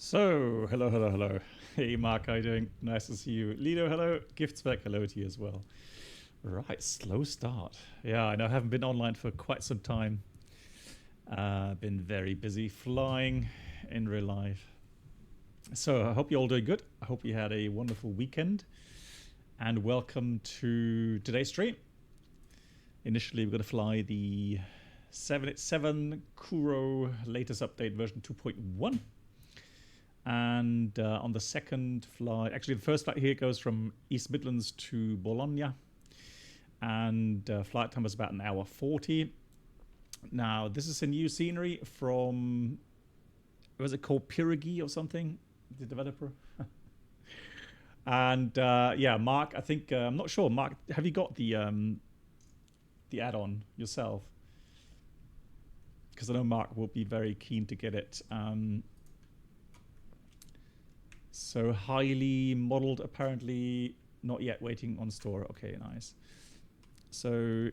So, hello, hello, hello. Hey, Mark, how you doing? Nice to see you. Lido, hello. Gifts back, hello to you as well. Right, slow start. Yeah, I know I haven't been online for quite some time. Been very busy flying in real life. So, I hope you're all doing good. I hope you had a wonderful weekend. And welcome to today's stream. Initially, we're going to fly the 787 Kuro latest update version 2.1. And on the second flight, actually the first flight here goes from East Midlands to Bologna. And flight time was about an hour 40. Now, this is a new scenery from, was it called Pirigi or something? The developer. And yeah, Mark, I think, I'm not sure. Mark, have you got the add-on yourself? Because I know Mark will be very keen to get it. So highly modeled, apparently not yet, waiting on store. Okay, nice. So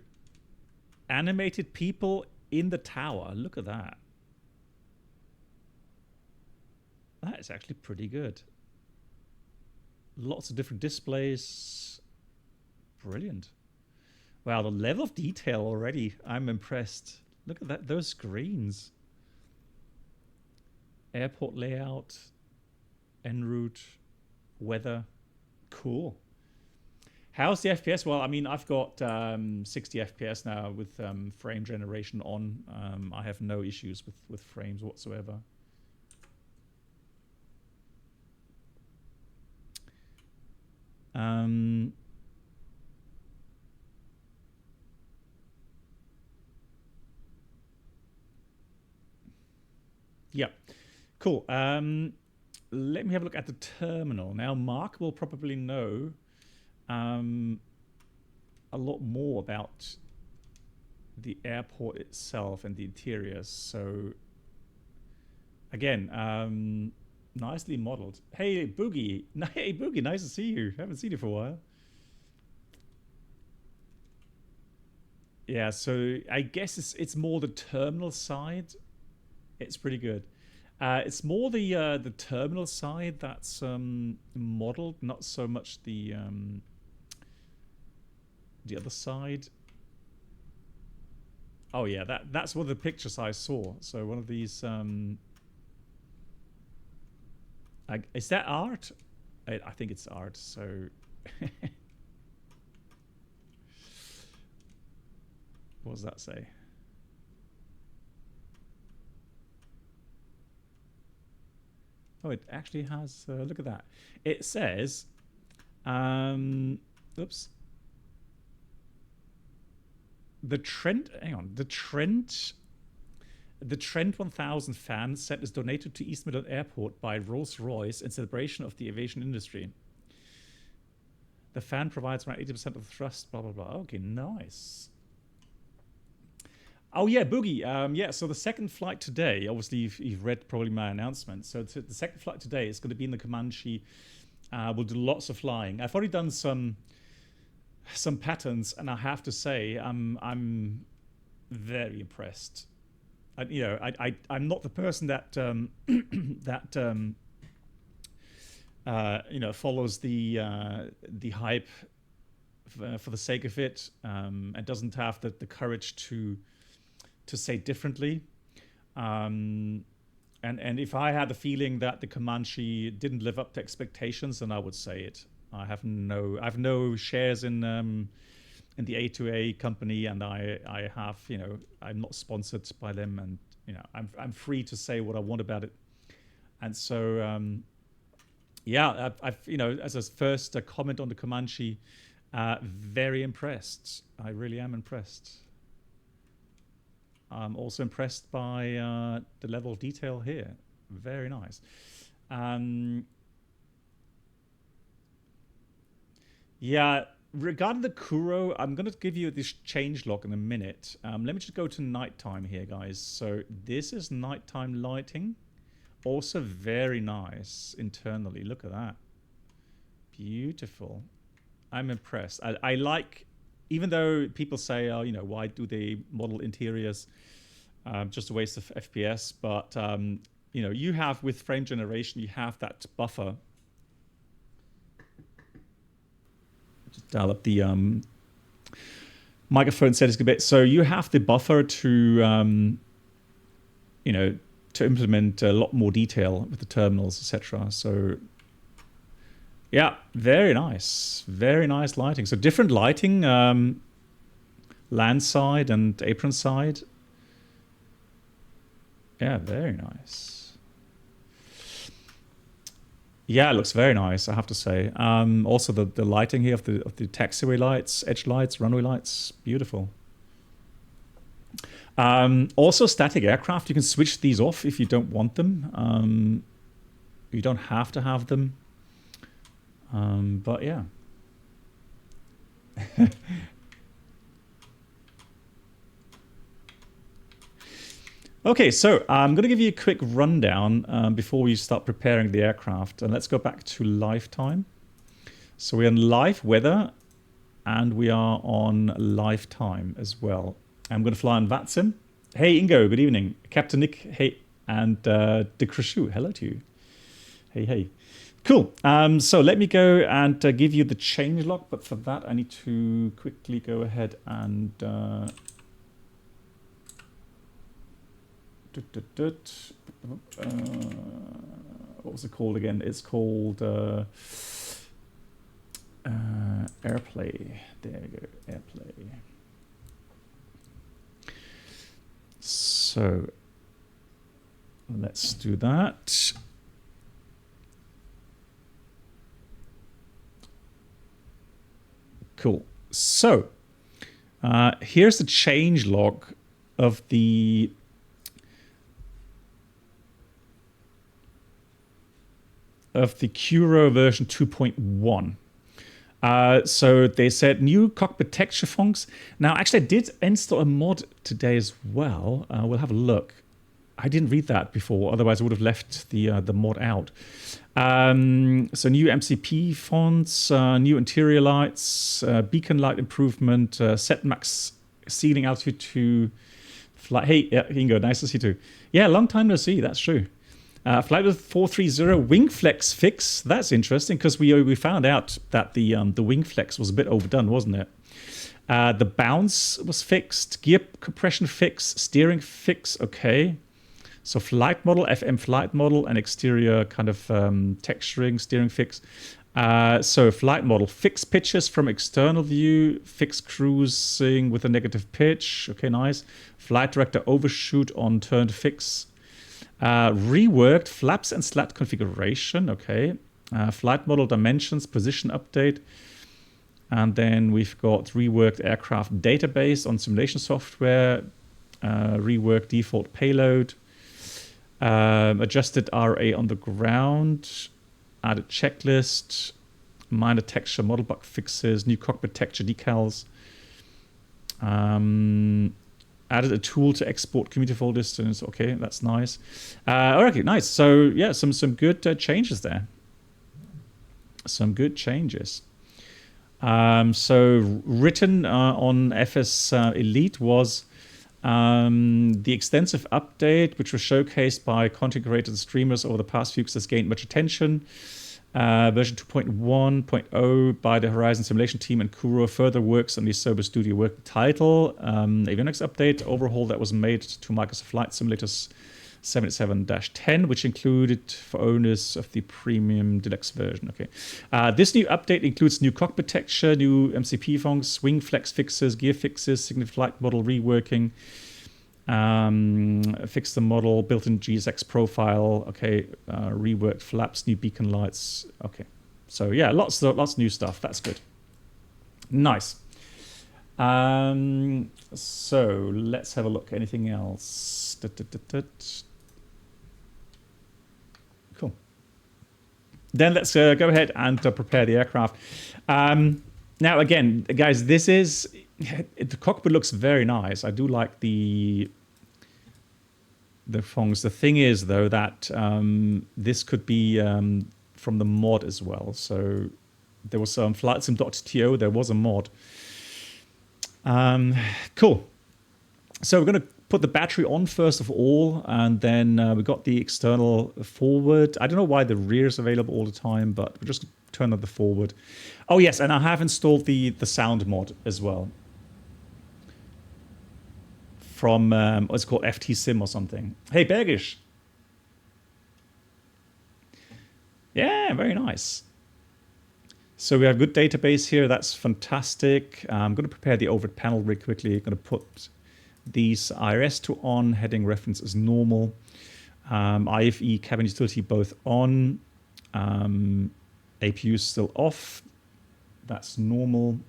animated people in the tower. Look at that. That is actually pretty good. Lots of different displays. Brilliant. Wow, the level of detail already. I'm impressed. Look at that, those screens. Airport layout. En route, weather, cool. How's the FPS? Well, I mean, I've got 60 FPS now with frame generation on. I have no issues with frames whatsoever. Yeah, cool. Let me have a look at the terminal. Now, Mark will probably know a lot more about the airport itself and the interiors. So, again, nicely modeled. Hey, Boogie. Hey, Boogie, nice to see you. Haven't seen you for a while. Yeah, so I guess it's more the terminal side. It's pretty good. It's more the terminal side that's modeled, not so much the other side. Oh yeah, that's one of the pictures I saw. So one of these. Is that art? I think it's art. So. What does that say? Oh, it actually has, look at that. It says, oops. The Trent 1000 fan set is donated to East Midlands Airport by Rolls-Royce in celebration of the aviation industry. The fan provides around 80% of the thrust, blah, blah, blah. Okay, nice. Oh yeah, Boogie. Yeah, so the second flight today, obviously you've read probably my announcement. So the second flight today is going to be in the Comanche. We'll do lots of flying. I've already done some patterns, and I have to say I'm very impressed. I'm not the person that follows the hype for the sake of it, and doesn't have the courage to say differently. And if I had the feeling that the Comanche didn't live up to expectations, then I would say it. I have no shares in the A2A company, and I have, I'm not sponsored by them, and I'm free to say what I want about it. And so yeah, I've as a first comment on the Comanche, very impressed. I really am impressed. I'm also impressed by the level of detail here. Very nice. Yeah, regarding the Kuro, I'm going to give you this change log in a minute. Let me just go to nighttime here, guys. So this is nighttime lighting. Also very nice internally. Look at that. Beautiful. I'm impressed. I like... Even though people say, oh, why do they model interiors? Just a waste of FPS. But you have with frame generation, you have that buffer. Just dial up the microphone settings a bit. So you have the buffer to, to implement a lot more detail with the terminals, etc. So yeah, very nice lighting. So different lighting, land side and apron side. Yeah, very nice. Yeah, it looks very nice, I have to say. Also, the lighting here of the taxiway lights, edge lights, runway lights, beautiful. Also, static aircraft, you can switch these off if you don't want them. You don't have to have them. But yeah. Okay, so I'm going to give you a quick rundown before we start preparing the aircraft. And let's go back to lifetime. So we're on live weather and we are on lifetime as well. I'm going to fly on VATSIM. Hey, Ingo, good evening. Captain Nick, hey, and De Crushu, hello to you. Hey. Cool. So let me go and give you the change log. But for that, I need to quickly go ahead and... what was it called again? It's called AirPlay. There we go, AirPlay. So let's do that. Cool. So here's the change log of the Kuro version 2.1. So they said new cockpit texture fonts. Now, actually, I did install a mod today as well. We'll have a look. I didn't read that before, otherwise I would have left the mod out. So new MCP fonts, new interior lights, beacon light improvement, set max ceiling altitude to fly. Hey, yeah, Ingo, nice to see you too. Yeah, long time no see, that's true. Flight with 430 wing flex fix. That's interesting because we found out that the wing flex was a bit overdone, wasn't it? The bounce was fixed, gear compression fix, steering fix. Okay, so flight model, FM flight model, and exterior kind of texturing steering fix. So flight model, fixed pitches from external view, fixed cruising with a negative pitch. Okay, nice. Flight director overshoot on turn fix. Reworked flaps and slat configuration. Okay. Flight model dimensions, position update. And then we've got reworked aircraft database on simulation software. Reworked default payload. Adjusted RA on the ground. Added checklist. Minor texture model bug fixes. New cockpit texture decals. Added a tool to export community full distance. Okay, that's nice. Okay, nice. So yeah, some good changes there. Some good changes. So written on FS Elite was the extensive update, which was showcased by content creators and streamers over the past few weeks, has gained much attention. Version 2.1.0 by the Horizon Simulation team and Kuro further works on the Sober Studio work title. Avionics update overhaul that was made to Microsoft Flight Simulators 77-10, which included for owners of the premium deluxe version. Okay, this new update includes new cockpit texture, new MCP fonts, wing flex fixes, gear fixes, significant flight model reworking. Fix the model, built-in GSX profile. Okay, reworked flaps, new beacon lights. Okay, so yeah, lots of new stuff. That's good. Nice. So let's have a look. Anything else? Cool. Then let's go ahead and prepare the aircraft. Now again, guys, this is. The cockpit looks very nice. I do like the fonts. The thing is, though, that this could be from the mod as well. So there was some flightsim.to. There was a mod. Cool. So we're going to put the battery on first of all, and then we got the external forward. I don't know why the rear is available all the time, but we'll just turn on the forward. Oh yes, and I have installed the sound mod as well. From, what's it called, FT-Sim or something. Hey, Bergish. Yeah, very nice. So we have a good database here. That's fantastic. I'm going to prepare the overhead panel really quickly. I'm going to put these IRS to on, heading reference as normal. IFE, cabin utility both on. APU is still off. That's normal.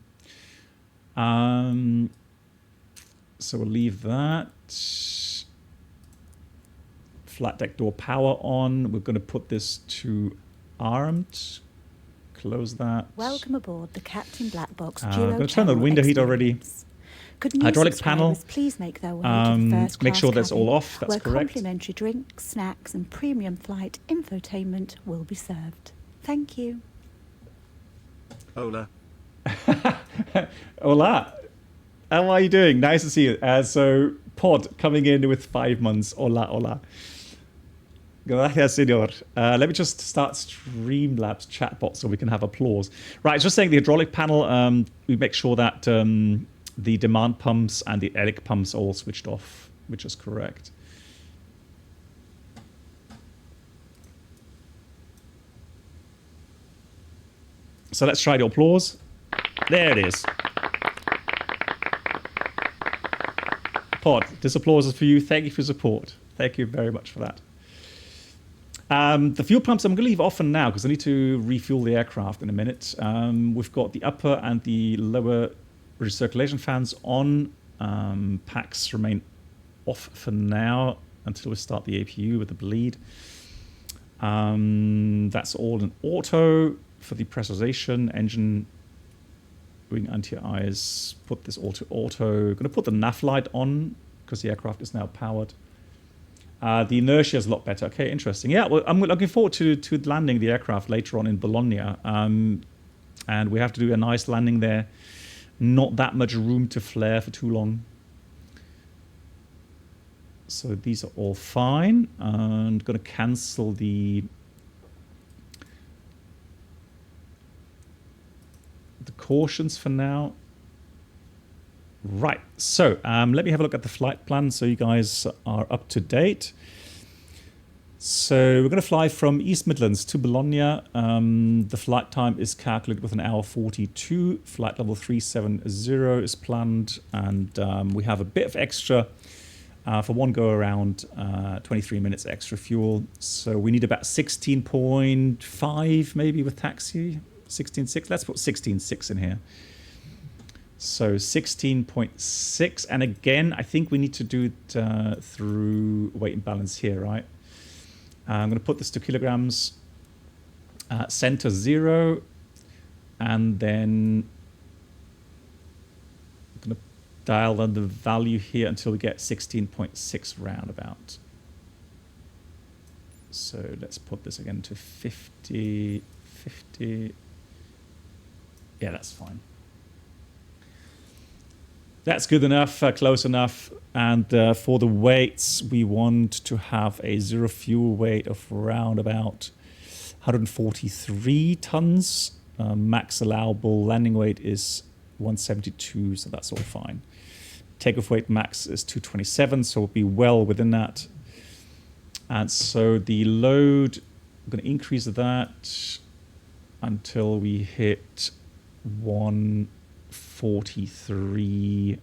So we'll leave that. Flat deck door power on. We're going to put this to armed. Close that. Welcome aboard the Captain Black Box I'm Duo going to turn on window heat already. Could new Hydraulic panel. please make their way to the first make class sure that's cabin, all off. That's where correct. complimentary drinks, snacks, and premium flight infotainment will be served. Thank you. Hola. Hola. How are you doing? Nice to see you. So, Pod coming in with 5 months. Hola, hola. Gracias, senor. Let me just start Streamlabs chatbot so we can have applause. Right, just saying the hydraulic panel, we make sure that the demand pumps and the ELIC pumps are all switched off, which is correct. So let's try the applause. There it is. Pod, this applause is for you. Thank you for your support. Thank you very much for that. The fuel pumps I'm going to leave off for now because I need to refuel the aircraft in a minute. We've got the upper and the lower recirculation fans on. Packs remain off for now until we start the APU with the bleed. That's all in auto for the pressurization. Engine wing anti-ice. Put this all to auto. Going to put the nav light on because the aircraft is now powered. The inertia is a lot better. Okay, interesting. Yeah, well, I'm looking forward to landing the aircraft later on in Bologna. And we have to do a nice landing there. Not that much room to flare for too long. So these are all fine. And going to cancel the cautions for now. Right, so let me have a look at the flight plan so you guys are up to date. So we're going to fly from East Midlands to Bologna. The flight time is calculated with an hour 42. Flight level 370 is planned, and we have a bit of extra for one go around, 23 minutes extra fuel. So we need about 16.5 maybe with taxi, 16.6. Let's put 16.6 in here. So 16.6, and again, I think we need to do it through weight and balance here, right? I'm going to put this to kilograms, center 0, and then I'm going to dial down the value here until we get 16.6 roundabout. So let's put this again to 50, 50. Yeah, that's fine. That's good enough, close enough. And for the weights, we want to have a zero fuel weight of around about 143 tons. Max allowable landing weight is 172, so that's all fine. Takeoff weight max is 227, so we'll be well within that. And so the load, I'm going to increase that until we hit 143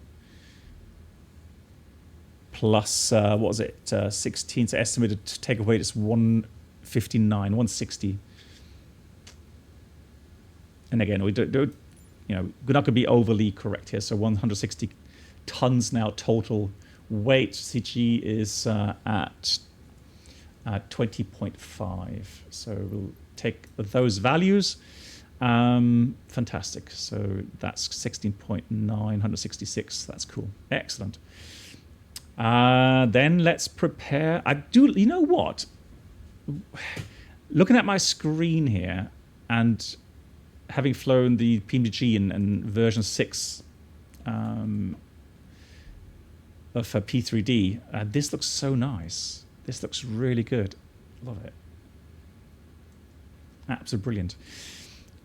plus, what was it, 16, so estimated takeoff weight is 159, 160. And again, we don't, you know, we're not going to be overly correct here, so 160 tons now total weight. CG is at 20.5, so we'll take those values. Fantastic. So that's 16.9, 166. That's cool. Excellent. Then let's prepare. You know what? Looking at my screen here and having flown the PMDG in version 6, P3D. This looks so nice. This looks really good. Love it. Absolutely brilliant.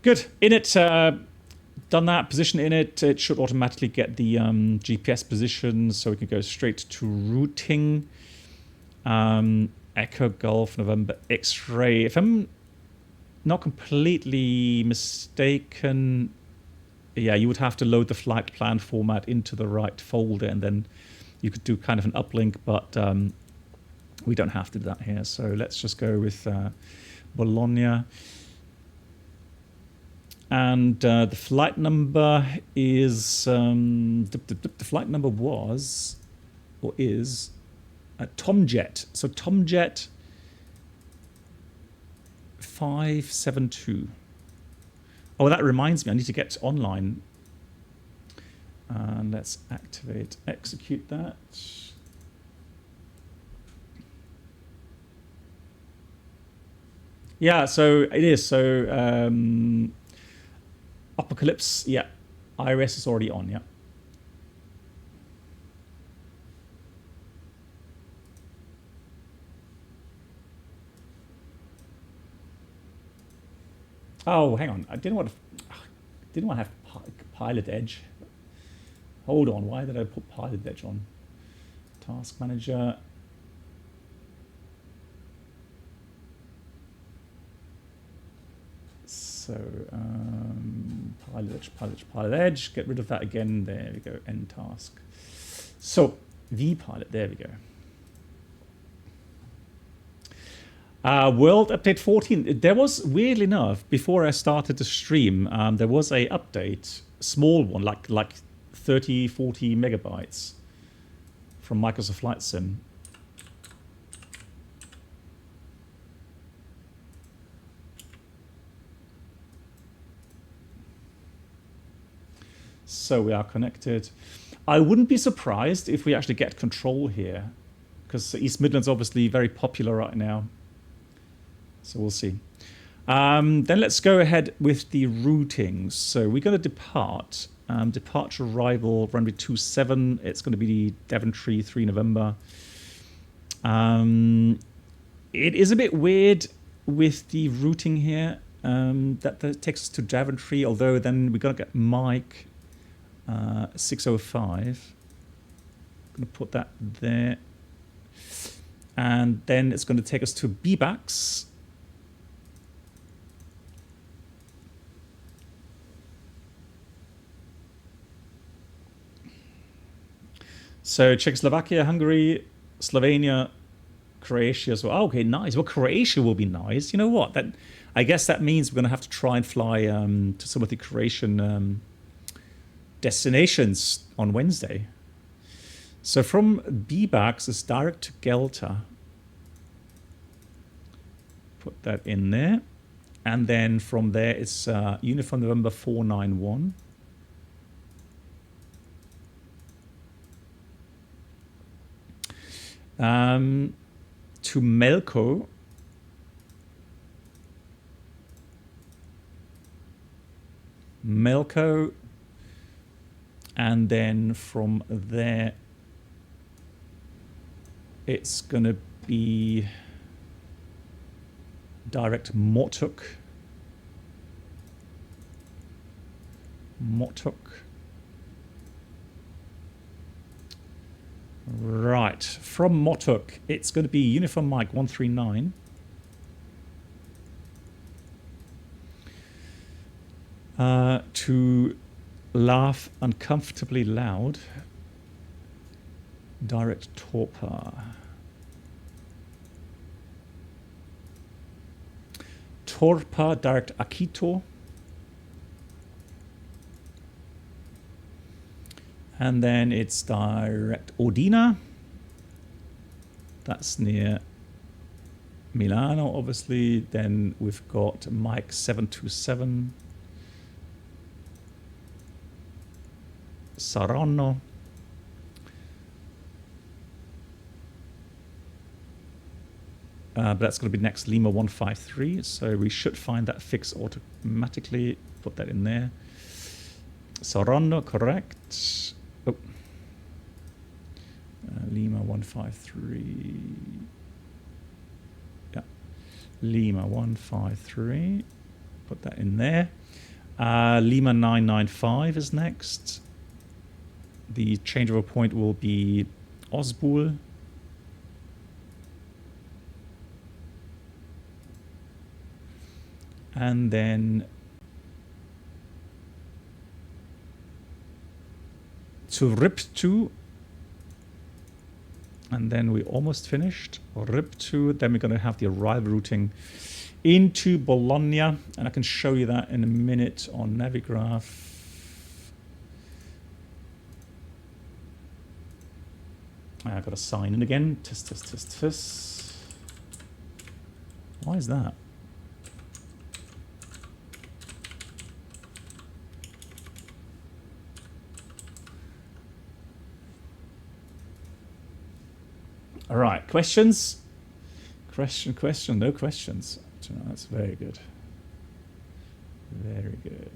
Good. In it, done that. Position in it. It should automatically get the GPS position, so we can go straight to routing. Echo Golf November X-ray. If I'm not completely mistaken, yeah, you would have to load the flight plan format into the right folder, and then you could do kind of an uplink, but we don't have to do that here. So let's just go with Bologna. And the flight number is, the flight number was, or is, Tomjet. So Tomjet 572. Oh, that reminds me, I need to get online. And let's execute that. Yeah, so it is. So Apocalypse, yeah. IRS is already on, yeah. Oh, hang on. I didn't want to have Pilot Edge. Hold on. Why did I put Pilot Edge on? Task Manager. So Pilot Edge. Get rid of that again. There we go. End task. So vPilot. There we go. World Update 14. There was, weirdly enough, before I started the stream, there was a update, small one, like 30, 40 megabytes from Microsoft Flight Sim. So we are connected. I wouldn't be surprised if we actually get control here, because East Midlands obviously very popular right now. So we'll see. Then let's go ahead with the routings. So we're going to depart. Departure arrival runway 27. It's going to be Daventry 3 November. It is a bit weird with the routing here. That takes us to Daventry, although then we're going to get Mike 605. I'm going to put that there. And then it's going to take us to BBAX. So Czechoslovakia, Hungary, Slovenia, Croatia as well. Oh, okay, nice. Well, Croatia will be nice. You know what? I guess that means we're going to have to try and fly to some of the Croatian destinations on Wednesday. So from BBAX, it's direct to Gelta. Put that in there. And then from there, it's Uniform November 491. To Melko. And then from there it's gonna be direct Motuk. Right, from Motuk, it's going to be Uniform Mike 139. To Laugh Uncomfortably Loud, direct Torpa. Torpa, direct Akito. And then it's direct Odina. That's near Milano, obviously. Then we've got Mike 727. Saronno. But that's going to be next Lima 153. So we should find that fix automatically. Put that in there. Saronno, correct. Oh. Lima 153. Yeah, Lima 153. Put that in there. Lima 995 is next. The changeover point will be Osbul. And then to RIP2. And then we almost finished. RIP2. Then we're going to have the arrival routing into Bologna. And I can show you that in a minute on Navigraph. I've got to sign in again. Test, test, test, test. Why is that? All right, questions? Question, no questions. That's very good. Very good.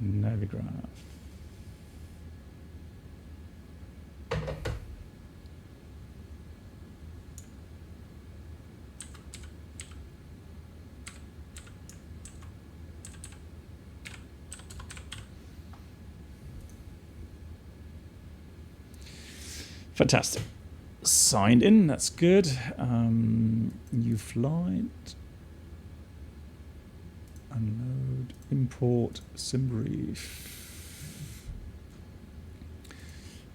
Navigraph. Fantastic. Signed in, that's good. New flight. Unload, import, sim brief.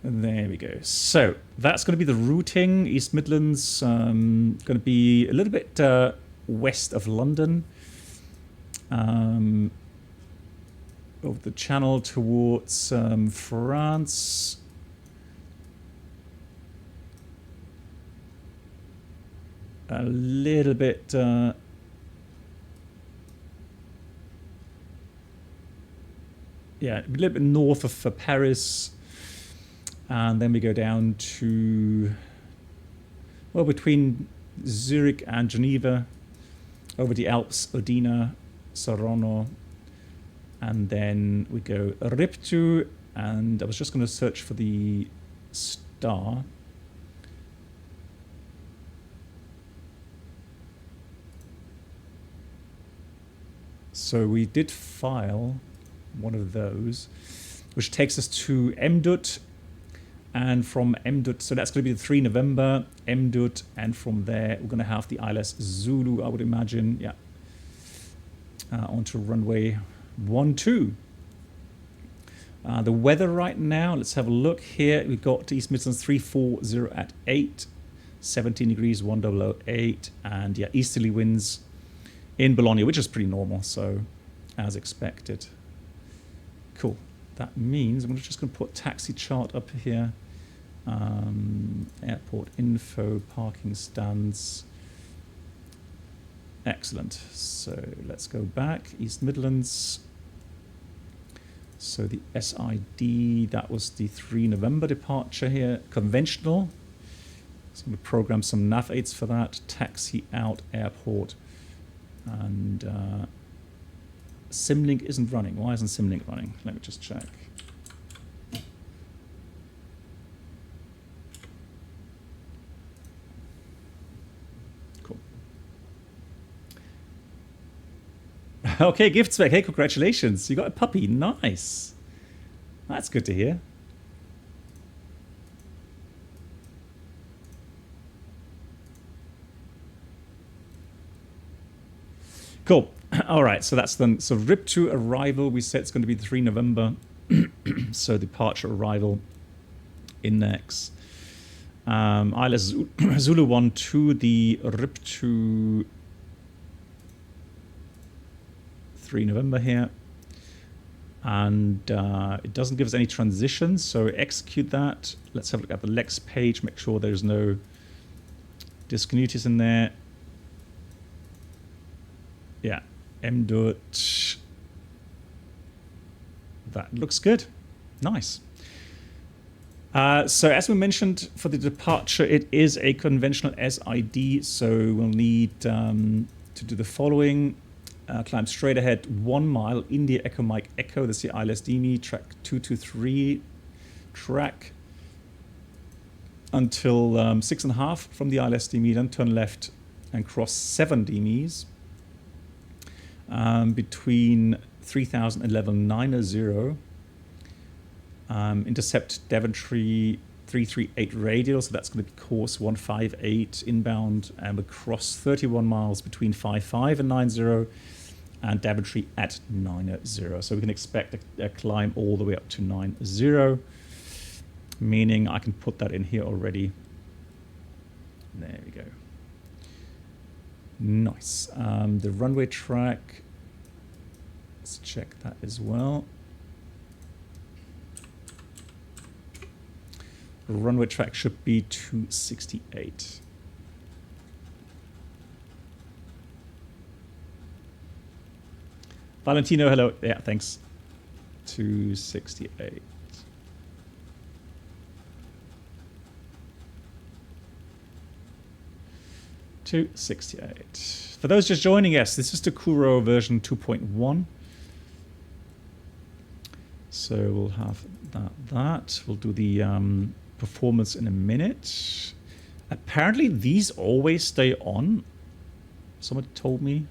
And there we go. So that's going to be the routing. East Midlands, going to be a little bit west of London. Over the channel towards France. A little bit yeah, a little bit north of Paris, and then we go down to, well, between Zurich and Geneva, over the Alps, Udine, Saronno, and then we go RIP2, and I was just going to search for the star. So we did file one of those, which takes us to MDUT, and from MDUT, so that's going to be the 3 November, MDUT, and from there we're going to have the ILS Zulu, I would imagine, yeah, onto runway 12. The weather right now, let's have a look here. We've got East Midlands 340 at 8, 17 degrees, 1008, and yeah, easterly winds in Bologna, which is pretty normal, so as expected. Cool. That means I'm just going to put taxi chart up here. Airport info, parking stands. Excellent. So let's go back. East Midlands. So the SID, that was the 3 November departure here. Conventional. So I'm going to program some nav aids for that. Taxi out, airport. And Symlink isn't running. Why isn't Symlink running? Let me just check. Cool. Okay, gift spec. Hey, congratulations. You got a puppy. Nice. That's good to hear. Cool. All right, so that's then. So RIP2 arrival, we said it's going to be the 3 November. So departure arrival index. ILS Zulu 12, the RIP2 3 November here. And it doesn't give us any transitions, so execute that. Let's have a look at the Lex page, make sure there's no discontinuities in there. Yeah, MDUT. That looks good. Nice. So as we mentioned, for the departure, it is a conventional SID, so we'll need to do the following. Climb straight ahead 1 mile, India Echo Mike Echo, that's the ILS DME, track 223, track until 6.5 from the ILS DME, then turn left and cross 7 DMEs between 3000 and level 900. Intercept Daventry 338 radial, so that's going to be course 158 inbound, and we'll cross 31 miles between 55 and 90, and Daventry at 90. So we can expect a climb all the way up to 90, meaning I can put that in here already. There we go. Nice. The runway track, let's check that as well. Runway track should be 268. Valentino, hello. Yeah, thanks. 268. For those just joining us, this is the Kuro version 2.1. So we'll have that. We'll do the performance in a minute. Apparently these always stay on. Someone told me.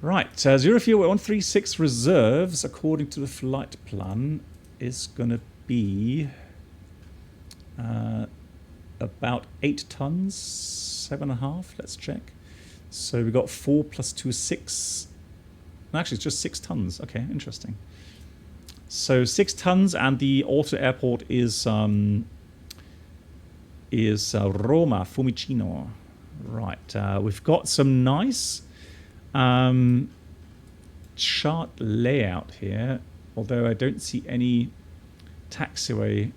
Right, 04136 reserves, according to the flight plan, is going to be about 8 tons, 7.5. Let's check. So we got 4 plus 2, 6. Actually, it's just 6 tons. Okay, interesting. So 6 tons, and the auto airport is Roma, Fiumicino. Right, we've got some nice chart layout here, although I don't see any taxiway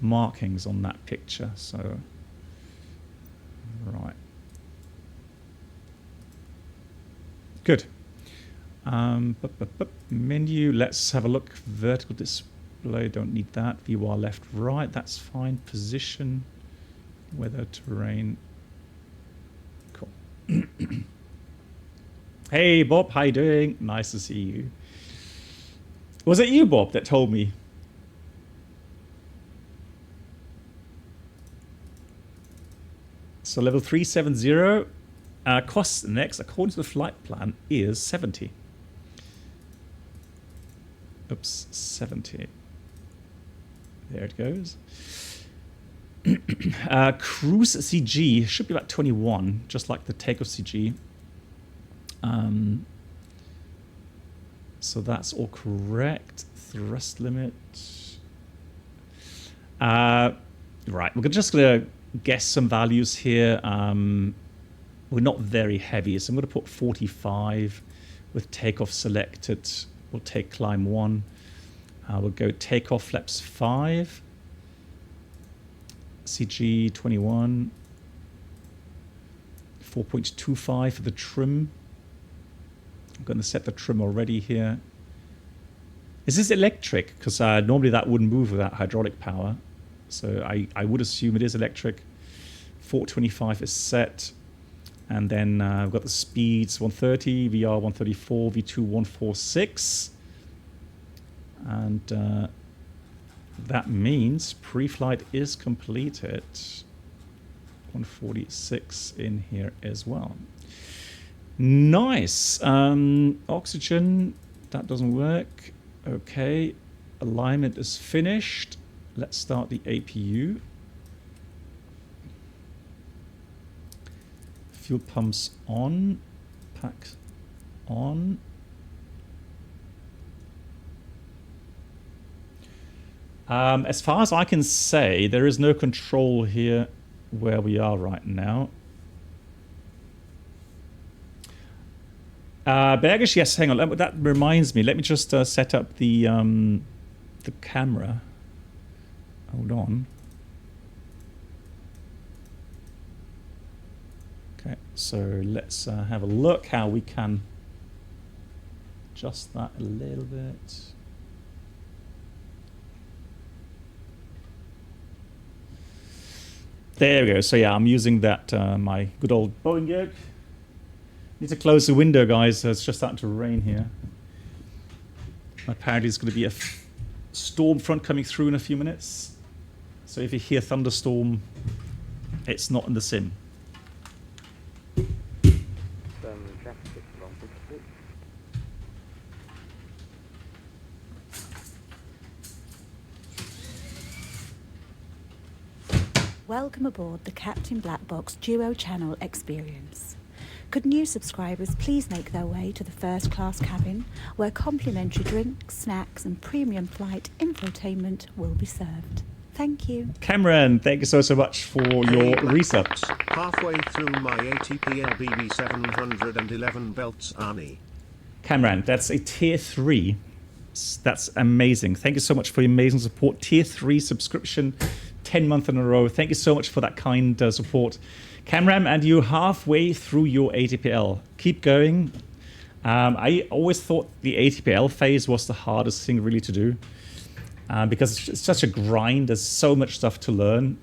markings on that picture. So, right, good. Menu, let's have a look. Vertical display, don't need that. VOR left, right, that's fine. Position, weather, terrain. Cool. Hey Bob, how you doing? Nice to see you. Was it you, Bob, that told me? So level 370, cost next, according to the flight plan, is 70. Oops, 70. There it goes. Cruise CG should be about 21, just like the takeoff CG. So that's all correct. Thrust limit. Right, we're just going to guess some values here. We're not very heavy, so I'm going to put 45 with takeoff selected. We'll take climb 1. We'll go takeoff flaps 5. CG 21. 4.25 for the trim. I'm going to set the trim already here. Is this electric? Because normally that wouldn't move without hydraulic power. So I would assume it is electric. 425 is set. And then we've got the speeds 130, VR 134, V2 146. And that means pre-flight is completed. 146 in here as well. Nice. Oxygen, that doesn't work. Okay, alignment is finished. Let's start the APU. Fuel pumps on, pack on. As far as I can say, there is no control here where we are right now. Bergish, yes, hang on. That reminds me. Let me just set up the camera. Hold on. Okay, so let's have a look how we can adjust that a little bit. There we go. So yeah, I'm using that my good old Boeing yoke. Need to close the window, guys. It's just starting to rain here. Apparently it's going to be storm front coming through in a few minutes. So if you hear thunderstorm, it's not in the sim. Welcome aboard the Captain Black Box Duo Channel experience. Could new subscribers please make their way to the first class cabin where complimentary drinks, snacks and premium flight infotainment will be served. Thank you. Cameron, thank you so much for your resubs. Halfway through my ATPL BB 711 belts, Arnie. Cameron, that's a tier 3. That's amazing. Thank you so much for your amazing support. Tier 3 subscription, 10 months in a row. Thank you so much for that kind support. Cameron, and you're halfway through your ATPL. Keep going. I always thought the ATPL phase was the hardest thing really to do because it's such a grind. There's so much stuff to learn.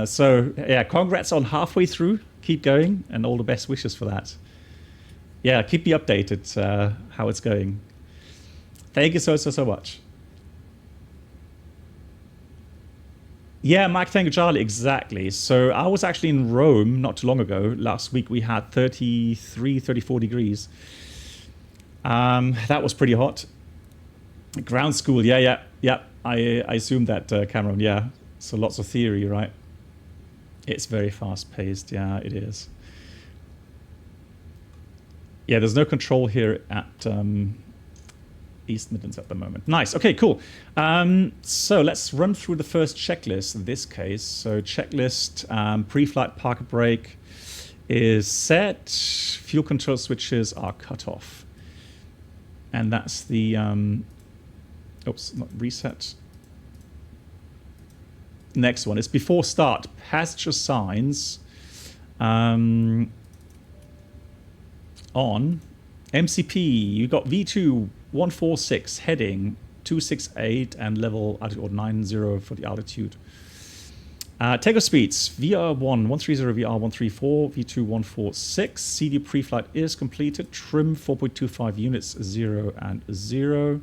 So, yeah, congrats on halfway through. Keep going, and all the best wishes for that. Yeah, keep me updated how it's going. Thank you so much. Yeah, Mike Tango Charlie, exactly. So I was actually in Rome not too long ago. Last week we had 33, 34 degrees. That was pretty hot. Ground school, yeah. I assume that, Cameron, yeah. So lots of theory, right? It's very fast-paced, yeah, it is. Yeah, there's no control here at East Midlands at the moment. Nice. Okay, cool. So let's run through the first checklist in this case. So checklist, pre-flight park brake is set. Fuel control switches are cut off. And that's the, oops, not reset. Next one is before start, passenger signs on MCP. You got V2.146 heading 268 and level altitude 90 for the altitude. Takeoff speeds VR1 130 VR 134 V2.146. CD pre-flight is completed. Trim 4.25 units 0 and 0.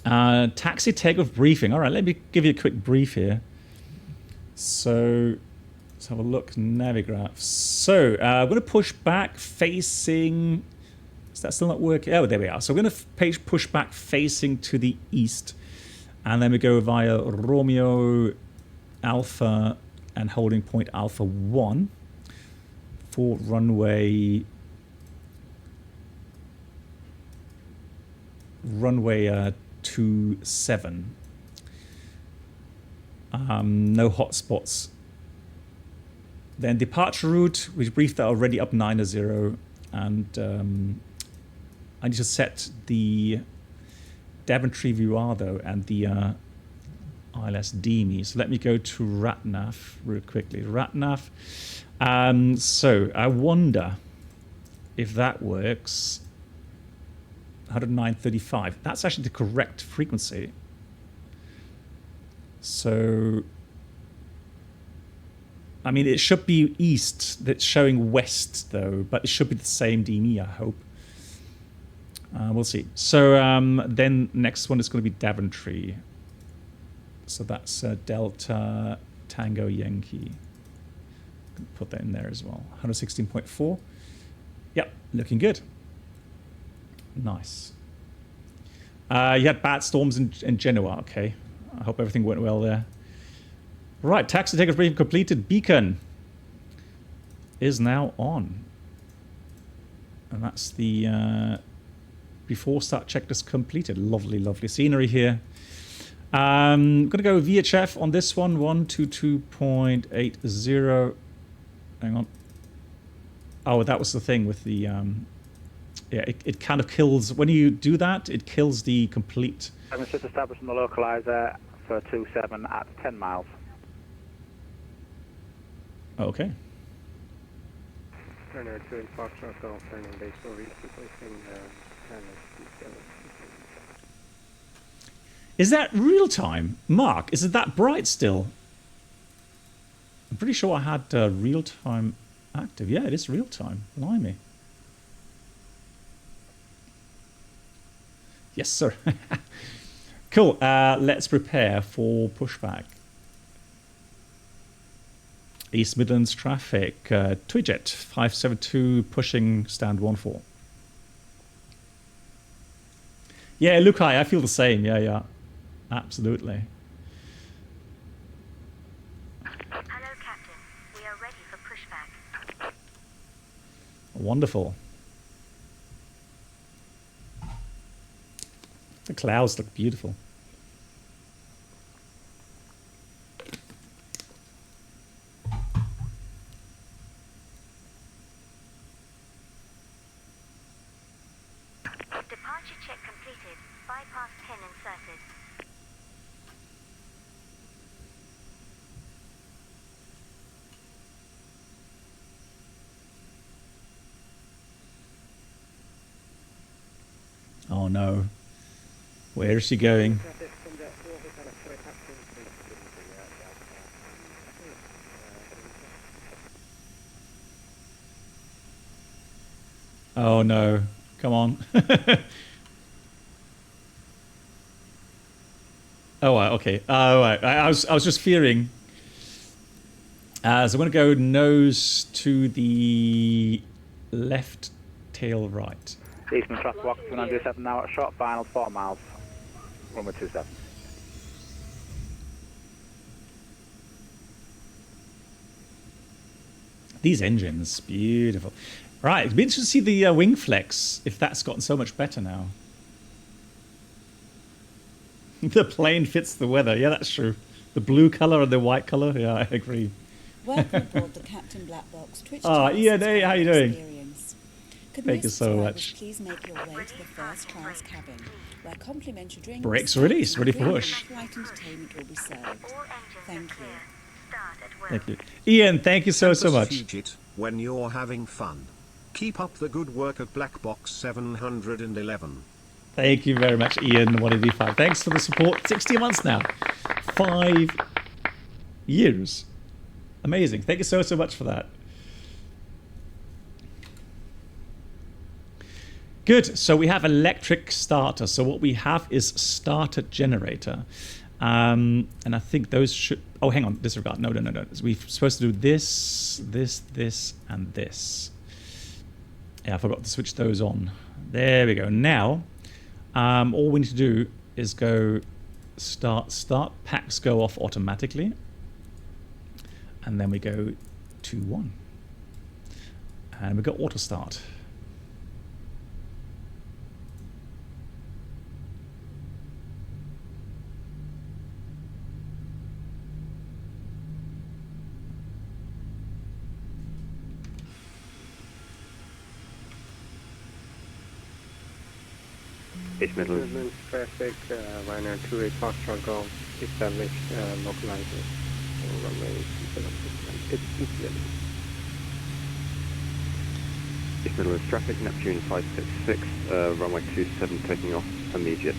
Taxi takeoff briefing. All right, let me give you a quick brief here. So let's have a look. Navigraph. So I'm going to push back facing. Is that still not working? Oh, there we are. So we're going to push back facing to the east. And then we go via Romeo Alpha and holding point Alpha 1 for runway 27. No hotspots. Then departure route, we briefed that already up 9-0, and I need to set the Daventry VR though and the ILS DME. So let me go to RatNav real quickly. RatNav. So I wonder if that works. 109.35. That's actually the correct frequency. So, I mean, it should be east. That's showing west, though, but it should be the same DME, I hope. We'll see. So then next one is going to be Daventry. So that's Delta Tango Yankee. Put that in there as well. 116.4. Yep, looking good. Nice. You had bad storms in Genoa. Okay. I hope everything went well there. Right, taxi takeoff briefing completed. Beacon is now on. And that's the before start checklist completed. Lovely, lovely scenery here. I'm going to go VHF on this one. 122.80. Hang on. Oh, that was the thing with the... yeah, it kind of kills... When you do that, it kills the complete... I'm just establishing the localizer for 27 at 10 miles. Okay. Turner 2 in Foxtrot Golf, turning base over east, replacing Is that real time? Mark, is it that bright still? I'm pretty sure I had real time active. Yeah, it is real time. Blimey. Yes, sir. Cool. Let's prepare for pushback. East Midlands traffic. Twijet 572 pushing stand 14. Yeah, Lukai, I feel the same. Yeah. Absolutely. Hello, Captain. We are ready for pushback. Wonderful. The clouds look beautiful. Departure check completed. Bypass pin inserted. Oh no. Where is she going? Oh no. Come on. Oh, okay. Oh, right. I was just fearing. So I'm going to go nose to the left, tail right. Eastman traffic walk 2927 now at short, final 4 miles. Runway 27. These engines, beautiful. Right, it'd be interesting to see the wing flex, if that's gotten so much better now. The plane fits the weather. Yeah, that's true. The blue colour and the white colour. Yeah, I agree. Welcome aboard the Captain Black Box Twitch Ian, hey, how you doing? Experience. Could Thank you so subscribers much. Please make your way to the first class cabin, where complimentary drinks, Brakes released, ready for push. flight entertainment will be served. All engines Thank are clear. you. Start at will. Thank you. Ian, thank you so much. Fugit, when you're having fun. Keep up the good work at Black Box 711. Thank you very much, Ian, 185. Thanks for the support. 60 months now. 5 years. Amazing. Thank you so much for that. Good. So we have electric starter. So what we have is starter generator. And I think those should... Oh, hang on. Disregard. No. We're supposed to do this, and this. Yeah, I forgot to switch those on. There we go. Now, all we need to do is go start. Packs go off automatically. And then we go 2-1. And we got auto start. East Midlands traffic, Ryanair 28 Foxtrot Golf, established localizer, runway 27. It's East Midlands. East Midlands traffic, Neptune 566, runway 27 taking off immediate.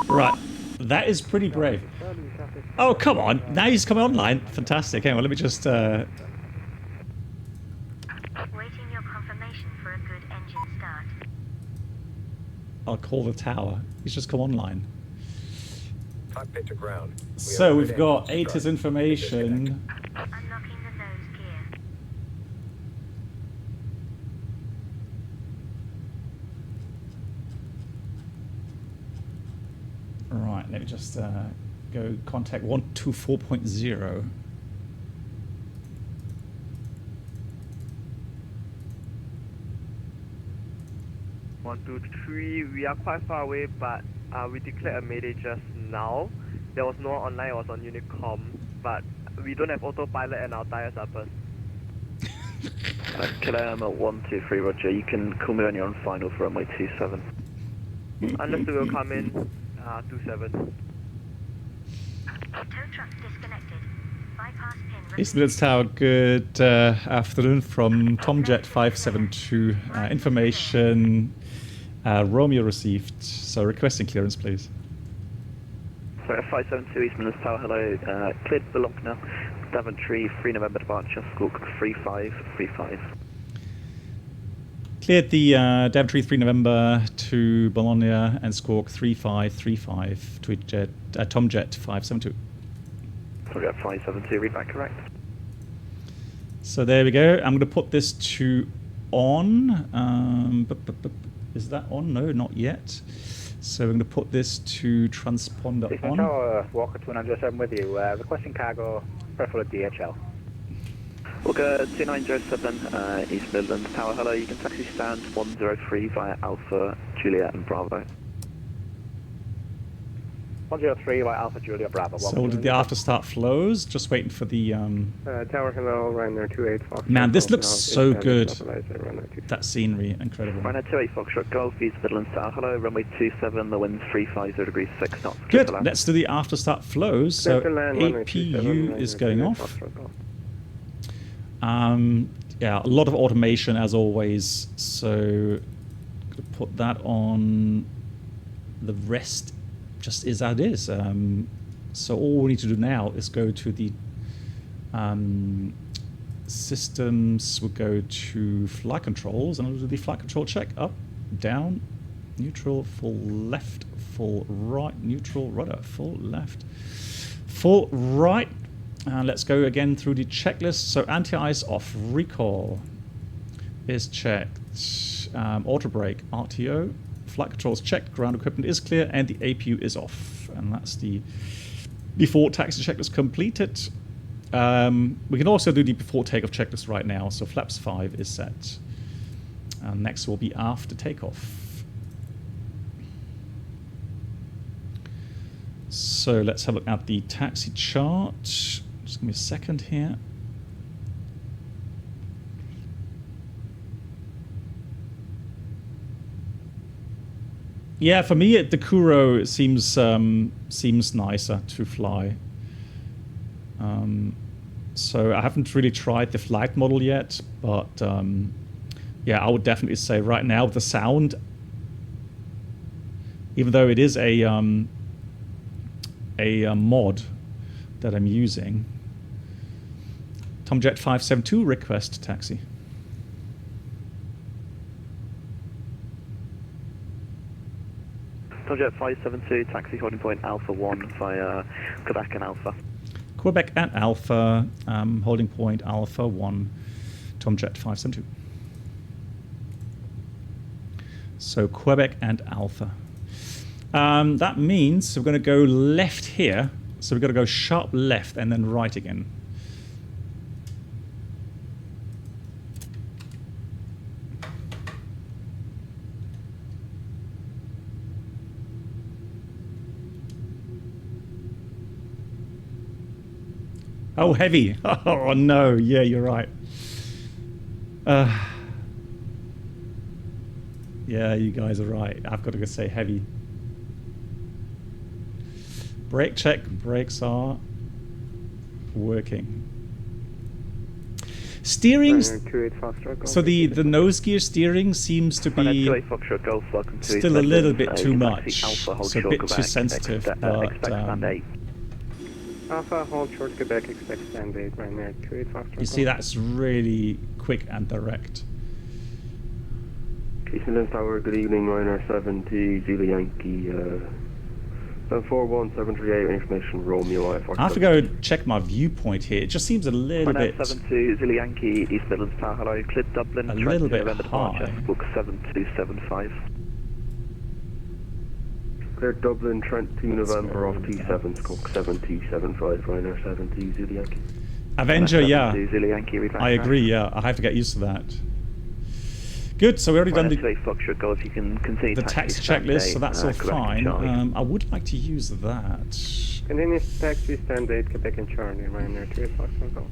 Right, that is pretty brave. Oh, come on. Now he's coming online. Fantastic. Hang on, let me just... Waiting your confirmation for a good engine start. I'll call the tower. He's just come online. Cockpit to ground. So we've got ATIS information. Unlocking the nose gear. Right, let me just go contact 124.0. One, two, three. We are quite far away, but we declared a mayday just now. There was no one online, it was on Unicom, but we don't have autopilot and our tires are burst. Killer, I'm at 123, Roger. You can call me when you're on final for runway 27. Understood, we'll come in 27. Tow truck disconnected. Bypass pin. East Midlands Tower, good afternoon from Tomjet 572. Information Romeo received. So requesting clearance, please. Sorry, 572 East Midlands Tower, hello. Cleared Bologna, Daventry, 3 November departure, Squawk 3535. Cleared the Daventry 3 November to Bologna and Squawk 3535 to Tomjet 572. Sorry, 572, read back correct. So there we go. I'm going to put this to on. Is that on? No, not yet. So we're going to put this to transponder on. Tower, Walker 207 with you. Requesting cargo, preferably DHL. Walker 2907 East Midlands Tower, hello. You can taxi stand 103 via Alpha, Juliet and Bravo. 103 by Alpha Julia Bravo. So we'll do the after start flows. Just waiting for the. Tower, hello. Ryanair 28 Foxtrot. Man, this looks Golf, so good. Ryanair That scenery, incredible. Ryanair 28 Foxtrot Golf, East Midlands Tower, hello. Runway 27, the wind's 350 degrees 6 knots. Good. Let's do the after start flows. So APU is going off. Yeah, a lot of automation as always. So put that on. The rest just is as it is. So all we need to do now is go to the systems. We'll go to flight controls and we'll do the flight control check. Up, down, neutral, full left, full right, neutral, rudder, full left, full right. Let's go again through the checklist. So anti-ice off, recall is checked, auto brake, RTO, flight controls checked, ground equipment is clear, and the APU is off. And that's the before taxi checklist completed. We can also do the before takeoff checklist right now. So flaps 5 is set. Next will be after takeoff. So let's have a look at the taxi chart. Just give me a second here. Yeah, for me, the Kuro seems nicer to fly. So I haven't really tried the flight model yet, but yeah, I would definitely say right now the sound, even though it is a mod that I'm using. Tomjet 572 request taxi. Tomjet 572, taxi holding point Alpha 1 via Quebec and Alpha. Quebec and Alpha, holding point Alpha 1, Tomjet 572. So Quebec and Alpha. That means we're going to go left here. So we've got to go sharp left and then right again. Oh, heavy. Oh, no. Yeah, you're right. Yeah, you guys are right. I've got to go say heavy. Brake check. Brakes are working. Steering. So the nose gear steering seems to be still a little bit too much. So a bit too sensitive. But Alpha, hold short Quebec, expect stand 8, Ryanair 28 Foxtrot. You see, that's really quick and direct. East Midlands Tower, good evening, Ryanair 70, Zulu Yankee, 741-738, information, Romeo I. I have to go check my viewpoint here. It just seems a little bit... 72, Zulu Yankee, East Midlands Tower, hello, cleared Dublin, a little bit high. Book 7275. Cleared Dublin, Trent 2 November off T7, Squawk 7075, Ryanair 70, Zulu Yankee. Avenger, yeah. Zulu Yankee, I agree, yeah. I have to get used to that. Good, so we already done the taxi checklist, so that's all fine. I would like to use that. Continuous taxi, stand 8, Quebec and Charlie, Ryanair 28 Foxtrot Golf.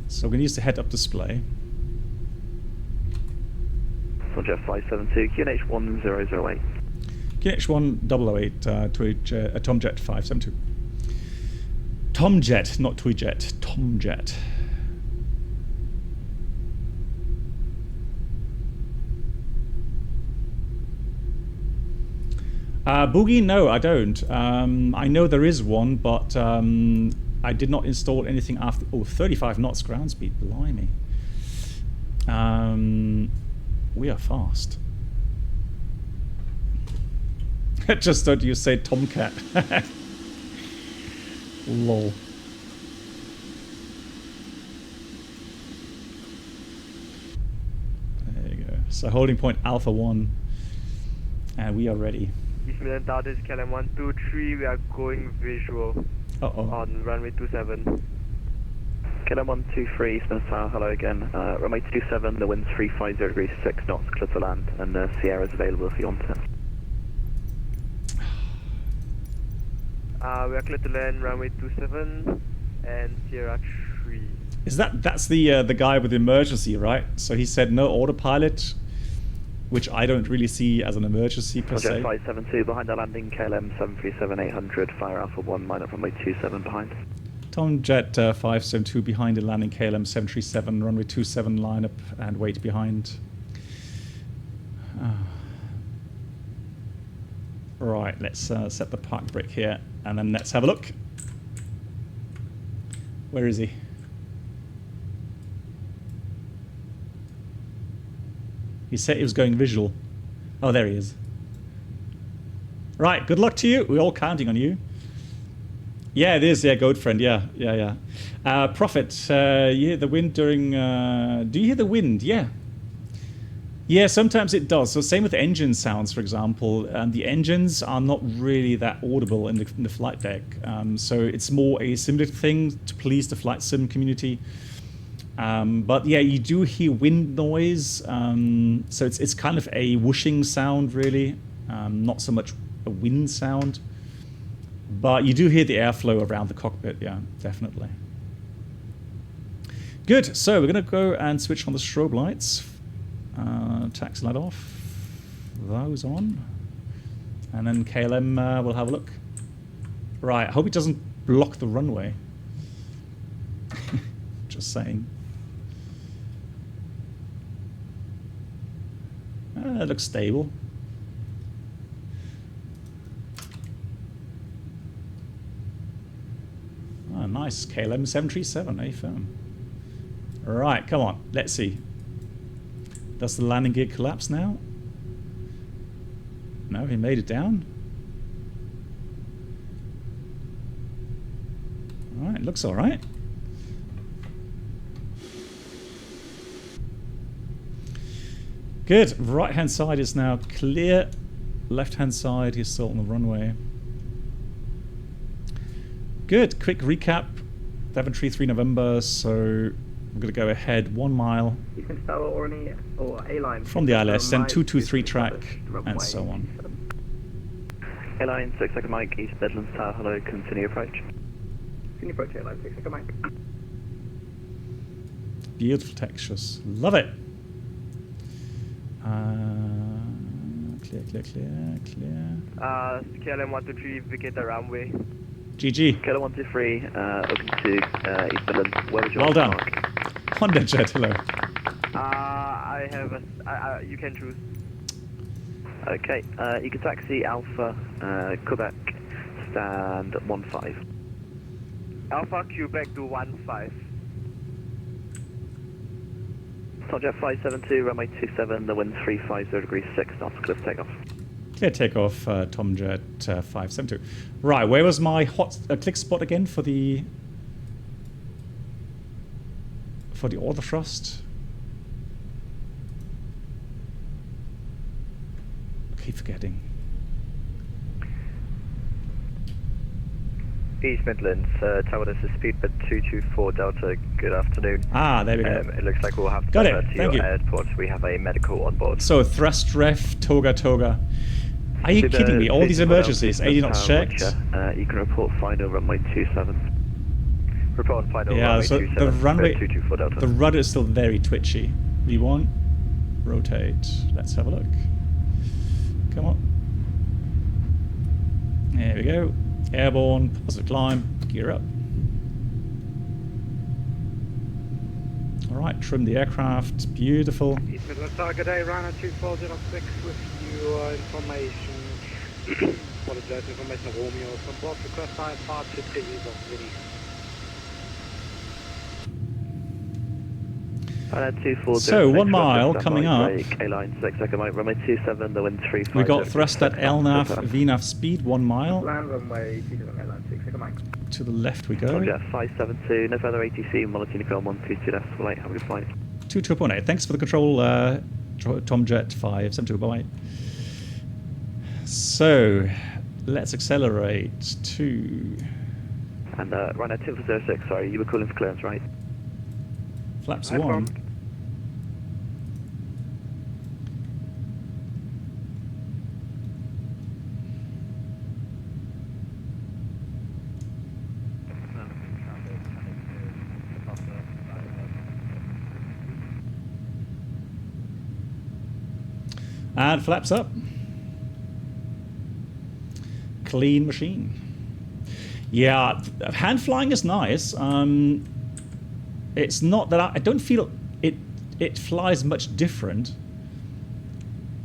So we're going to use the head-up display. Tomjet 572, QNH 1008. QNH 1008 to Tomjet 572. Tomjet, not Tweejet, Tomjet. Boogie, no, I don't. I know there is one, but I did not install anything after. Oh, 35 knots ground speed, blimey. We are fast. Just thought you say Tomcat. Lol. There you go. So holding point Alpha 1. And we are ready. East Midlands Tower, this is KLM 123. We are going visual on runway 27. KLM 123, East Midlands Tower, hello again. Runway 27, the wind's 350 degrees 6 knots, clear to land, and Sierra is available if you want it. We are clear to land, runway 27 and Sierra 3. Is that's the guy with the emergency, right? So he said no autopilot, which I don't really see as an emergency per se. 572 behind the landing, KLM 737-800, fire Alpha 1, line up runway 27 behind. Tomjet 572 behind the landing, KLM 737, runway 27, line up and wait behind. Right, let's set the park brake here, and then let's have a look. Where is he? He said he was going visual. Oh, there he is. Right, good luck to you. We're all counting on you. Yeah, it is. Yeah, goat friend. Yeah. Prophet, you hear the wind during... do you hear the wind? Yeah. Yeah, sometimes it does. So same with engine sounds, for example. The engines are not really that audible in the flight deck. So it's more a simulated thing to please the flight sim community. But yeah, you do hear wind noise. So it's kind of a whooshing sound, really. Not so much a wind sound. But you do hear the airflow around the cockpit. Yeah, definitely. Good. So we're going to go and switch on the strobe lights. Taxi light off, those on, and then KLM will have a look. Right, I hope it doesn't block the runway. Just saying. It looks stable. Oh, nice, KLM 737, firm. Right, come on, let's see. Does the landing gear collapse now? No, he made it down. Alright, looks alright. Good. Right hand side is now clear. Left hand side, he's still on the runway. Good. Quick recap. Daventry 3 November, so I'm going to go ahead 1 mile from the ILS, then 223 track, and so on. Airline 6 second Mike, East Midlands Tower, hello, continue approach. Continue approach, Airline 6 second Mike. Beautiful textures. Love it. Clear. KLM 123, vacate the runway. GG. KLM 123, open to East Midlands. Where was your well done. mark? Honda Jet, hello. I have a... you can choose. Okay, you can taxi Alpha, Quebec, stand 15. Alpha, Quebec to 15. Tomjet 572, runway 27, the wind's 350 degrees 6 knots, clear for takeoff. Clear takeoff, Tomjet 572. Right, where was my hot click spot again for the auto thrust? I keep forgetting. East Midlands, Tower, this is Speedbird 224 Delta, good afternoon. Ah, there we go. It looks like we'll have to got divert it. to Thank your you. airport. We have a medical on board. So, thrust ref, toga. Are you kidding me? All these emergencies, 80 knots checked. You can report final runway 27. Report on final Yeah, runway so 27, the runway, 224 Delta. the rudder is still very twitchy. V1, rotate. Let's have a look. Come on. There we go. Airborne, positive climb, gear up. Alright, trim the aircraft, beautiful. East Midlands Tower, good day, Rhino 2406 with your information. Apologize, information of Romeo. From Bob, request high part 50 is of release. So 1 mile coming up. Airline 6 second right, runway 27, the wind 35. We got thrust at LNAV, VNAV speed, 1 mile. Land runway 27, Airline 6 second right. To the left we go. Roger, 572, no further ATC, Monitor Unicorn 122 decimal 8, have a good flight. 2.8, thanks for the control, Tomjet 572, bye. So, let's accelerate to... And Ryanair 2406, sorry, you were calling for clearance, right? Flaps 1. And flaps up. Clean machine. Yeah, hand flying is nice. It's not that I don't feel it flies much different.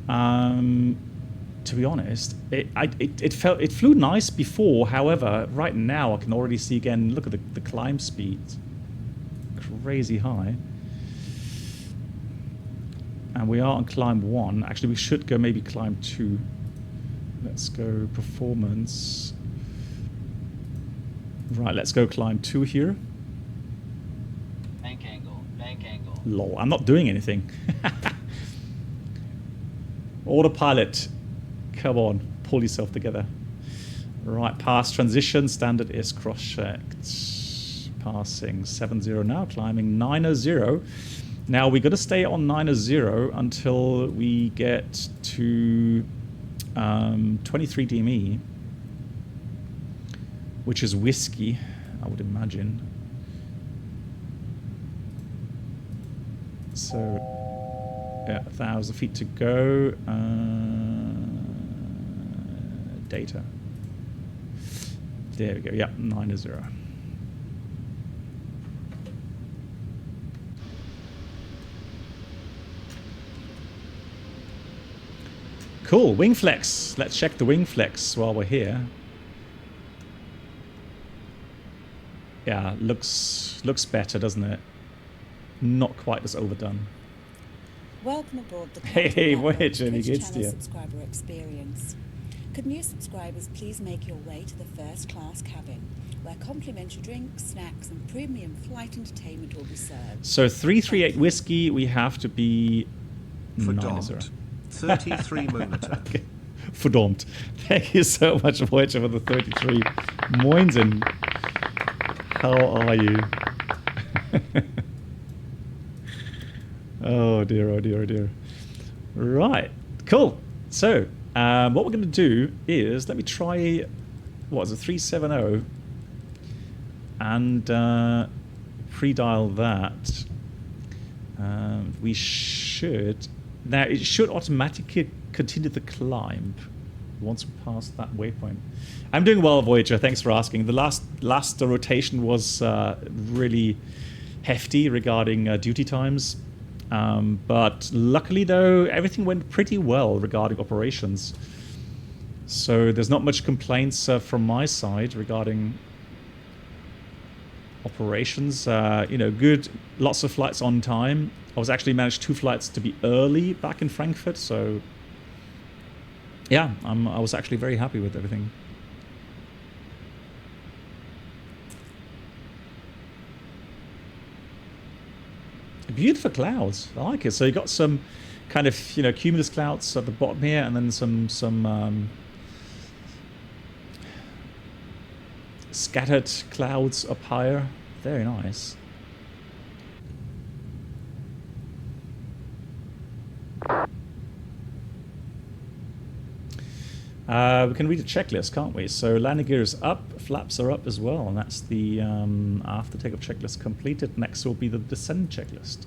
To be honest, it flew nice before. However, right now I can already see again. Look at the climb speed, crazy high. And we are on climb 1. Actually, we should go maybe climb 2. Let's go performance. Right, let's go climb 2 here. Bank angle, bank angle. Lol, I'm not doing anything. Autopilot, come on, pull yourself together. Right, pass transition, standard is cross-checked. Passing 70 now, climbing 900. Now we got to stay on 900 until we get to 23 DME, which is whiskey, I would imagine. So, yeah, 1,000 feet to go. Data. There we go. Yeah, 900. Cool, wing flex. Let's check the wing flex while we're here. Yeah, looks better, doesn't it? Not quite as overdone. Welcome aboard the Hey, Voyager, wie geht's channel dir? subscriber experience. Could new subscribers please make your way to the first class cabin, where complimentary drinks, snacks, and premium flight entertainment will be served. So 338 whiskey, we have to be Verdammt. 33 monitor. Okay. Verdammt. Thank you so much, Voyager, for the 33. Moinsen. How are you? Oh dear, oh dear, oh dear. Right, cool. So, what we're going to do is, let me try, what is it, 370, and pre-dial that. We should, now it should automatically continue the climb once we pass that waypoint. I'm doing well, Voyager, thanks for asking. The last rotation was really hefty regarding duty times. But luckily, though, everything went pretty well regarding operations. So there's not much complaints from my side regarding operations. You know, good, lots of flights on time. I was actually managed 2 flights to be early back in Frankfurt. So yeah, I was actually very happy with everything. Beautiful clouds. I like it. So you got some kind of, you know, cumulus clouds at the bottom here, and then some scattered clouds up higher. Very nice. We can read a checklist, can't we? So landing gear is up, flaps are up as well, and that's the after takeoff checklist completed. Next will be the descent checklist.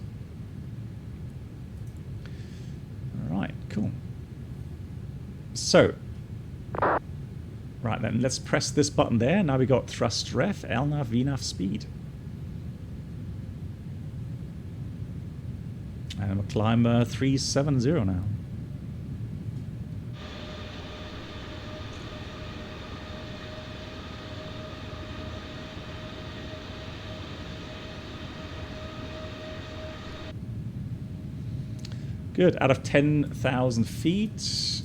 All right, cool. So, right then, let's press this button there. Now we got thrust ref, LNAV, VNAV speed. And we'll climb 370 now. Good. Out of 10,000 feet.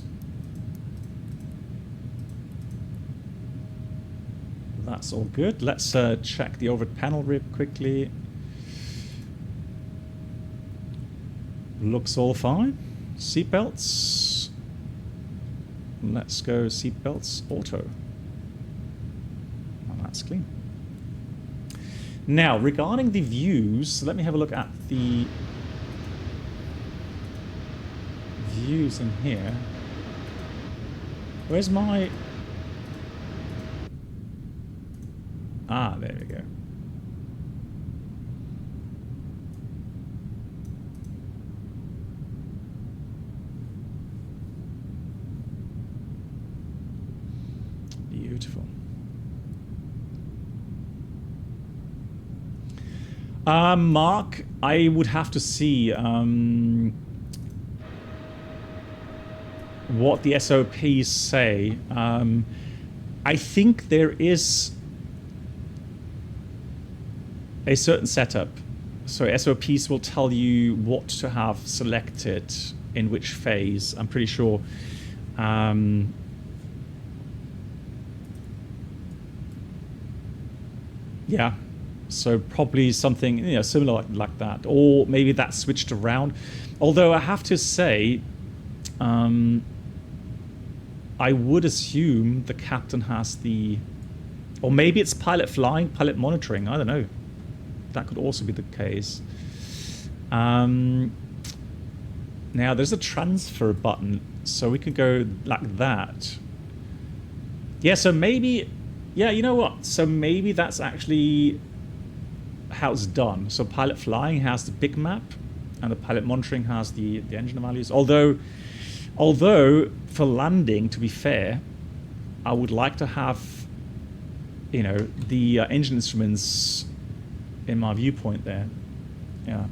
That's all good. Let's check the overhead panel real quickly. Looks all fine. Seatbelts. Let's go seatbelts auto. And that's clean. Now, regarding the views, let me have a look at the views in here. Where's my... Ah, there we go. Beautiful. Mark, I would have to see what the SOPs say. I think there is a certain setup. So SOPs will tell you what to have selected in which phase. I'm pretty sure. Yeah. So probably something similar like that, or maybe that's switched around. Although I have to say, I would assume the captain has the, or maybe it's pilot flying, pilot monitoring. I don't know. That could also be the case. Now there's a transfer button, so we could go like that. Yeah. So maybe, yeah. You know what? So maybe that's actually how it's done. So pilot flying has the big map, and the pilot monitoring has the engine values. Although for landing, to be fair, I would like to have, the engine instruments in my viewpoint there. Yeah.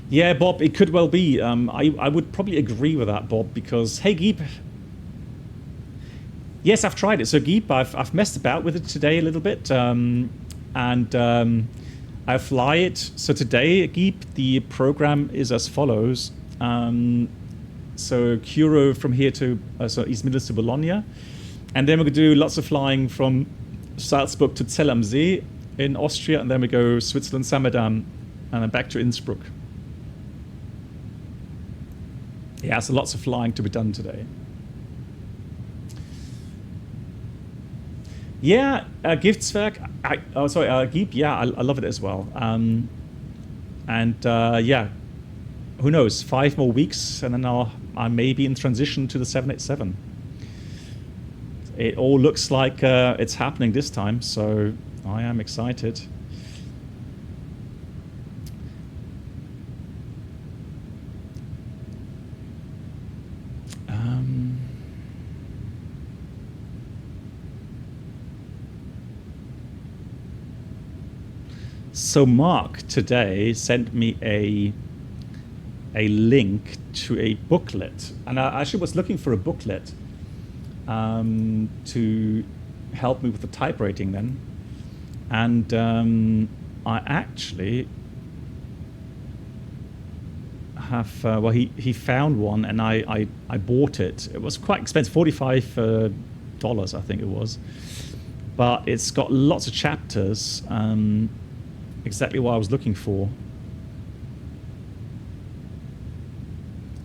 Yeah, Bob, it could well be. I would probably agree with that, Bob, because hey, Geep. Yes, I've tried it. So Geep, I've messed about with it today a little bit, and I fly it. So today, Geep, the program is as follows. So Kuro from here to so East Midlands to Bologna, and then we're gonna do lots of flying from Salzburg to Zell am See in Austria, and then we go Switzerland, Samedan, and then back to Innsbruck. Yeah, so lots of flying to be done today. Yeah, Giftswerk. Geep. Yeah, I love it as well. Yeah, who knows? 5 more weeks, and then I may be in transition to the 787. It all looks like it's happening this time, so I am excited. So Mark today sent me a link to a booklet, and I actually was looking for a booklet to help me with the type rating then, and I actually have he found one, and I bought it. It was quite expensive, $45 I think it was, but it's got lots of chapters. Exactly what I was looking for.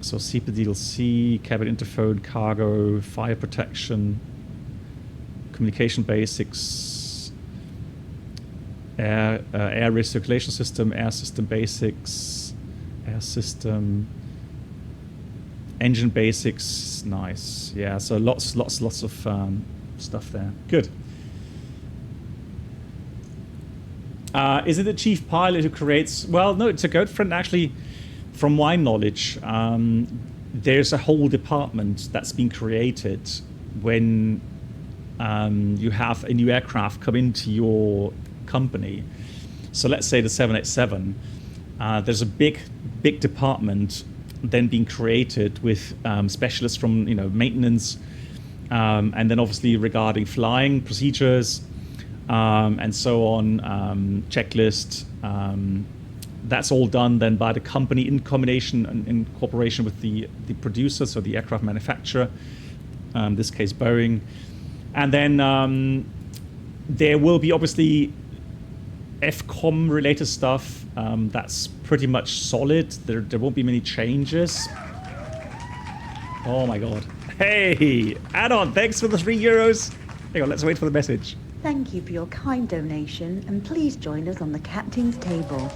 So CPDLC, cabin interphone, cargo, fire protection, communication basics, air recirculation system, air system basics, air system, engine basics. Nice. Yeah. So lots of stuff there. Good. Is it the chief pilot who creates? Well, no, it's a good friend. Actually, from my knowledge, there's a whole department that's been created when you have a new aircraft come into your company. So let's say the 787. There's a big department then being created with specialists from maintenance, and then obviously regarding flying procedures. And so on, checklist, that's all done then by the company in combination and in cooperation with the producer, so the aircraft manufacturer, in this case Boeing. And then there will be obviously FCOM related stuff. That's pretty much solid. There won't be many changes. Oh my god. Hey, add-on, thanks for the €3. Hang on, let's wait for the message. Thank you for your kind donation, and please join us on the captain's table.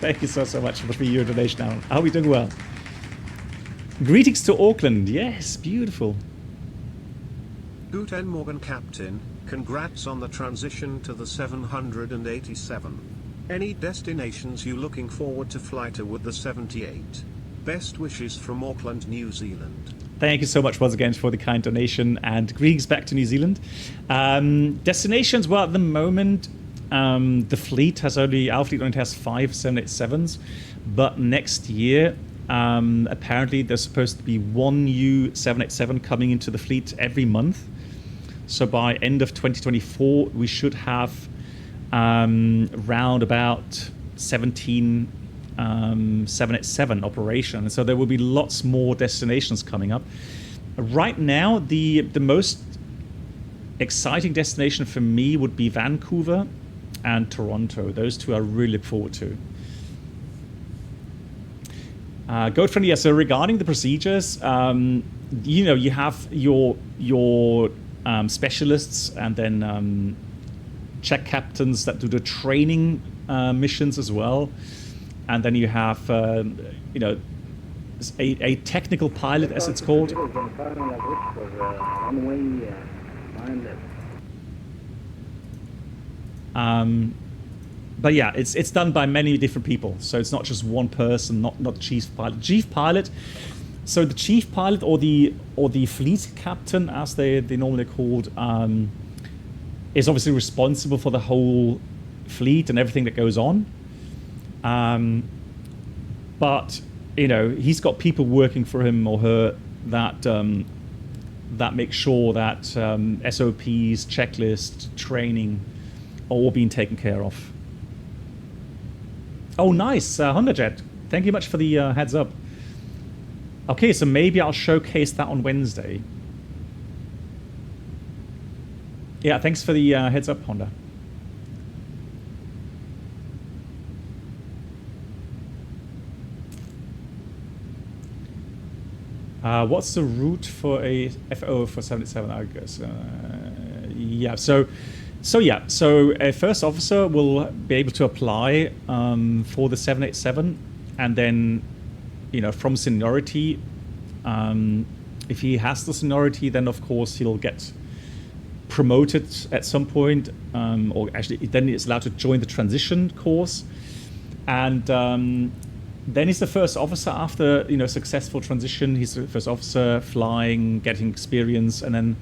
Thank you so much for the €3 donation, Alan. Are we doing well? Greetings to Auckland. Yes, beautiful. Guten Morgen, Captain. Congrats on the transition to the 787. Any destinations you looking forward to fly to with the 78? Best wishes from Auckland, New Zealand. Thank you so much once again for the kind donation, and greetings back to New Zealand. Destinations, well, at the moment, the fleet has our fleet only has 5 787s, but next year, apparently there's supposed to be 1 new 787 coming into the fleet every month. So by end of 2024, we should have round about 17 787 operation. And so there will be lots more destinations coming up. Right now, the most exciting destination for me would be Vancouver and Toronto. Those two I really look forward to. Goat friendly, yeah. So regarding the procedures, you know, you have your specialists, and then check captains that do the training missions as well, and then you have you know, a technical pilot, as it's called. But yeah, it's done by many different people, so it's not just one person, not chief pilot. Chief pilot, so the chief pilot or the fleet captain, as they normally are called, is obviously responsible for the whole fleet and everything that goes on. But you know, he's got people working for him or her that that make sure that SOPs, checklist, training are all being taken care of. Oh, nice, Honda Jet. Thank you much for the heads up. Okay, so maybe I'll showcase that on Wednesday. Yeah, thanks for the heads up, Honda. What's the route for a FO for 77? I guess. Yeah. So a first officer will be able to apply for the 787, and then, you know, from seniority, if he has the seniority, then of course he'll get promoted at some point, or actually then he's allowed to join the transition course, and then he's the first officer after, you know, successful transition. He's the first officer flying, getting experience, and then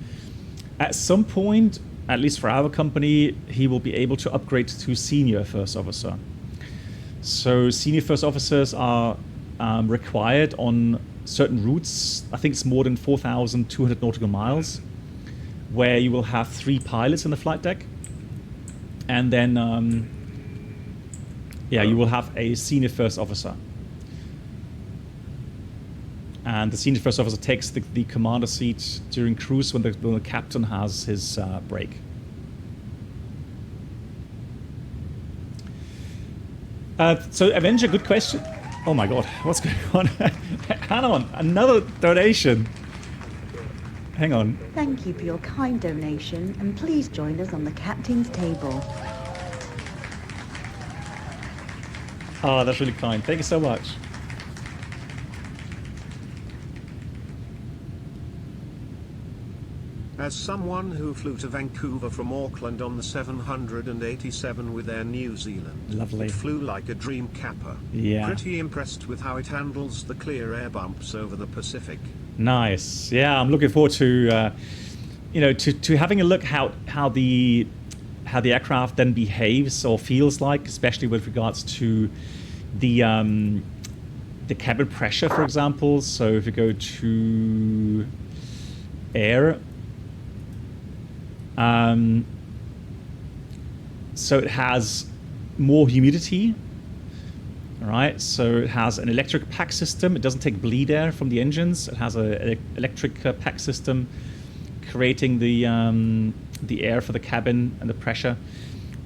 at some point, at least for our company, he will be able to upgrade to senior first officer. So senior first officers are required on certain routes. I think it's more than 4,200 nautical miles, where you will have 3 pilots in the flight deck, and then yeah, you will have a senior first officer, and the senior first officer takes the commander seat during cruise when the captain has his break. So Avenger, good question. Oh my god, what's going on? Hang on, another donation. Hang on. Thank you for your kind donation, and please join us on the captain's table. Oh, that's really kind. Thank you so much. As someone who flew to Vancouver from Auckland on the 787 with Air New Zealand, lovely. It flew like a dream capper. Yeah. Pretty impressed with how it handles the clear air bumps over the Pacific. Nice. Yeah, I'm looking forward to, you know, to having a look how the aircraft then behaves or feels like, especially with regards to the cabin pressure, for example. So if you go to air, so it has more humidity. All right, so it has an electric pack system. It doesn't take bleed air from the engines. It has an electric pack system, creating the air for the cabin and the pressure.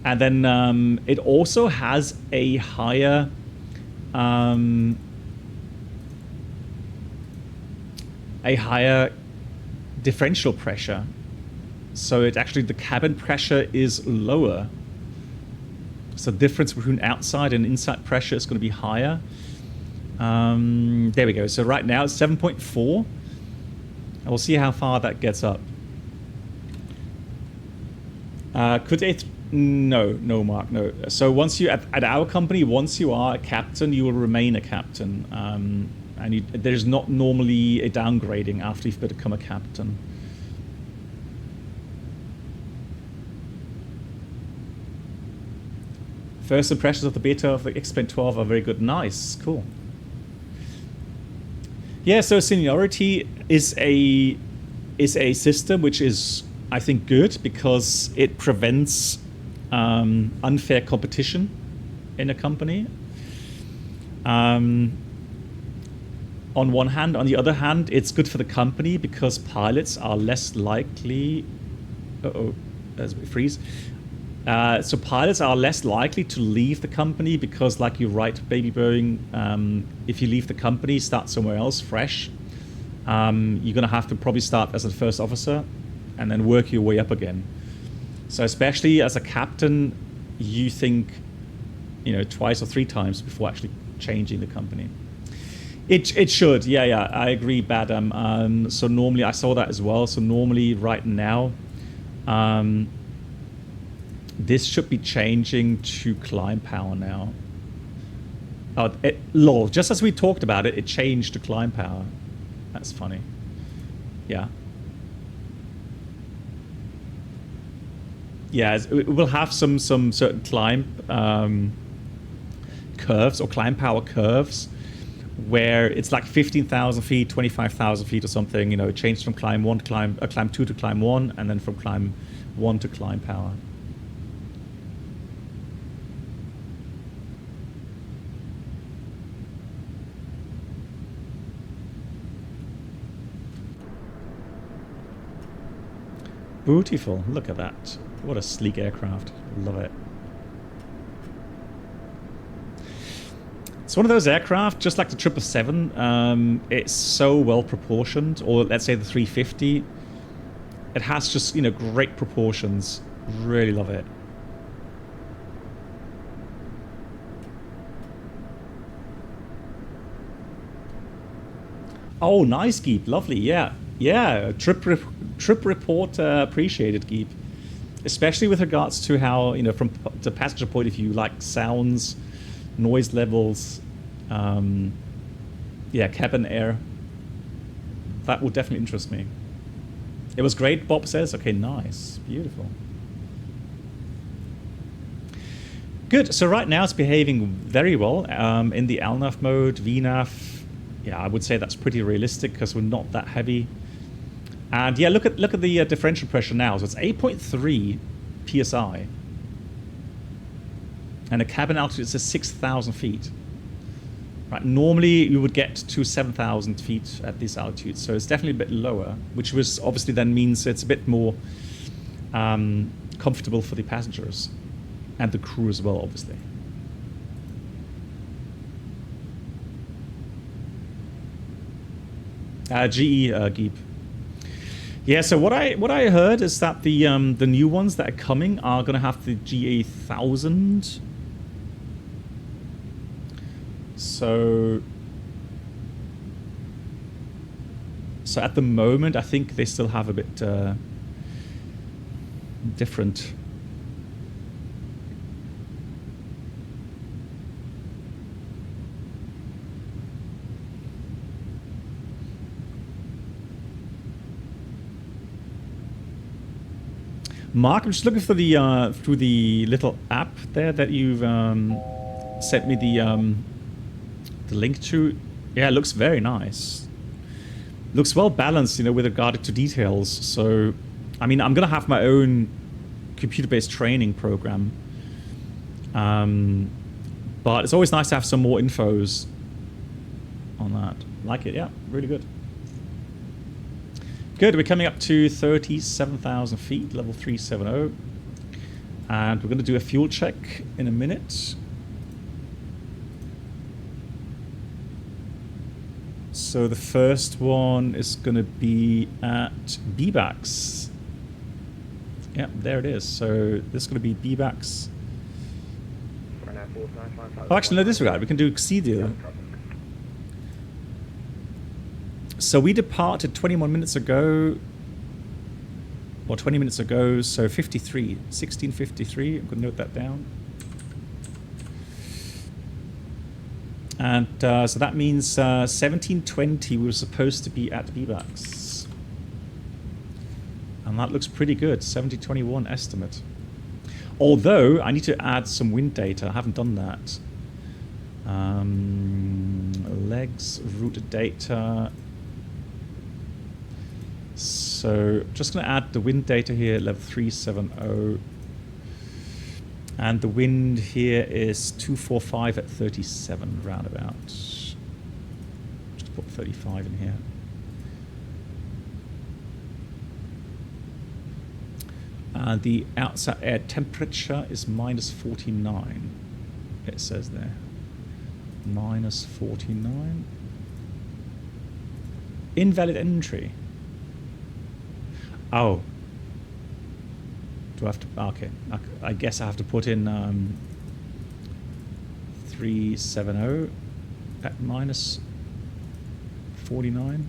And then it also has a higher differential pressure. So it actually, the cabin pressure is lower. So the difference between outside and inside pressure is going to be higher. There we go. So right now it's 7.4. And we'll see how far that gets up. No, Mark, no. So once you, at our company, once you are a captain, you will remain a captain. And there's not normally a downgrading after you've become a captain. First impressions of the beta of the X-Plane 12 are very good. Nice, cool. Yeah, so seniority is a system which is, I think, good because it prevents unfair competition in a company. On one hand, on the other hand, it's good for the company because pilots are less likely. There's a bit freeze. So pilots are less likely to leave the company because, like you write, Baby Boeing, if you leave the company, start somewhere else fresh, you're going to have to probably start as a first officer and then work your way up again. So especially as a captain, you think, twice or three times before actually changing the company. It should, yeah, I agree, Badam. So normally, I saw that as well. So normally, right now, this should be changing to climb power now. Lol, just as we talked about it, it changed to climb power. That's funny. Yeah. Yeah, it will have some certain climb curves or climb power curves where it's like 15,000 feet, 25,000 feet or something. It changed from climb 1 to climb 2 to climb 1, and then from climb 1 to climb power. Beautiful. Look at that. What a sleek aircraft. Love it. It's one of those aircraft, just like the 777. It's so well proportioned, or let's say the 350. It has just, great proportions. Really love it. Oh, nice, Geep. Lovely. Yeah. Yeah. Trip report appreciated, Geep. Especially with regards to how, from the passenger point of view, like sounds, noise levels, cabin air. That would definitely interest me. It was great, Bob says. Okay, nice. Beautiful. Good. So right now it's behaving very well in the LNAV mode, VNAV. Yeah, I would say that's pretty realistic because we're not that heavy. And yeah, look at the differential pressure now. So it's 8.3 psi, and the cabin altitude is 6,000 feet. Right, normally you would get to 7,000 feet at this altitude, so it's definitely a bit lower, which was obviously then means it's a bit more comfortable for the passengers and the crew as well, obviously. GE Geep. Yeah, so what I heard is that the new ones that are coming are going to have the GA1000. So at the moment, I think they still have a bit different. Mark, I'm just looking for the through the little app there that you've sent me the link to. Yeah, it looks very nice. Looks well balanced, with regard to details. So, I mean, I'm gonna have my own computer-based training program But it's always nice to have some more infos on that. Like it, yeah, really good. Good, we're coming up to 37,000 feet, level 370. And we're going to do a fuel check in a minute. So the first one is going to be at BBAX. Yeah, there it is. So this is going to be BBAX. Oh, actually, no, disregard. We can do CDO. So we departed 21 minutes ago. Or 20 minutes ago, so 53. 1653. I'm going to note that down. And so that means 1720 we were supposed to be at BBAX. And that looks pretty good. 1721 estimate. Although I need to add some wind data. I haven't done that. Legs, route data. So just going to add the wind data here, level 370. And the wind here is 245 at 37, roundabout. Just put 35 in here. The outside air temperature is minus 49. It says there. Minus 49. Invalid entry. Oh. Do I have to... Okay. I guess I have to put in 370 at minus 49.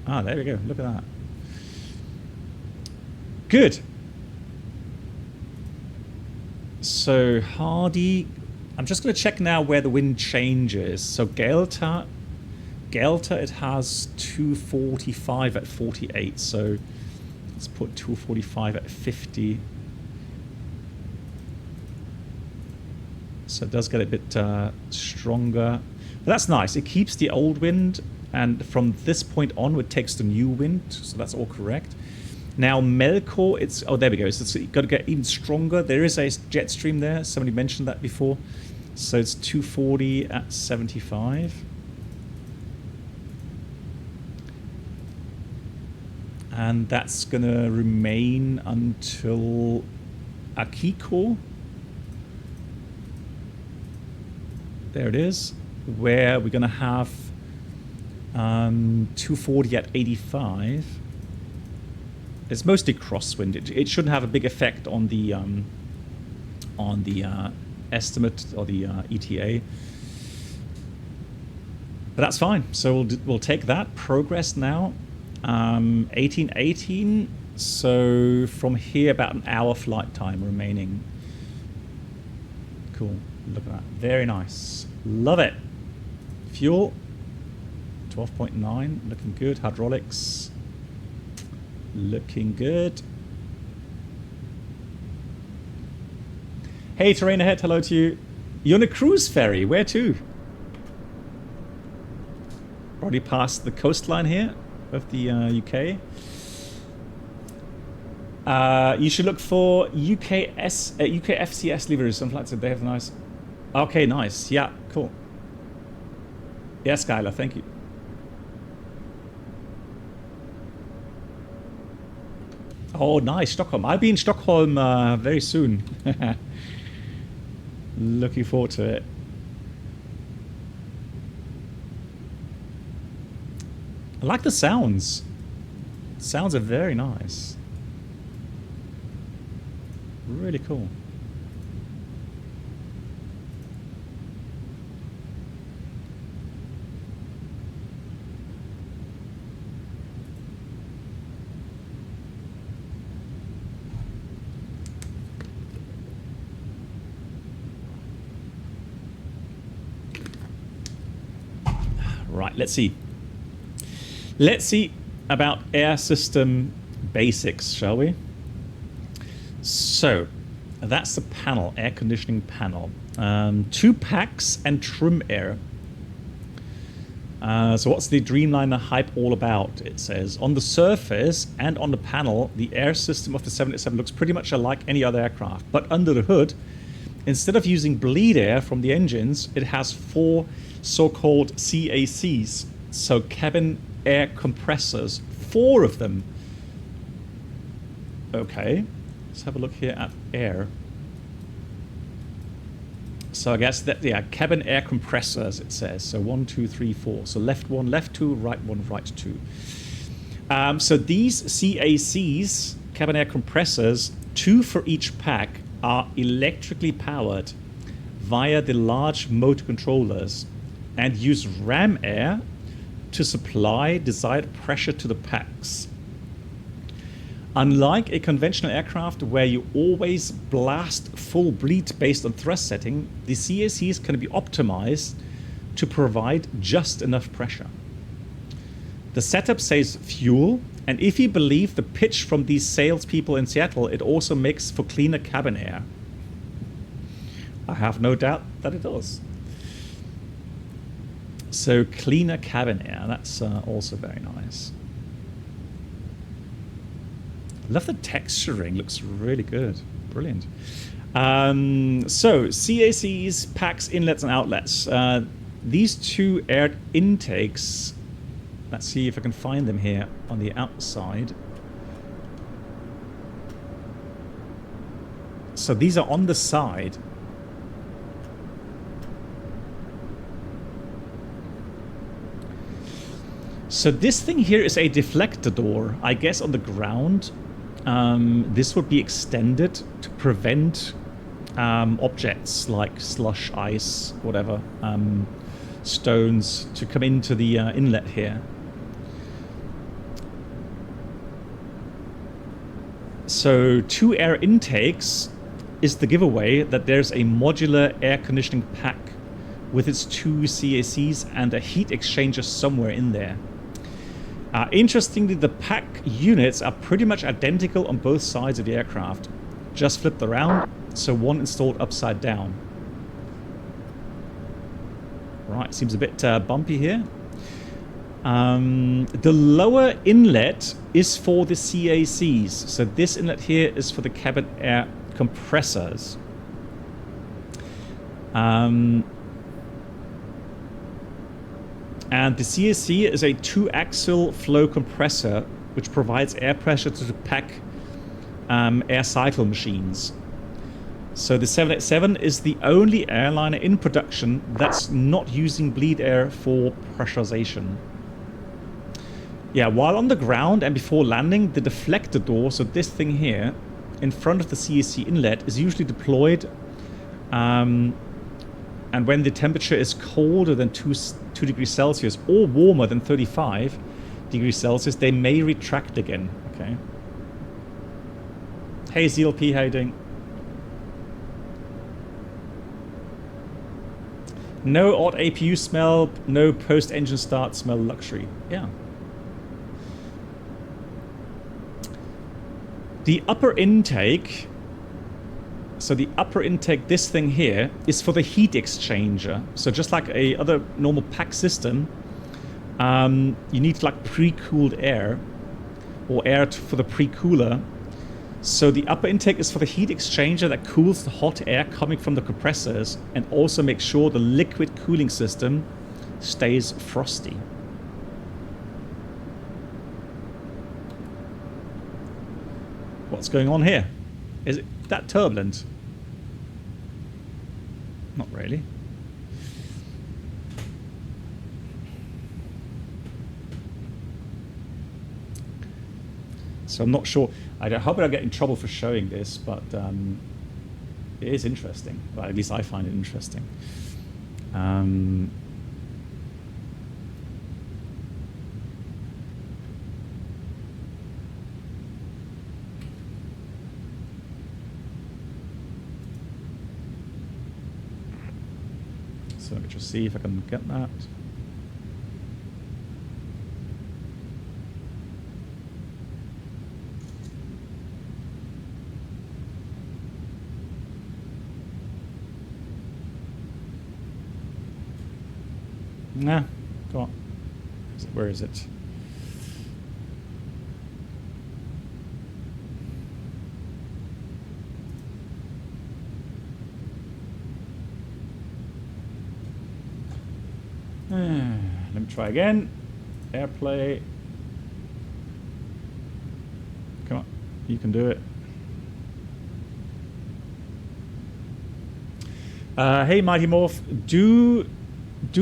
Ah, there we go. Look at that. Good. So Hardy... I'm just going to check now where the wind changes. So Gelta, it has 245 at 48. So let's put 245 at 50. So it does get a bit stronger. But that's nice. It keeps the old wind, and from this point onward takes the new wind. So that's all correct. Now Melkor, it's... Oh, there we go. So it's got to get even stronger. There is a jet stream there. Somebody mentioned that before. So it's 240 at 75. And that's going to remain until Akiko. There it is. Where we're going to have 240 at 85. It's mostly crosswind. It shouldn't have a big effect on the estimate or the ETA. But that's fine. So we'll take that. Progress now. 1818. So from here, about an hour flight time remaining. Cool. Look at that. Very nice. Love it. Fuel. 12.9. Looking good. Hydraulics. Looking good. Hey, terrain ahead. Hello to you. You're on a cruise ferry. Where to? Already past the coastline here of the UK. You should look for UK FCS levers. Some flights that they have nice. Okay, nice. Yeah, cool. Yeah, Skylar, thank you. Oh, nice, Stockholm. I'll be in Stockholm very soon. Looking forward to it. I like the sounds. Sounds are very nice. Really cool. Right, let's see. Let's see about air system basics, shall we? So, that's the panel, air conditioning panel. 2 packs and trim air. So what's the Dreamliner hype all about? It says, on the surface and on the panel, the air system of the 787 looks pretty much like any other aircraft. But under the hood, instead of using bleed air from the engines, it has 4 so-called CACs, so cabin air compressors. 4 of them. Okay, let's have a look here at air. So I guess that, yeah, cabin air compressors, it says. So 1, 2, 3, 4. So left 1, left 2, right 1, right 2. So these CACs, cabin air compressors, 2 for each pack, are electrically powered via the large motor controllers and use ram air to supply desired pressure to the packs. Unlike a conventional aircraft where you always blast full bleed based on thrust setting, the CACs can be optimized to provide just enough pressure. The setup saves fuel, and if you believe the pitch from these salespeople in Seattle, it also makes for cleaner cabin air. I have no doubt that it does. So cleaner cabin air, that's also very nice. Love the texturing, looks really good. Brilliant. So CACs, packs, inlets and outlets. These 2 air intakes, let's see if I can find them here on the outside. So these are on the side. So this thing here is a deflector door, I guess on the ground. This would be extended to prevent objects like slush, ice, whatever, stones to come into the inlet here. So 2 air intakes is the giveaway that there's a modular air conditioning pack with its 2 CACs and a heat exchanger somewhere in there. Interestingly, the pack units are pretty much identical on both sides of the aircraft, just flipped around, so one installed upside down. Right, seems a bit bumpy here. The lower inlet is for the CACs, so this inlet here is for the cabin air compressors. And the CAC is a 2-axial flow compressor which provides air pressure to the pack air cycle machines. So the 787 is the only airliner in production that's not using bleed air for pressurization. Yeah, while on the ground and before landing, the deflector door, so this thing here, in front of the CAC inlet is usually deployed, and when the temperature is colder than 2 degrees Celsius or warmer than 35 degrees Celsius, they may retract again. Okay. Hey ZLP, how you doing? No odd APU smell, no post-engine start smell, luxury. Yeah. The upper intake, so the upper intake, this thing here, is for the heat exchanger. So just like a other normal pack system, you need like pre-cooled air, or air for the pre-cooler. So the upper intake is for the heat exchanger that cools the hot air coming from the compressors and also makes sure the liquid cooling system stays frosty. What's going on here? Is it that turbulent? Not really. So I'm not sure. I hope I don't get in trouble for showing this, but it is interesting. Well, at least I find it interesting. So let me just see if I can get that. Nah, come on. Where is it? Let me try again. Airplay. Come on, you can do it. Hey, Mighty Morph, do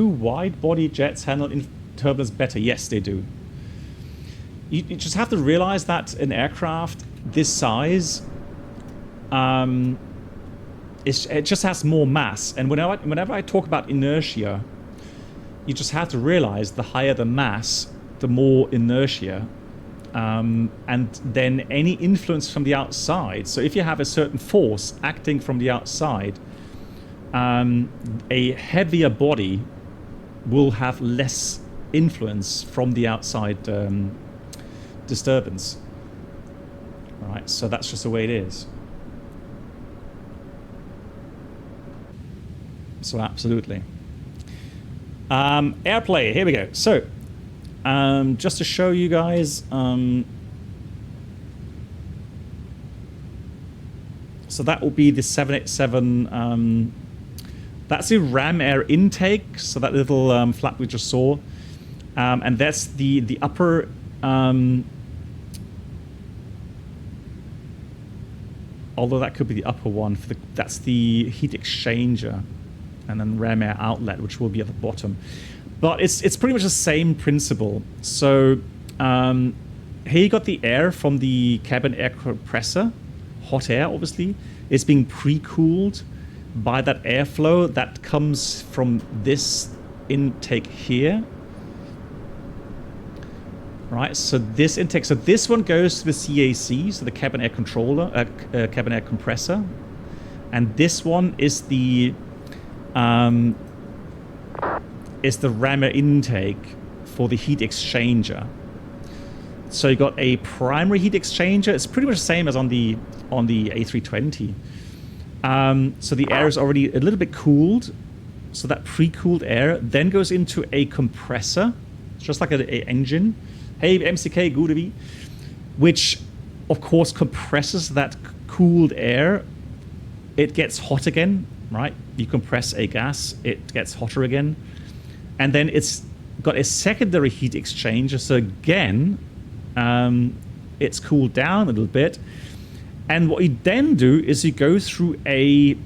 wide body jets handle turbulence better? Yes, they do. You just have to realize that an aircraft this size, it just has more mass. And whenever I talk about inertia, you just have to realize the higher the mass, the more inertia. And then any influence from the outside. So if you have a certain force acting from the outside, a heavier body will have less influence from the outside disturbance. All right, so that's just the way it is. So absolutely. Airplay, here we go. So just to show you guys, so that will be the 787. That's the ram air intake. So that little flap we just saw, and that's the upper. Although that could be the upper one. That's the heat exchanger, and then ram air outlet, which will be at the bottom. But it's pretty much the same principle. So here you got the air from the cabin air compressor, hot air obviously. It's being pre-cooled by that airflow that comes from this intake here. Right, so this intake, so this one goes to the CAC, so the cabin air controller, cabin air compressor. And this one is the ram air intake for the heat exchanger. So you got a primary heat exchanger. It's pretty much the same as on the A320. So the air is already a little bit cooled. So that pre-cooled air then goes into a compressor. It's just like an engine. Hey, MCK, good to be. Which, of course, compresses that cooled air. It gets hot again, right? You compress a gas, it gets hotter again. And then it's got a secondary heat exchanger. So again, it's cooled down a little bit. And what you then do is you go through a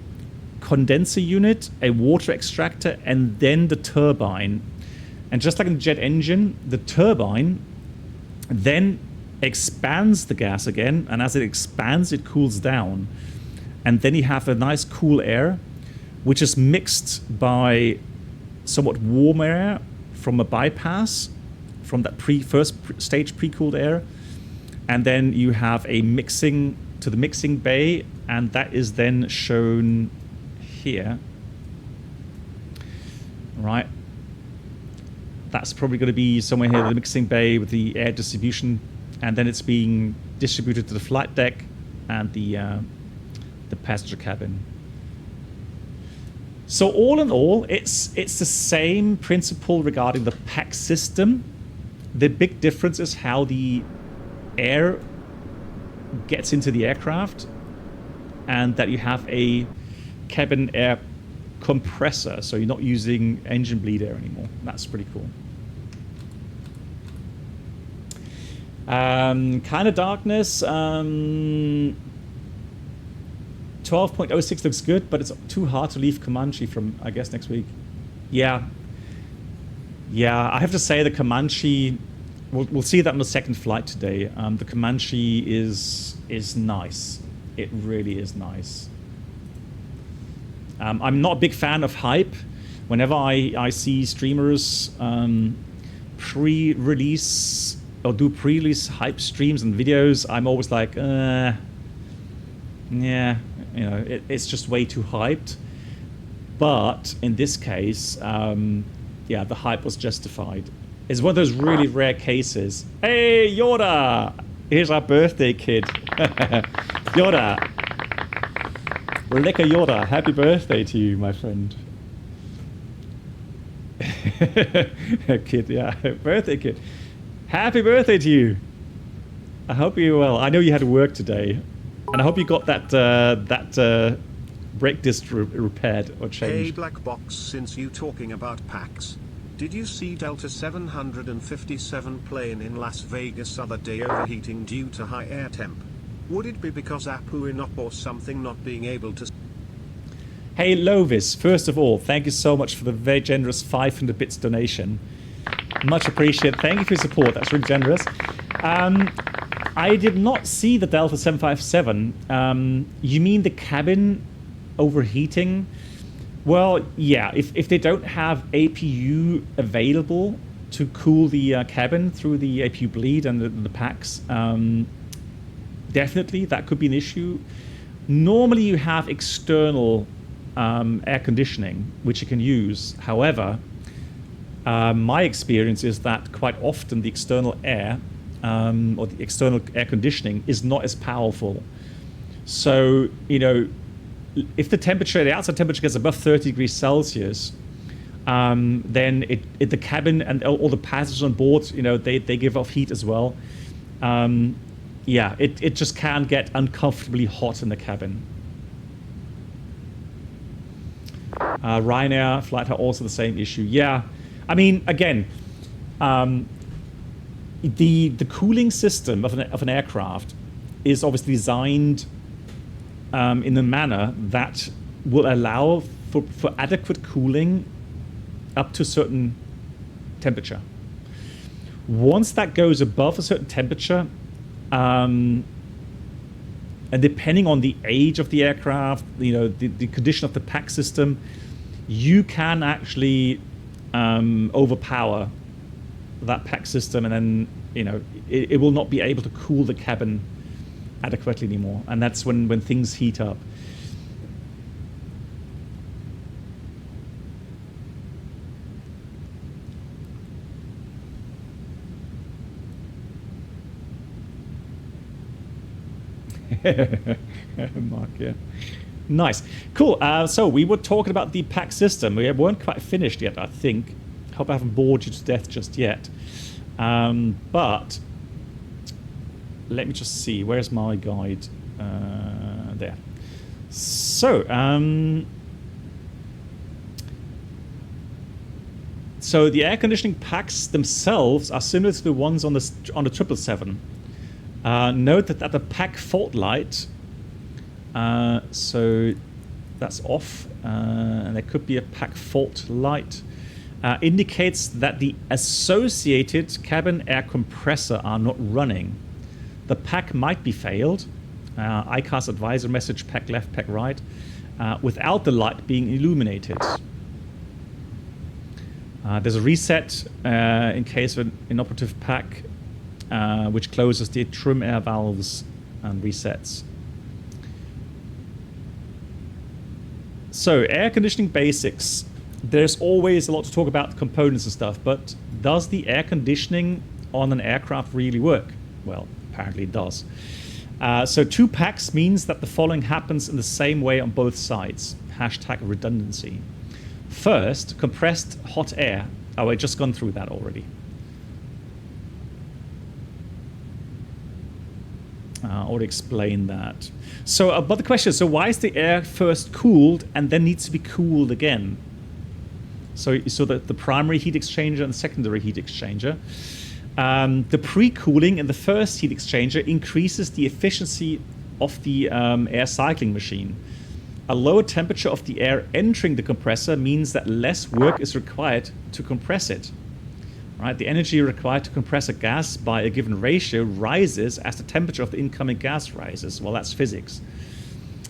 condenser unit, a water extractor, and then the turbine. And just like in a jet engine, the turbine then expands the gas again. And as it expands, it cools down. And then you have a nice cool air, which is mixed by somewhat warm air from a bypass, from that first stage pre-cooled air. And then you have a mixing to the mixing bay, and that is then shown here. Right. That's probably going to be somewhere here, the mixing bay with the air distribution, and then it's being distributed to the flight deck and the passenger cabin. So all in all, it's the same principle regarding the pack system. The big difference is how the air gets into the aircraft, and that you have a cabin air compressor, so you're not using engine bleed air anymore. That's pretty cool. Kind of darkness. 12.06 looks good, but it's too hard to leave Comanche from, I guess, next week. Yeah. Yeah, I have to say the Comanche, we'll see that on the second flight today. The Comanche is nice. It really is nice. I'm not a big fan of hype. Whenever I see streamers pre-release or do pre-release hype streams and videos, I'm always like, yeah, you know, it's just way too hyped. But in this case, yeah, the hype was justified. It's one of those really rare cases. Hey, Yoda! Here's our birthday kid. Yoda. Lekker Yoda. Happy birthday to you, my friend. Kid, yeah. Birthday, kid. Happy birthday to you. I hope you're well. I know you had to work today. And I hope you got that brake disc repaired or changed. Hey, Black Box, since you talking about packs, did you see Delta 757 plane in Las Vegas other day overheating due to high air temp? Would it be because Apu Inop or something not being able to... Hey Lovis, first of all, thank you so much for the very generous 500 bits donation. Much appreciated. Thank you for your support. That's really generous. I did not see the Delta 757. You mean the cabin overheating? Well, yeah. If they don't have APU available to cool the cabin through the APU bleed and the packs, definitely that could be an issue. Normally you have external air conditioning, which you can use. However, my experience is that quite often the external air or the external air conditioning is not as powerful. So, you know, if the temperature, the outside temperature gets above 30 degrees Celsius, then the cabin and all the passengers on board, you know, they give off heat as well. Yeah, it just can get uncomfortably hot in the cabin. Ryanair flight had also the same issue. Yeah, I mean, again, the cooling system of an aircraft is obviously designed in a manner that will allow for adequate cooling up to a certain temperature. Once that goes above a certain temperature, and depending on the age of the aircraft, you know, the condition of the pack system, you can actually overpower that pack system, and then, you know, it will not be able to cool the cabin adequately anymore, and that's when things heat up. Mark, yeah. Nice. Cool. So we were talking about the pack system. We weren't quite finished yet, I think. Hope I haven't bored you to death just yet. But let me just see. Where's my guide? There. So, so the air conditioning packs themselves are similar to the ones on the 777. Note that at the pack fault light, so that's off, and there could be a pack fault light, indicates that the associated cabin air compressor are not running. The pack might be failed. ICAS advisor message, pack left, pack right, without the light being illuminated. There's a reset in case of an inoperative pack, which closes the trim air valves and resets. So, air conditioning basics. There's always a lot to talk about components and stuff, but does the air conditioning on an aircraft really work? Well, apparently it does. So 2 packs means that the following happens in the same way on both sides. Hashtag redundancy. First, compressed hot air. Oh, I've just gone through that already. I already explained that. So, but the question is, so why is the air first cooled and then needs to be cooled again? So the primary heat exchanger and the secondary heat exchanger. The pre-cooling in the first heat exchanger increases the efficiency of the air cycling machine. A lower temperature of the air entering the compressor means that less work is required to compress it. Right? The energy required to compress a gas by a given ratio rises as the temperature of the incoming gas rises. Well, that's physics.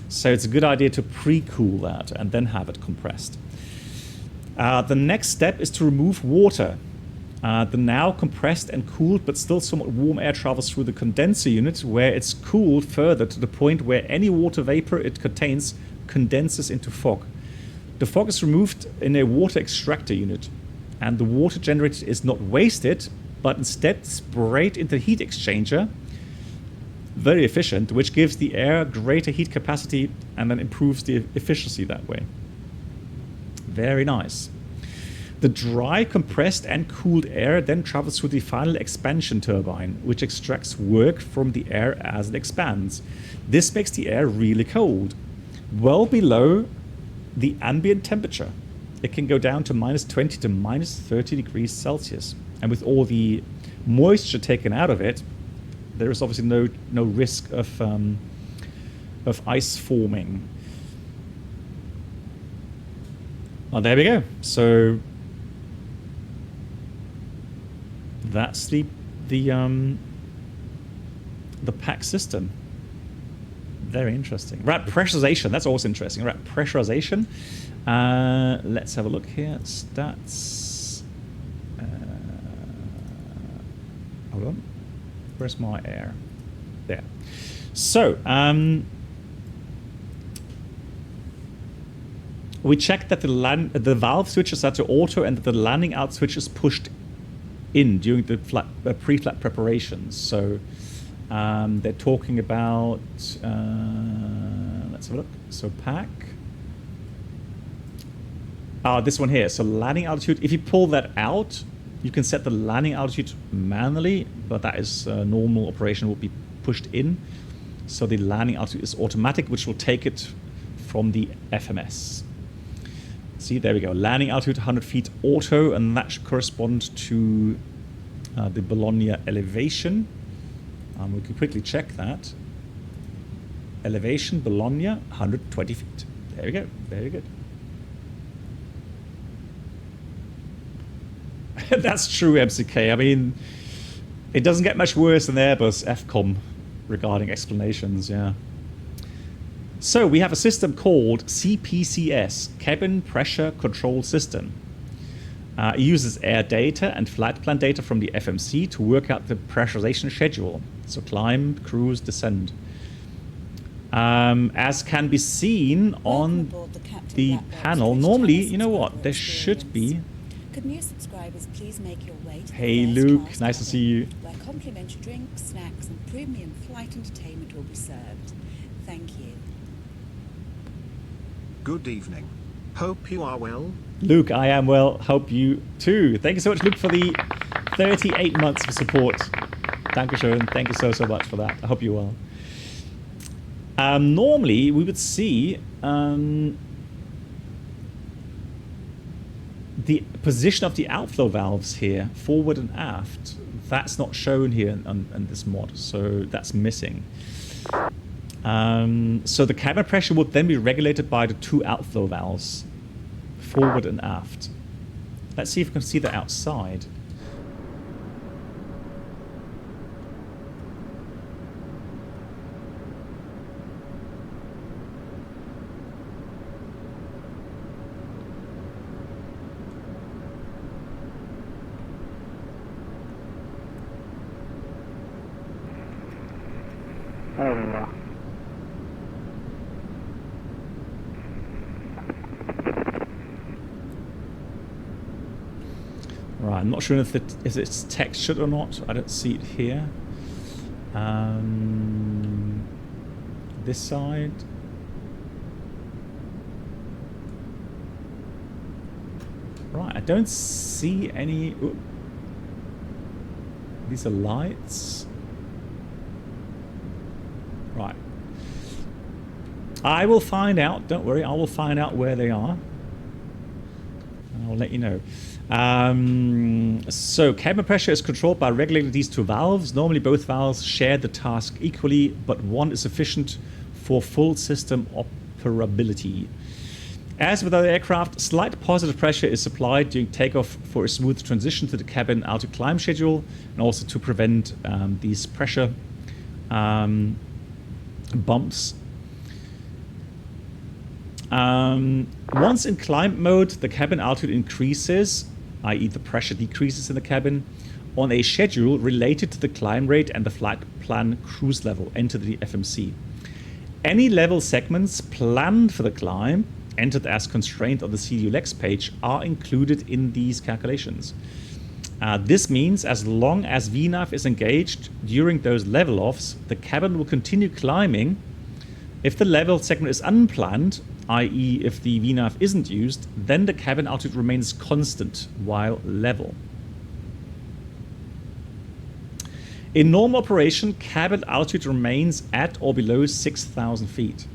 So it's a good idea to pre-cool that and then have it compressed. The next step is to remove water. The now compressed and cooled but still somewhat warm air travels through the condenser unit, where it's cooled further to the point where any water vapor it contains condenses into fog. The fog is removed in a water extractor unit, and the water generated is not wasted, but instead sprayed into the heat exchanger. Very efficient, which gives the air greater heat capacity and then improves the efficiency that way. Very nice. The dry, compressed and cooled air then travels through the final expansion turbine, which extracts work from the air as it expands. This makes the air really cold, well below the ambient temperature. It can go down to -20 to -30 degrees Celsius. And with all the moisture taken out of it, there is obviously no risk of ice forming. Oh, there we go. So that's the pack system. Very interesting. Right, pressurization. That's also interesting. Right, pressurization. Let's have a look here. Stats. Hold on. Where's my air? There. So, we checked that the valve switches are to auto and that the landing out switch is pushed in during the pre-flight preparations. So they're talking about, let's have a look. So pack. This one here. So landing altitude, if you pull that out, you can set the landing altitude manually, but that is normal operation, will be pushed in. So the landing altitude is automatic, which will take it from the FMS. See, there we go. Landing altitude 100 feet auto, and that should correspond to the Bologna elevation. We can quickly check that. Elevation, Bologna, 120 feet. There we go. Very good. That's true, MCK. I mean, it doesn't get much worse than the Airbus FCOM regarding explanations, yeah. So we have a system called CPCS, Cabin Pressure Control System. It uses air data and flight plan data from the FMC to work out the pressurization schedule. So climb, cruise, descend. As can be seen on the panel, normally, you know what, there should be... Could new subscribers please make your way to Hey Luke, nice to see you. Where complimentary drinks, snacks and premium flight entertainment will be served. Thank you. Good evening. Hope you are well. Luke, I am well. Hope you too. Thank you so much, Luke, for the 38 months of support. Dankeschön. Thank you so much for that. I hope you're well. Normally, we would see the position of the outflow valves here, forward and aft. That's not shown here on this mod, so that's missing. So the cabin pressure would then be regulated by the two outflow valves, forward and aft. Let's see if we can see that outside. Right, I'm not sure if it's textured or not. I don't see it here. This side. Right, I don't see any... Ooh. These are lights. Right. I will find out. Don't worry, I will find out where they are. And I'll let you know. So cabin pressure is controlled by regulating these two valves. Normally both valves share the task equally, but one is sufficient for full system operability. As with other aircraft, slight positive pressure is supplied during takeoff for a smooth transition to the cabin altitude climb schedule, and also to prevent these pressure bumps. Once in climb mode, the cabin altitude increases, i.e. the pressure decreases in the cabin, on a schedule related to the climb rate and the flight plan cruise level entered the FMC. Any level segments planned for the climb, entered as constraint on the CDULX page, are included in these calculations. This means as long as VNAV is engaged during those level offs, the cabin will continue climbing. If the level segment is unplanned, i.e. if the VNAV isn't used, then the cabin altitude remains constant while level. In normal operation, cabin altitude remains at or below 6,000 feet,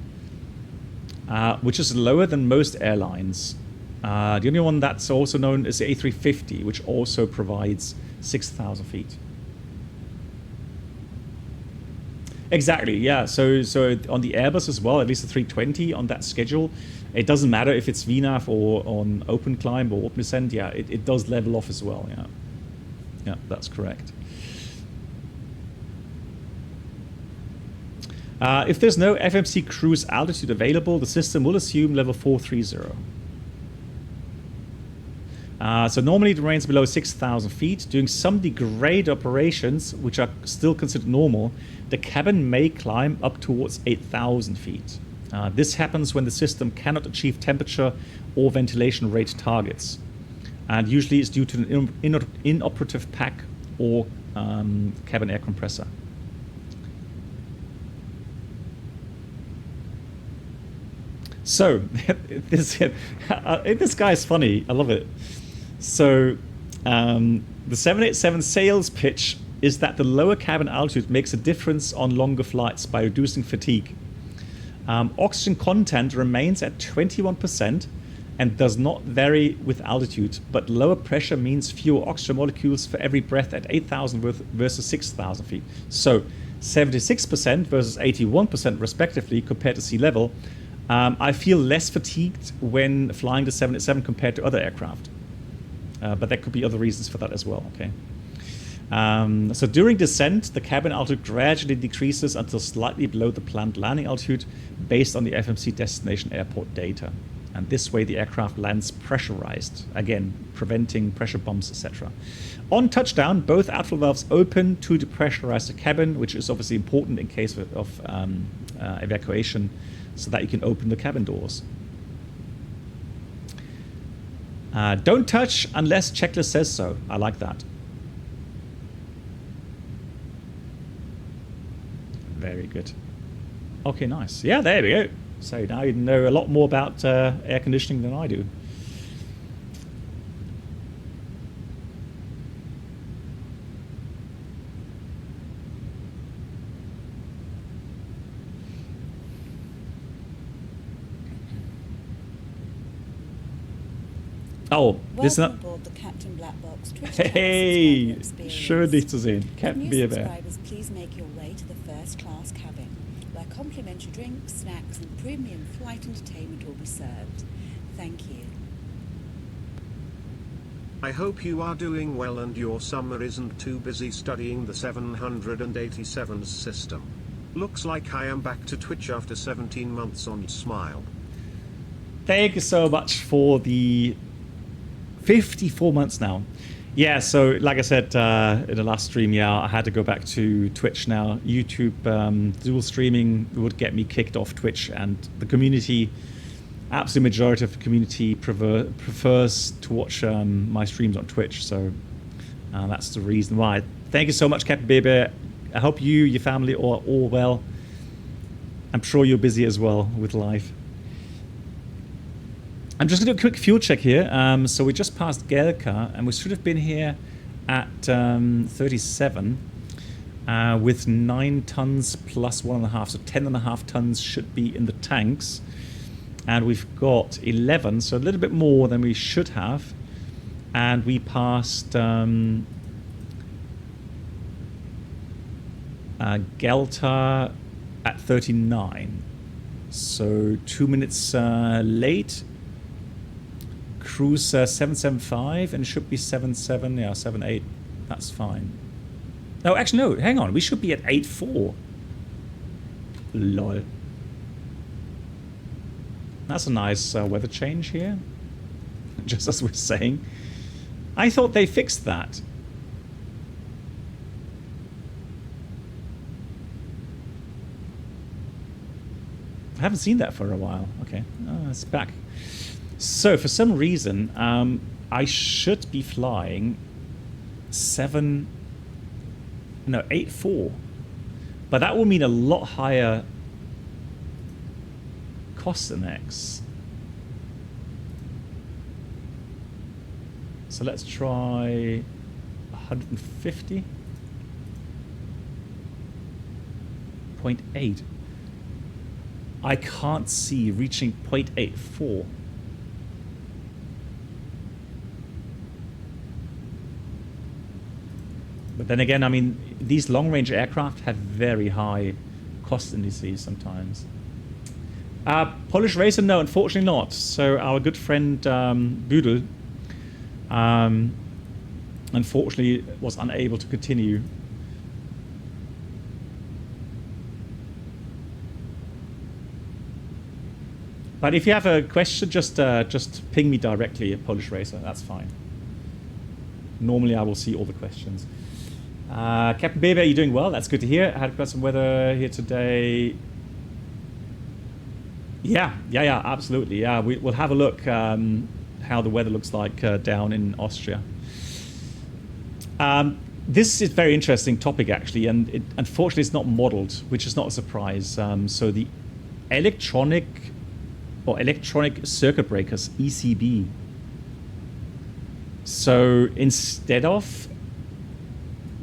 which is lower than most airlines. The only one that's also known is the A350, which also provides 6,000 feet. Exactly, yeah. So on the Airbus as well, at least the 320 on that schedule, it doesn't matter if it's VNAV or on open climb or open descent. Yeah, it does level off as well. Yeah, yeah, that's correct. If there's no FMC cruise altitude available, the system will assume level 430. So normally it remains below 6,000 feet. During some degrade operations, which are still considered normal, the cabin may climb up towards 8,000 feet. This happens when the system cannot achieve temperature or ventilation rate targets. And usually it's due to an inoperative pack or cabin air compressor. So, this guy is funny. I love it. So, the 787 sales pitch is that the lower cabin altitude makes a difference on longer flights by reducing fatigue. Oxygen content remains at 21% and does not vary with altitude, but lower pressure means fewer oxygen molecules for every breath at 8,000 versus 6,000 feet. So, 76% versus 81% respectively compared to sea level. I feel less fatigued when flying the 787 compared to other aircraft. But there could be other reasons for that as well, okay? So during descent, the cabin altitude gradually decreases until slightly below the planned landing altitude based on the FMC destination airport data. And this way the aircraft lands pressurized, again, preventing pressure bumps, etc. On touchdown, both outflow valves open to depressurize the cabin, which is obviously important in case of evacuation, so that you can open the cabin doors. Don't touch unless checklist says so. I like that. Very good. Okay, nice. Yeah, there we go. So now you know a lot more about air conditioning than I do. Oh, this is not. Aboard the Captain Black Box. Hey, schön dich zu sehen, Captain New Beer. subscribers, please make your way to the first class cabin, where complimentary drinks, snacks, and premium flight entertainment will be served. Thank you. I hope you are doing well and your summer isn't too busy studying the 787's system. Looks like I am back to Twitch after 17 months on Smile. Thank you so much for the 54 months now. Yeah, so like I said in the last stream, yeah, I had to go back to Twitch now. YouTube dual streaming would get me kicked off Twitch, and the community, absolute majority of the community prefers to watch my streams on Twitch. So that's the reason why. Thank you so much, Captain Baby. I hope you, your family are all well. I'm sure you're busy as well with life. I'm just going to do a quick fuel check here. So we just passed Gelka, and we should have been here at 37 with 9 tons plus 1.5. So 10.5 tons should be in the tanks. And we've got 11, so a little bit more than we should have. And we passed Gelta at 39. So 2 minutes late. Cruise 775, and it should be 77, yeah, 78. That's fine. No, actually, no, hang on. We should be at 84. Lol. That's a nice weather change here. Just as we're saying. I thought they fixed that. I haven't seen that for a while. Okay, it's back. So for some reason, I should be flying 84. But that will mean a lot higher cost index. So let's try 150. 0.8. I can't see reaching 0.84. But then again, I mean, these long-range aircraft have very high cost indices sometimes. Polish racer, no, unfortunately not. So our good friend Budel, unfortunately, was unable to continue. But if you have a question, just ping me directly at Polish Racer. That's fine. Normally, I will see all the questions. Captain Baby, are you doing well? That's good to hear. I had got some weather here today. Yeah, absolutely. Yeah, we'll have a look how the weather looks like down in Austria. This is a very interesting topic, actually, and unfortunately, it's not modeled, which is not a surprise. So the electronic circuit breakers, ECB. So instead of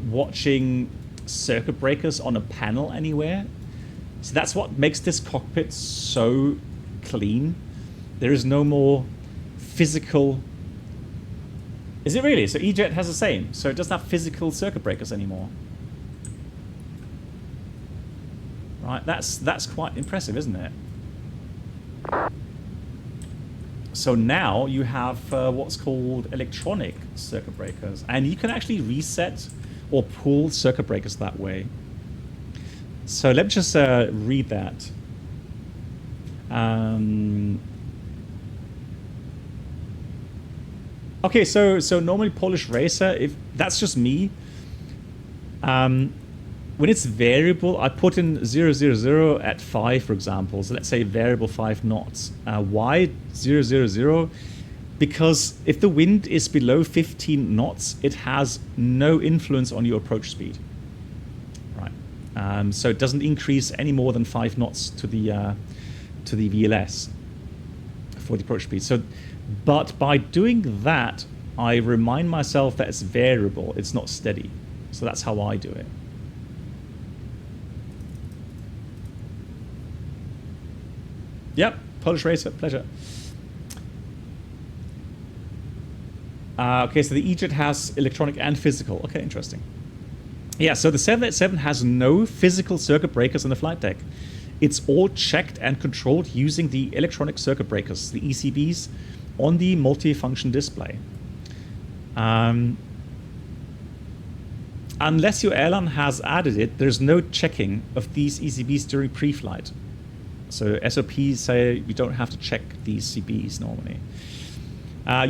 watching circuit breakers on a panel anywhere, so that's what makes this cockpit so clean. There is no more physical. Is it really? So E-Jet has the same. So it doesn't have physical circuit breakers anymore. Right, that's quite impressive, isn't it? So now you have what's called electronic circuit breakers, and you can actually reset or pull circuit breakers that way. So let me just read that. Okay, so normally Polish Racer, if that's just me. When it's variable, I put in 000 at 5, for example. So let's say variable 5 knots. Why 000? Because if the wind is below 15 knots, it has no influence on your approach speed. Right. So it doesn't increase any more than 5 knots to the VLS for the approach speed. So, but by doing that, I remind myself that it's variable. It's not steady. So that's how I do it. Yep, Polish Racer, pleasure. Okay, so the E-Jet has electronic and physical. Okay, interesting. Yeah, so the 787 has no physical circuit breakers on the flight deck. It's all checked and controlled using the electronic circuit breakers, the ECBs, on the multifunction display. Unless your airline has added it, there's no checking of these ECBs during pre-flight. So SOPs say you don't have to check these CBs normally.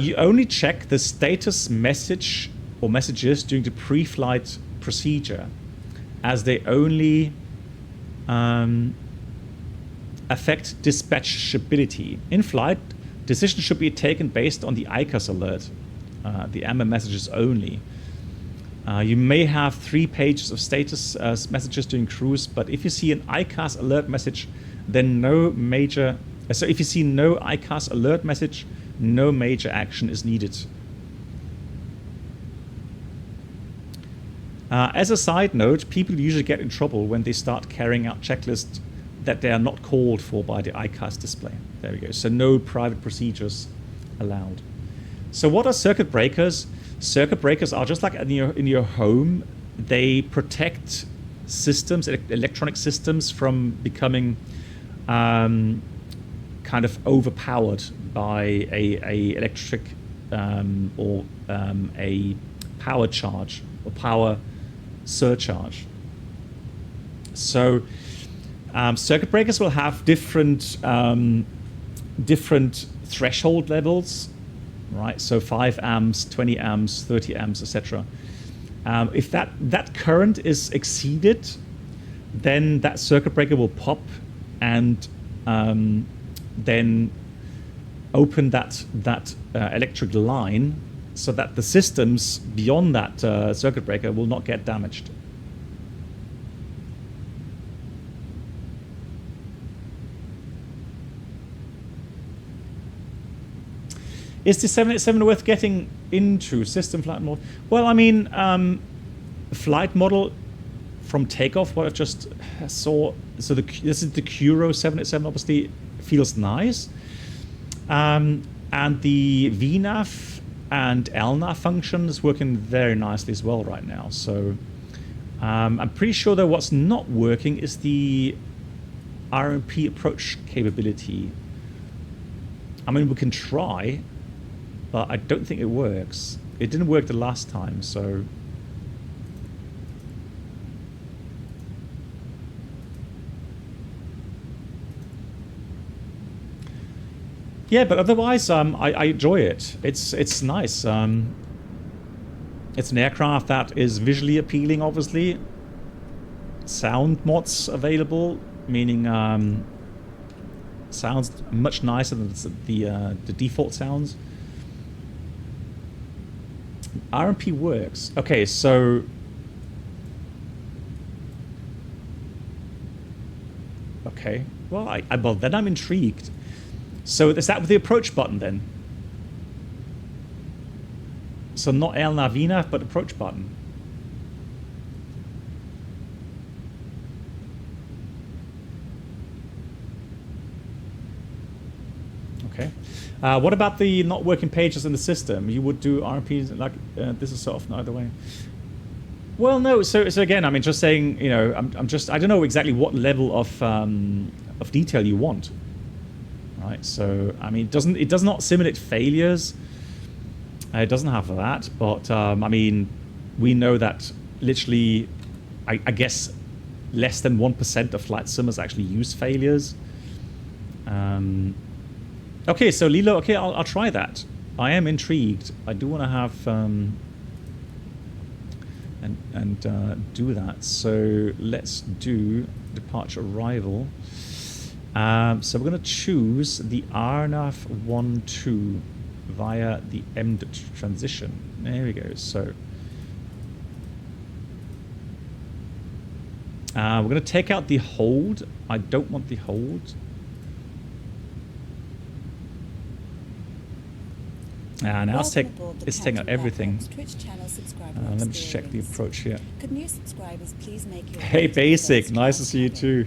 You only check the status message or messages during the pre-flight procedure, as they only affect dispatchability. In flight, decisions should be taken based on the ICAS alert, the AMBER messages only. You may have 3 pages of status messages during cruise, but if you see an ICAS alert message, then no major. So if you see no ICAS alert message, no major action is needed. As a side note, people usually get in trouble when they start carrying out checklists that they are not called for by the ICAS display. There we go. So no private procedures allowed. So what are circuit breakers? Circuit breakers are just like in your home. They protect systems, electronic systems, from becoming kind of overpowered by a electric or a power charge or power surcharge. So circuit breakers will have different threshold levels, right? So 5 amps, 20 amps, 30 amps, etc. If that current is exceeded, then that circuit breaker will pop and then open that electric line so that the systems beyond that circuit breaker will not get damaged. Is the 787 worth getting into system flight model? Well, I mean, flight model from Takeoff, what I just saw. So this is the Kuro 787. Obviously, feels nice. And the VNAV and LNAV function is working very nicely as well right now. So I'm pretty sure though what's not working is the RMP approach capability. I mean, we can try, but I don't think it works. It didn't work the last time, so. Yeah, but otherwise, I enjoy it. It's nice. It's an aircraft that is visually appealing, obviously. Sound mods available, meaning sounds much nicer than the default sounds. RMP works. Okay, so okay. Well, well then I'm intrigued. So is that with the approach button then? So not LNAV, VNAV, but approach button. Okay. What about the not working pages in the system? You would do RMPs like this is sort of either way. Well, no. So again, I mean, just saying. You know, I don't know exactly what level of detail you want. Right. So I mean, it does not simulate failures. It doesn't have that, but I mean, we know that literally, I guess, less than 1% of flight simmers actually use failures. Okay, so Lilo, okay, I'll try that. I am intrigued. I do want to have do that. So let's do departure arrival. So we're going to choose the RNAV 1-2 via the M transition. There we go. So we're going to take out the hold. I don't want the hold. Now it's taking out everything. Let me just check the approach here. Could new subscribers please make your Hey Basic, nice to see you too.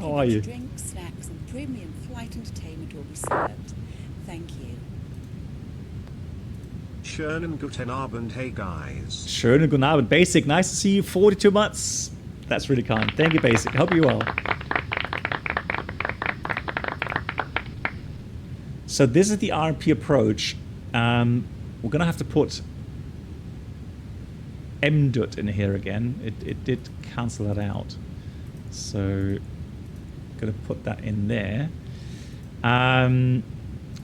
How are you? Drinks, snacks, and premium flight entertainment will be served. Thank you. Schönen guten Abend, hey guys. Schönen guten Abend, Basic. Nice to see you. 42 months. That's really kind. Thank you, Basic. Hope you well. So this is the RMP approach. We're gonna have to put MDUT in here again. It did cancel that out. So gonna put that in there. And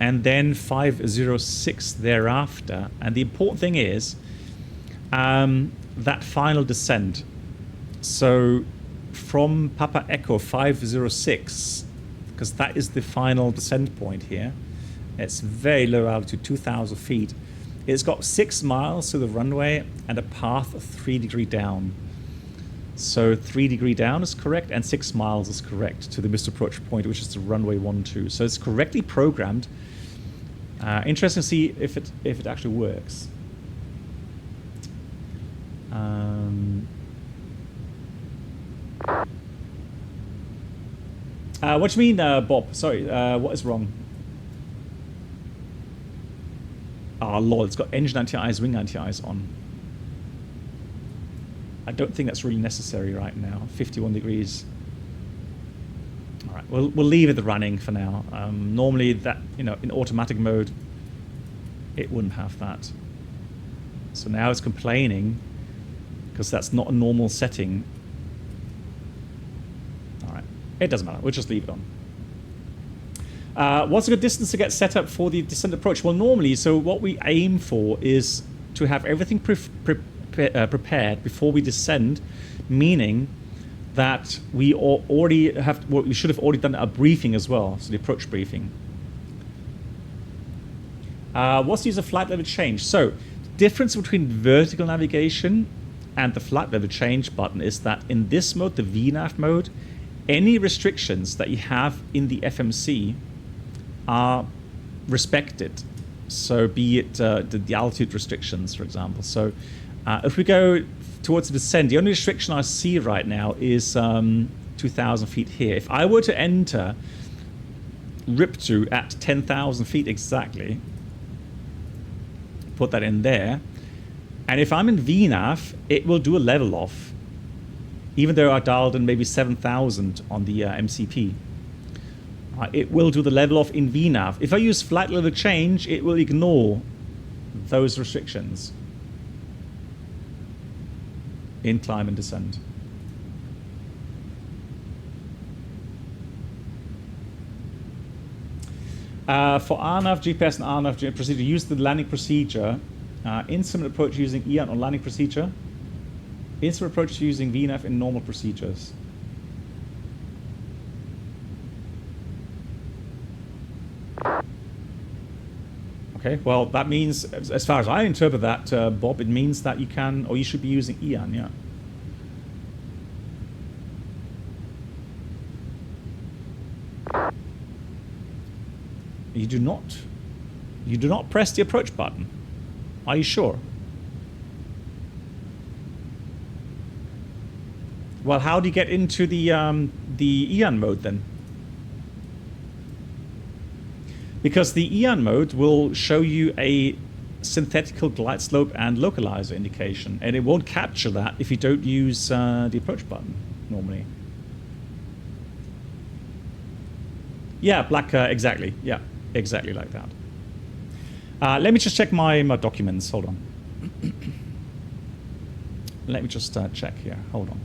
then 506 thereafter. And the important thing is that final descent. So from Papa Echo 506, because that is the final descent point here. It's very low altitude, 2,000 feet. It's got 6 miles to the runway and a path of 3 degrees down. So 3 degrees down is correct and 6 miles is correct to the missed approach point, which is the runway 12. So it's correctly programmed. Interesting to see if it actually works. What do you mean, Bob? Sorry, what is wrong? Ah, lol, it's got engine anti-ice, wing anti-ice on. I don't think that's really necessary right now. 51 degrees. All right, we'll leave it running for now. Normally, that in automatic mode, it wouldn't have that. So now it's complaining because that's not a normal setting. All right, it doesn't matter. We'll just leave it on. What's a good distance to get set up for the descent approach? Well, normally, so what we aim for is to have everything prepared before we descend, meaning that we already have. Well, we should have already done a briefing as well, so the approach briefing. What's the use of flight level change? So, difference between vertical navigation and the flight level change button is that in this mode, the VNAV mode, any restrictions that you have in the FMC are respected. So be it the altitude restrictions, for example. So if we go towards the descent, the only restriction I see right now is 2,000 feet here. If I were to enter RIP2 at 10,000 feet exactly, put that in there, and if I'm in VNAV, it will do a level off, even though I dialed in maybe 7,000 on the MCP. It will do the level off in VNAV. If I use flight level change, it will ignore those restrictions in climb and descent. For RNAV, GPS and RNAV procedure, use the landing procedure. Instrument approach using EON on landing procedure. Instrument approach using VNAV in normal procedures. Okay, well that means, as far as I interpret that, Bob, it means that you can, or you should be using EON, yeah. You do not press the approach button. Are you sure? Well, how do you get into the EON mode then? Because the EON mode will show you a synthetical glide slope and localizer indication, and it won't capture that if you don't use the approach button normally. Yeah, black, exactly. Yeah, exactly like that. Let me just check my documents. Hold on. Let me just check here. Hold on.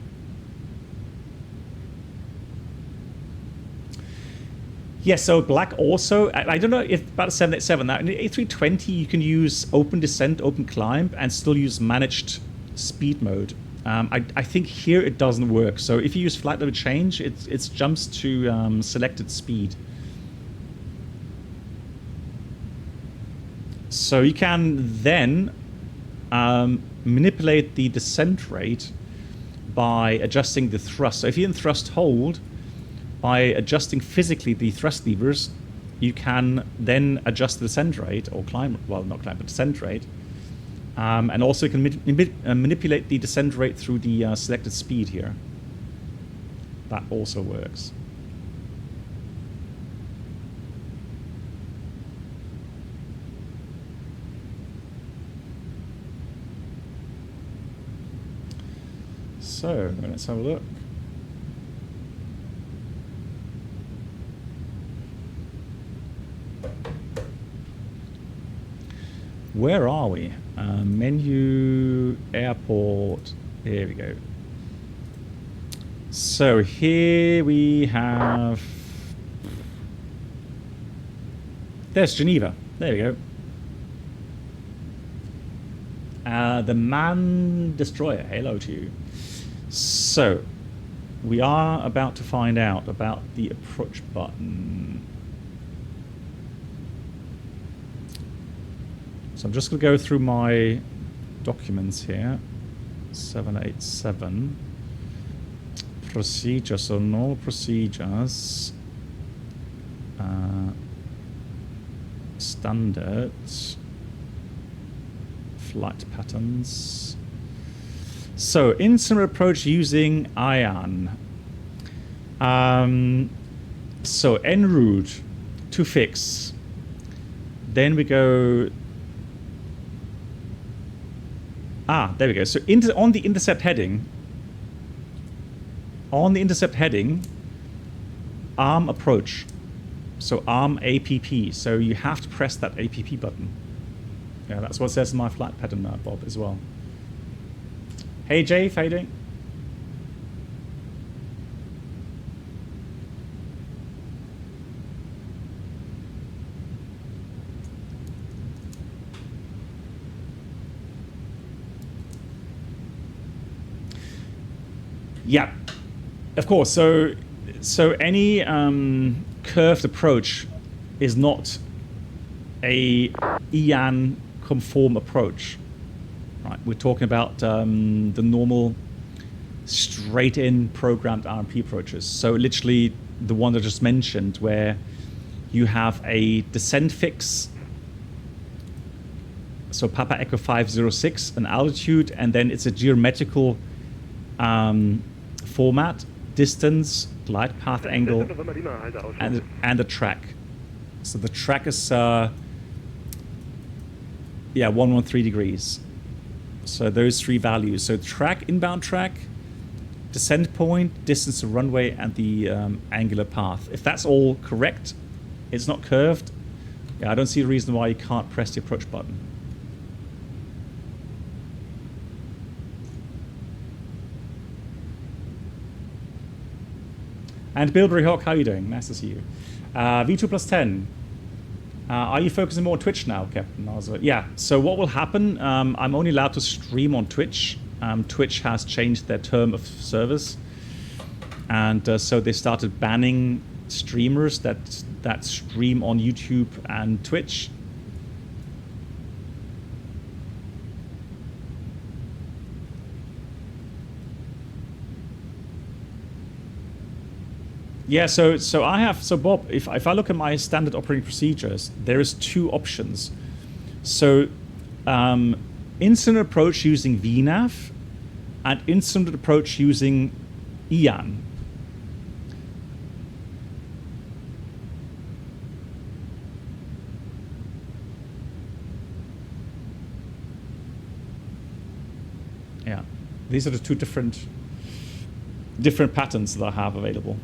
Yeah, so black also, I don't know if about a 787 now, in the A320 you can use open descent, open climb, and still use managed speed mode. I think here it doesn't work. So if you use flight level change, it jumps to selected speed. So you can then manipulate the descent rate by adjusting the thrust. So if you're in thrust hold, by adjusting physically the thrust levers, you can then adjust the descent rate, or climb, well, not climb, but descent rate. And also you can manipulate the descent rate through the selected speed here. That also works. So, let's have a look. Where are we? Menu, airport, here we go. So here we have, there's Geneva, there we go. The Man Destroyer, hello to you. So, we are about to find out about the approach button. So I'm just going to go through my documents here. 787. Procedures, so no procedures. Standard. Flight patterns. So, instrument approach using ION. So, en route to fix. Then we go. There we go. So, on the intercept heading. On the intercept heading, ARM approach. So, ARM APP. So, you have to press that APP button. Yeah, that's what it says in my flight pattern, Bob, as well. Hey, Jay, how you doing? Yeah, of course. So any curved approach is not a EAN conform approach. Right, we're talking about the normal straight-in programmed RMP approaches. So literally the one I just mentioned, where you have a descent fix So Papa Echo 506, an altitude, and then it's a geometrical format, distance, glide path angle, and the track. So the track is 113 degrees. So those three values. So track, inbound track, descent point, distance to runway, and the angular path. If that's all correct, it's not curved, yeah, I don't see a reason why you can't press the approach button. And Bilberry Hawk, how are you doing? Nice to see you. V2 plus 10. Are you focusing more on Twitch now, Captain? Yeah, so what will happen, I'm only allowed to stream on Twitch. Twitch has changed their term of service. And so they started banning streamers that stream on YouTube and Twitch. Yeah, so Bob, if I look at my standard operating procedures, there is two options. So instant approach using VNAV and instant approach using IAN. Yeah, these are the two different patterns that I have available.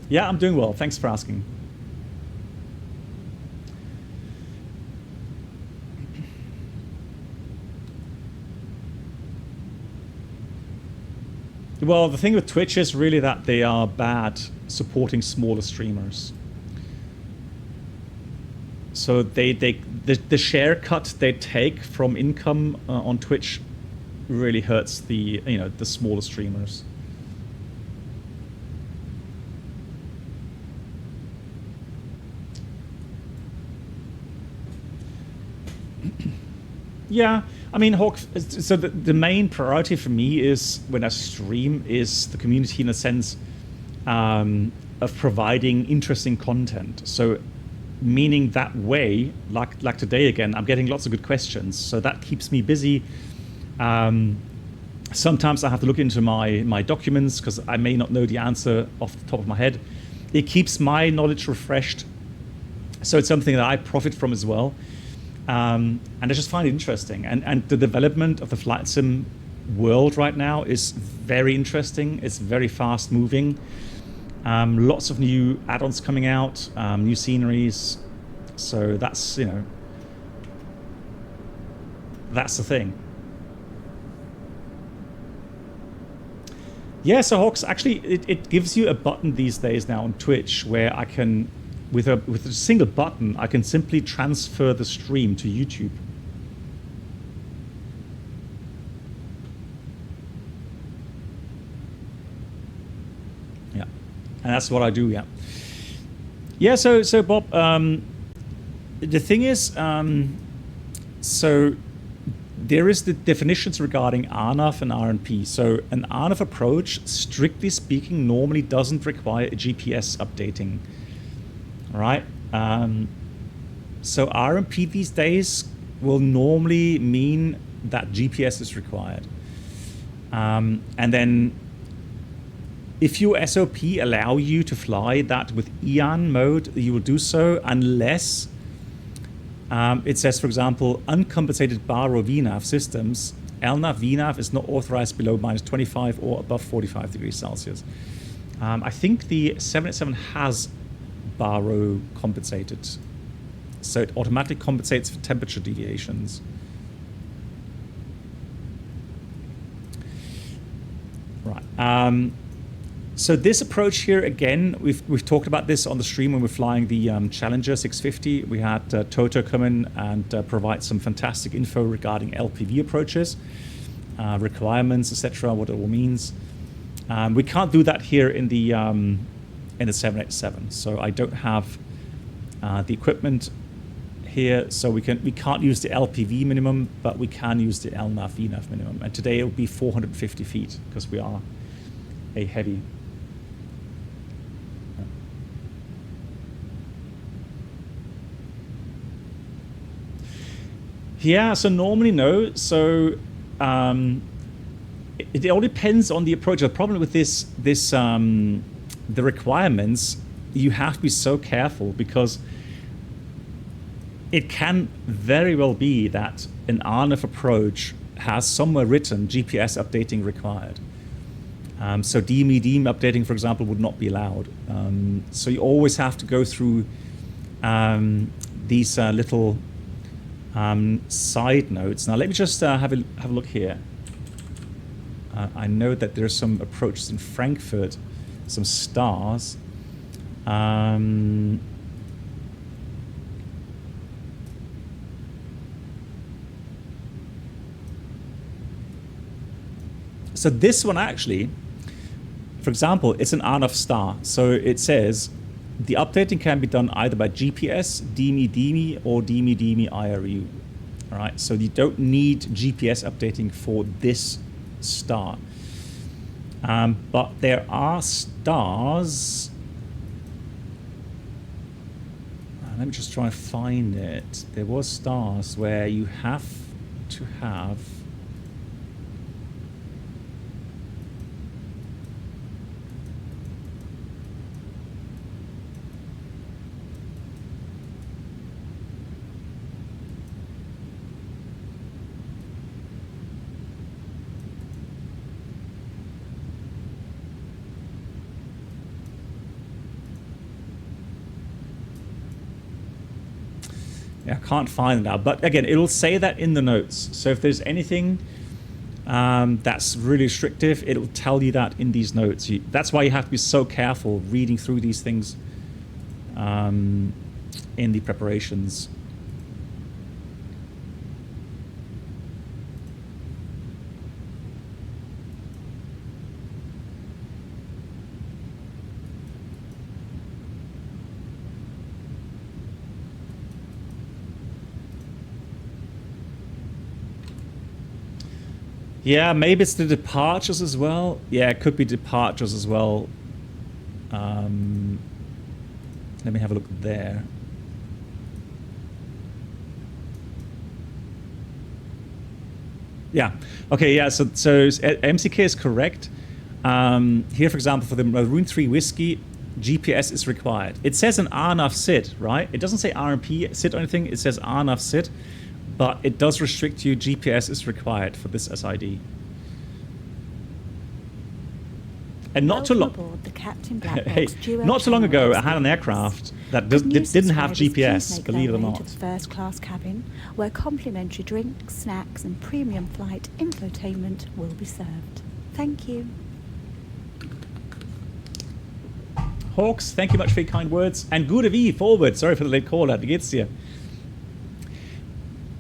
Yeah, I'm doing well. Thanks for asking. Well, the thing with Twitch is really that they are bad supporting smaller streamers. So the share cut they take from income on Twitch really hurts the smaller streamers. Yeah, I mean, Hawk, so the main priority for me is, when I stream, is the community in a sense of providing interesting content. So meaning that way, like today again, I'm getting lots of good questions. So that keeps me busy. Sometimes I have to look into my documents because I may not know the answer off the top of my head. It keeps my knowledge refreshed. So it's something that I profit from as well. And I just find it interesting. And the development of the flight sim world right now is very interesting. It's very fast moving. Lots of new add-ons coming out, new sceneries. So that's, that's the thing. Yeah, so Hawks, actually, it gives you a button these days now on Twitch where I can, with a single button, I can simply transfer the stream to YouTube. Yeah, and that's what I do. Yeah. Yeah. So Bob, the thing is, so there is the definitions regarding RNAV and RNP. So an RNAV approach, strictly speaking, normally doesn't require a GPS updating. All right. So RNP these days will normally mean that GPS is required. And then if your SOP allow you to fly that with IAN mode, you will do so unless it says, for example, uncompensated bar or VNAV systems, LNAV, VNAV is not authorized below -25 or above 45 degrees Celsius. I think the 787 has baro compensated, so it automatically compensates for temperature deviations. Right. So this approach here, again, we've talked about this on the stream when we're flying the Challenger 650. We had Toto come in and provide some fantastic info regarding LPV approaches, requirements, etc., what it all means. We can't do that here in the 787. So I don't have the equipment here, so we can't use the LPV minimum, but we can use the LNAV VNAV minimum. And today it will be 450 feet because we are a heavy. Yeah, so normally no. So it all depends on the approach. The problem with this the requirements, you have to be so careful because it can very well be that an RNAV approach has somewhere written GPS updating required. So DME updating, for example, would not be allowed. So you always have to go through these little side notes. Now let me just have a look here. I know that there's some approaches in Frankfurt, some stars. So this one actually, for example, it's an RNAV star. So it says the updating can be done either by GPS, DME, or DME IRU. All right, so you don't need GPS updating for this star. But there are stars. Let me just try and find it. There was stars where you have to have I can't find it now, but again, it'll say that in the notes. So if there's anything that's really restrictive, it'll tell you that in these notes. That's why you have to be so careful reading through these things in the preparations. Yeah, maybe it's the departures as well. Yeah, it could be departures as well. Let me have a look there. Yeah. Okay. Yeah. So MCK is correct. Here, for example, for the Maroon 3 whiskey, GPS is required. It says an RNAV sit, right? It doesn't say RMP sit or anything. It says RNAV sit. But it does restrict you. GPS is required for this SID. And not too long. Not too long ago, I had an aircraft that didn't have GPS. Believe it or not. To the first class cabin, where complimentary drinks, snacks, and premium flight infotainment will be served. Thank you. Hawks, thank you much for your kind words. And good of you forward. Sorry for the late call. Wie geht's dir?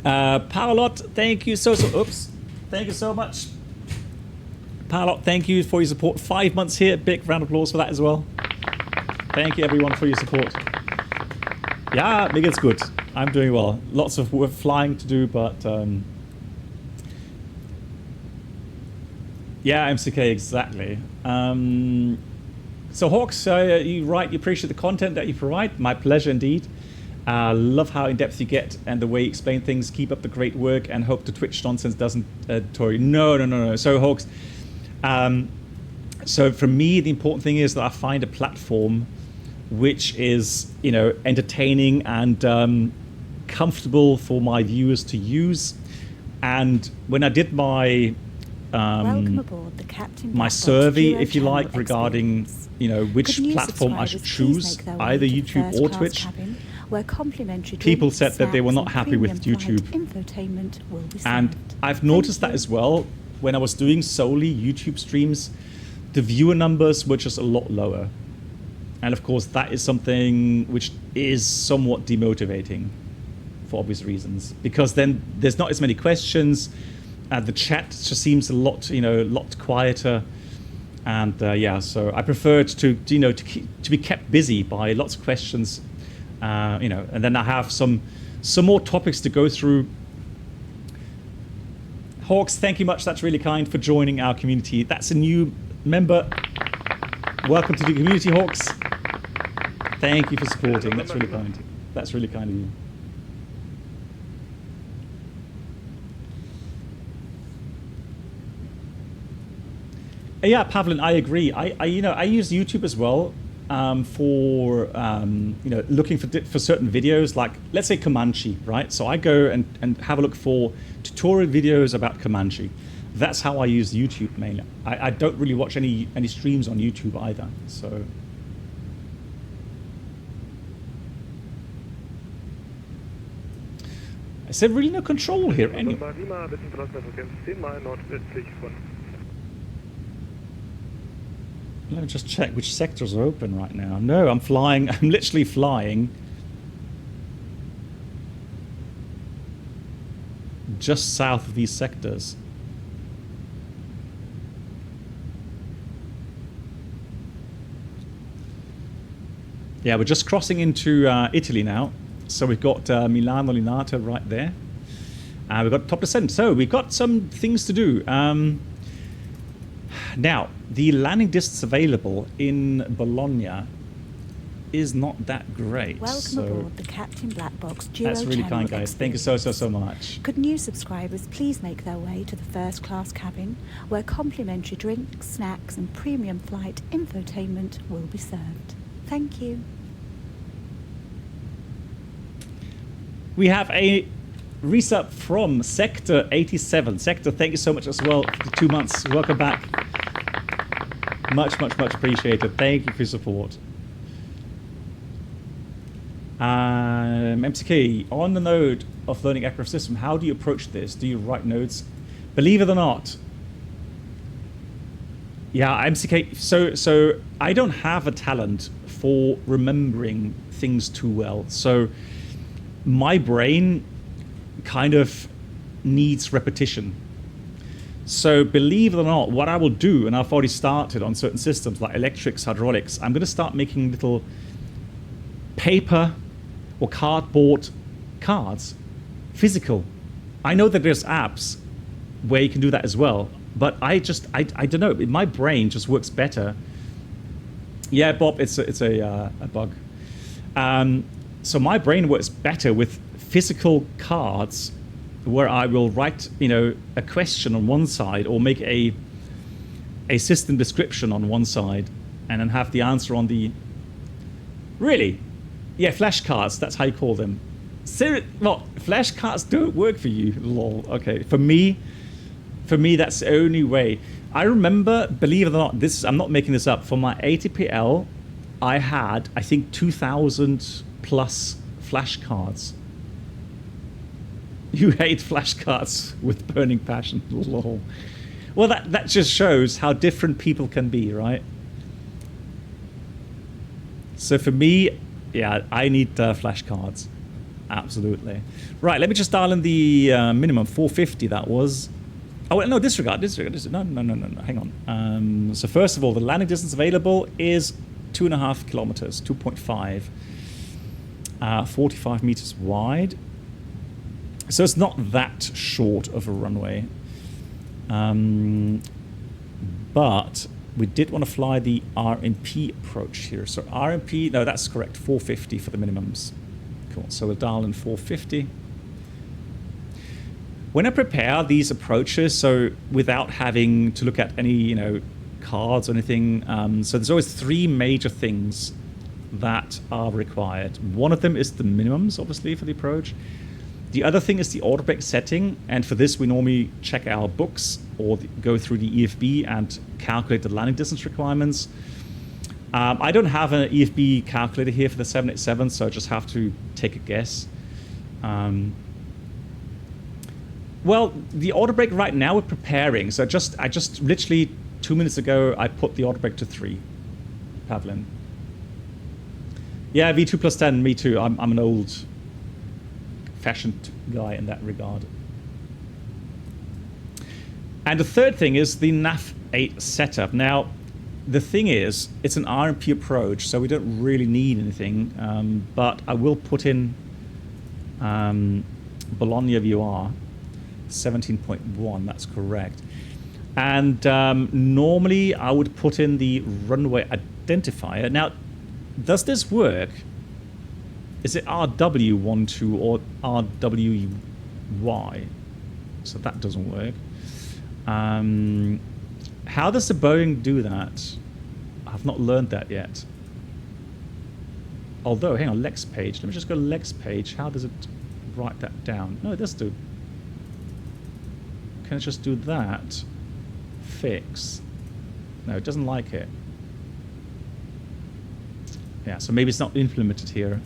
Paolot, thank you thank you so much. Paolot, thank you for your support. 5 months here, big round of applause for that as well. Thank you everyone for your support. Yeah, mir geht's gut. I'm doing well. Lots of flying to do, but yeah, MCK, exactly. So Hawks, you appreciate the content that you provide. My pleasure indeed. Love how in-depth you get and the way you explain things. Keep up the great work and hope the Twitch nonsense doesn't Tori. No. So Hawks, so for me, the important thing is that I find a platform which is, entertaining and comfortable for my viewers to use. And when I did my Welcome aboard the Captain my survey, if you like, regarding which platform I should choose, either YouTube or Twitch, where complimentary people said that they were not happy with YouTube. And I've noticed that as well. When I was doing solely YouTube streams, the viewer numbers were just a lot lower. And of course, that is something which is somewhat demotivating for obvious reasons, because then there's not as many questions. The chat just seems a lot quieter. And yeah, so I preferred to be kept busy by lots of questions. And then I have some more topics to go through. Hawks, thank you much. That's really kind for joining our community. That's a new member. Welcome to the community, Hawks. Thank you for supporting. That's really kind. That's really kind of you. Yeah, Pavlin, I agree. I use YouTube as well for looking for certain videos, like let's say Comanche, right? So I go and have a look for tutorial videos about Comanche. That's how I use YouTube mainly. I don't really watch any streams on YouTube either. So I said really no control here. Anyway. Let me just check which sectors are open right now. No, I'm flying. I'm literally flying just south of these sectors. Yeah, we're just crossing into Italy now. So we've got Milano Linate right there. We've got top descent. So we've got some things to do. Now, the landing distance available in Bologna is not that great. Welcome aboard the Captain Black Box Duo That's really Channel kind, guys. Thank you so much. Could new subscribers please make their way to the first class cabin, where complimentary drinks, snacks and premium flight infotainment will be served. Thank you. We have a resub from Sector 87. Sector, thank you so much as well for 2 months. Welcome back. Much appreciated. Thank you for your support. MTK, on the node of learning aircraft system, how do you approach this? Do you write nodes? Believe it or not, yeah, MCK, so I don't have a talent for remembering things too well. So my brain kind of needs repetition. So believe it or not, what I will do, and I've already started on certain systems like electrics, hydraulics, I'm going to start making little paper or cardboard cards, physical. I know that there's apps where you can do that as well, but I don't know, my brain just works better. Yeah, Bob, it's a bug. So my brain works better with physical cards where I will write, a question on one side or make a system description on one side and then have the answer on the... Really? Yeah, flashcards, that's how you call them. Well, flashcards don't work for you, lol. Okay, for me, that's the only way. I remember, believe it or not, I'm not making this up, for my ATPL, I had, I think, 2,000 plus flashcards. You hate flashcards with burning passion, lol. Well, that just shows how different people can be, right? So for me, yeah, I need flashcards. Absolutely. Right, let me just dial in the minimum, 450 that was. Oh, no, disregard. No, hang on. So first of all, the landing distance available is 2.5 kilometers, 2.5. 45 meters wide. So it's not that short of a runway. But we did want to fly the RNP approach here. So RNP, no, that's correct, 450 for the minimums. Cool, so we'll dial in 450. When I prepare these approaches, so without having to look at any, cards or anything, so there's always 3 major things that are required. One of them is the minimums, obviously, for the approach. The other thing is the autobrake setting, and for this we normally check our books or go through the EFB and calculate the landing distance requirements. I don't have an EFB calculator here for the 787, so I just have to take a guess. Well, the autobrake right now we're preparing, so I just literally 2 minutes ago I put the autobrake to 3, Pavlin. Yeah, V2 plus 10, me too. I'm an old-fashioned guy in that regard. And the third thing is the NAF 8 setup. Now, the thing is, it's an RMP approach, so we don't really need anything. But I will put in Bologna VR 17.1. That's correct. And normally I would put in the runway identifier. Now, does this work? Is it RW12 or RWY? So that doesn't work. How does the Boeing do that? I've not learned that yet. Although, hang on, legs page. Let me just go to legs page. How does it write that down? No, it does do. Can it just do that? Fix. No, it doesn't like it. Yeah, so maybe it's not implemented here.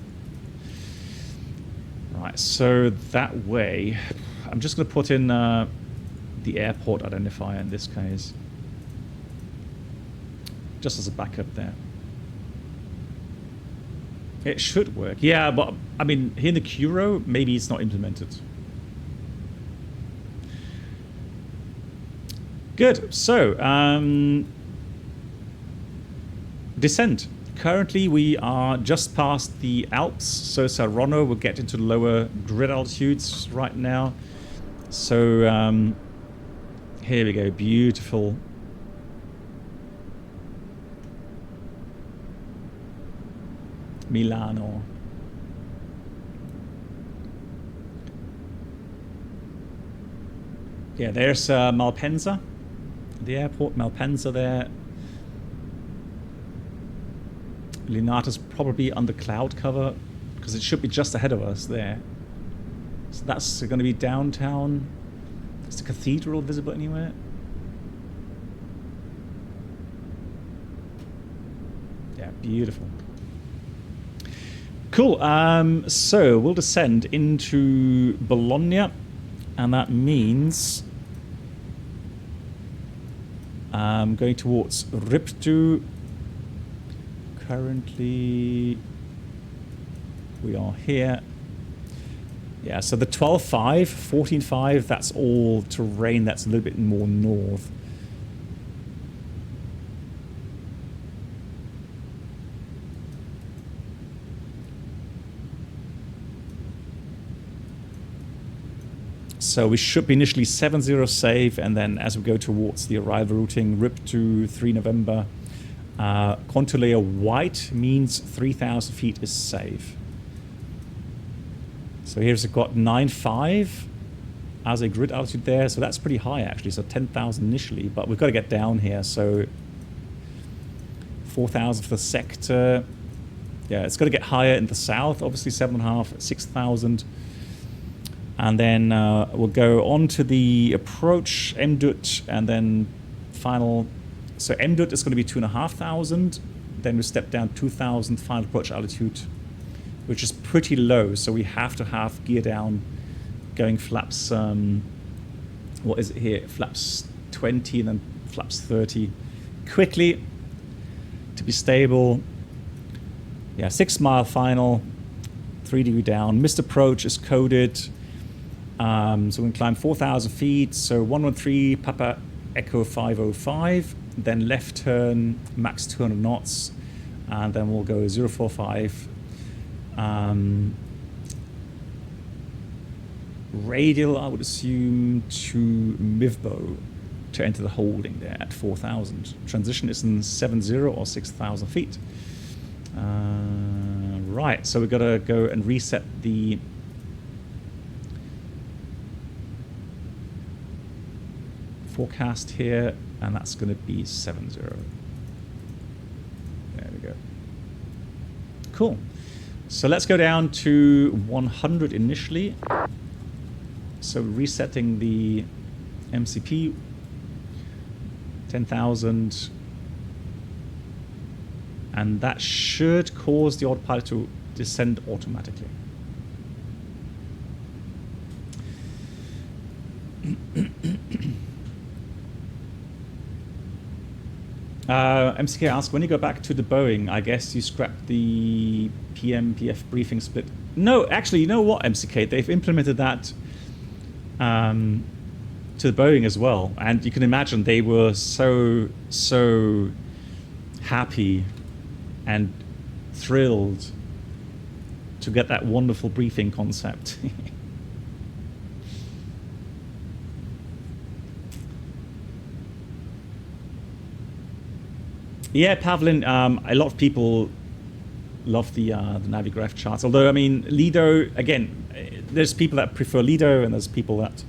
Right, so that way, I'm just going to put in the airport identifier in this case. Just as a backup there. It should work. Yeah, but I mean, here in the Kuro, maybe it's not implemented. Good. So, descent. Currently, we are just past the Alps, so Saronno will get into lower grid altitudes right now. So, here we go. Beautiful. Milano. Yeah, there's Malpensa, the airport, Malpensa there. Linata's probably under cloud cover because it should be just ahead of us there. So that's going to be downtown. Is the cathedral visible anywhere? Yeah, beautiful. Cool. So we'll descend into Bologna, and that means going towards Riptu. Currently, we are here. Yeah, so the 12.5, 14.5, that's all terrain that's a little bit more north. So we should be initially 70 safe, and then as we go towards the arrival routing, RIP to 3 November, contour layer white means 3,000 feet is safe. So here's got 9.5 as a grid altitude there, so that's pretty high actually, so 10,000 initially, but we've got to get down here, so 4,000 for the sector. Yeah, it's got to get higher in the south, obviously 7.5, 6,000. And then we'll go on to the approach, MDUT, and then final. So MDUT is going to be 2,500. Then we step down 2,000 final approach altitude, which is pretty low. So we have to have gear down, going flaps. What is it here? Flaps 20 and then flaps 30 quickly to be stable. Yeah, 6 mile final, 3 degree down. Missed approach is coded. So we can climb 4,000 feet, so 113 Papa Echo 505, then left turn, max 200 knots, and then we'll go 045. Radial, I would assume, to Mivbo to enter the holding there at 4,000. Transition is in 70 or 6,000 feet. Right, so we've got to go and reset the forecast here, and that's going to be 70. There we go. Cool. So let's go down to 100 initially. So resetting the MCP, 10,000, and that should cause the autopilot to descend automatically. MCK asks, when you go back to the Boeing, I guess you scrap the PM-PF briefing split. No, actually, you know what, MCK? They've implemented that to the Boeing as well. And you can imagine they were so happy and thrilled to get that wonderful briefing concept. Yeah, Pavlin, a lot of people love the Navigraph charts. Although, I mean, Lido, again, there's people that prefer Lido and there's people that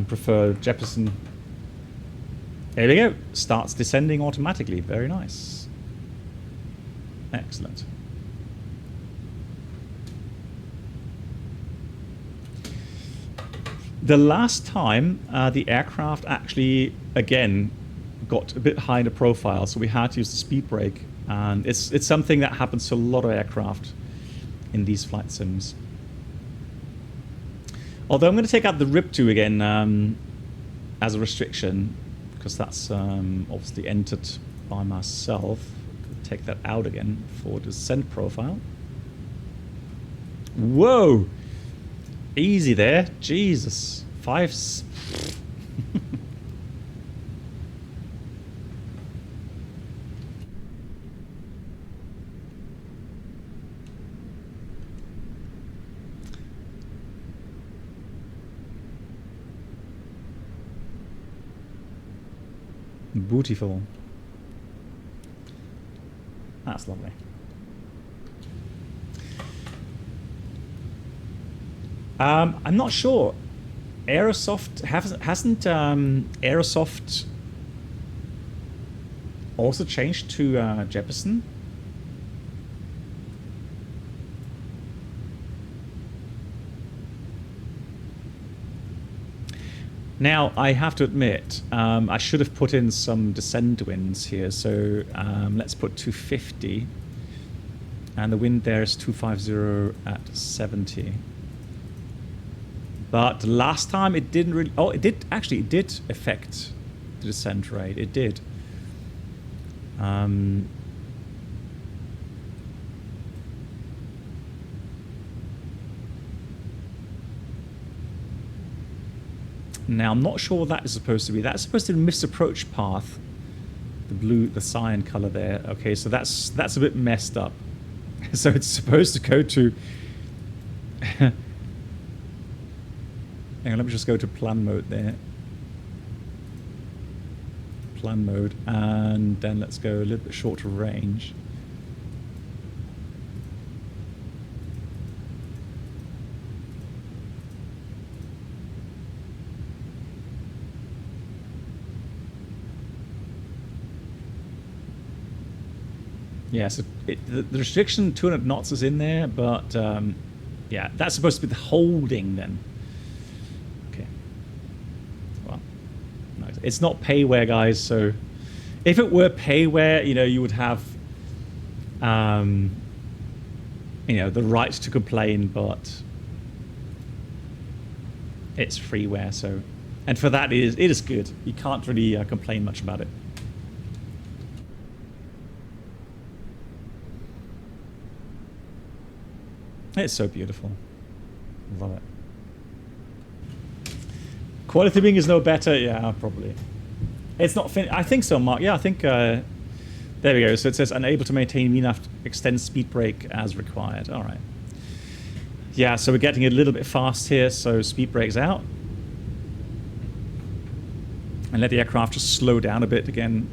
prefer Jeppesen. There we go. Starts descending automatically. Very nice. Excellent. The last time the aircraft actually, again, got a bit high in the profile, so we had to use the speed brake. And it's something that happens to a lot of aircraft in these flight sims. Although I'm going to take out the RIP2 again as a restriction, because that's obviously entered by myself. Take that out again for descent profile. Whoa! Easy there. Jesus. 5... Beautiful. That's lovely. I'm not sure. Aerosoft hasn't Aerosoft also changed to Jeppesen? Now, I have to admit, I should have put in some descent winds here. So let's put 250. And the wind there is 250 at 70. But last time it didn't really... Oh, it did. Actually, it did affect the descent rate. It did. Now, I'm not sure what that is supposed to be. That's supposed to be misapproach path. The blue, the cyan color there. Okay, so that's a bit messed up. So it's supposed to go to... Hang on, let me just go to plan mode there. Plan mode. And then let's go a little bit shorter range. Yeah, so the restriction 200 knots is in there, but yeah, that's supposed to be the holding then. Okay. Well, no, it's not payware, guys. So if it were payware, you know, you would have, you know, the right to complain, but it's freeware. So, and for that, it is good. You can't really complain much about it. It's so beautiful. Love it. Quality being is no better. Yeah, probably. It's not finished. I think so, Mark. Yeah, I think... there we go. So it says unable to maintain enough extend speed brake as required. All right. Yeah, so we're getting a little bit fast here. So speed brake's out. And let the aircraft just slow down a bit again.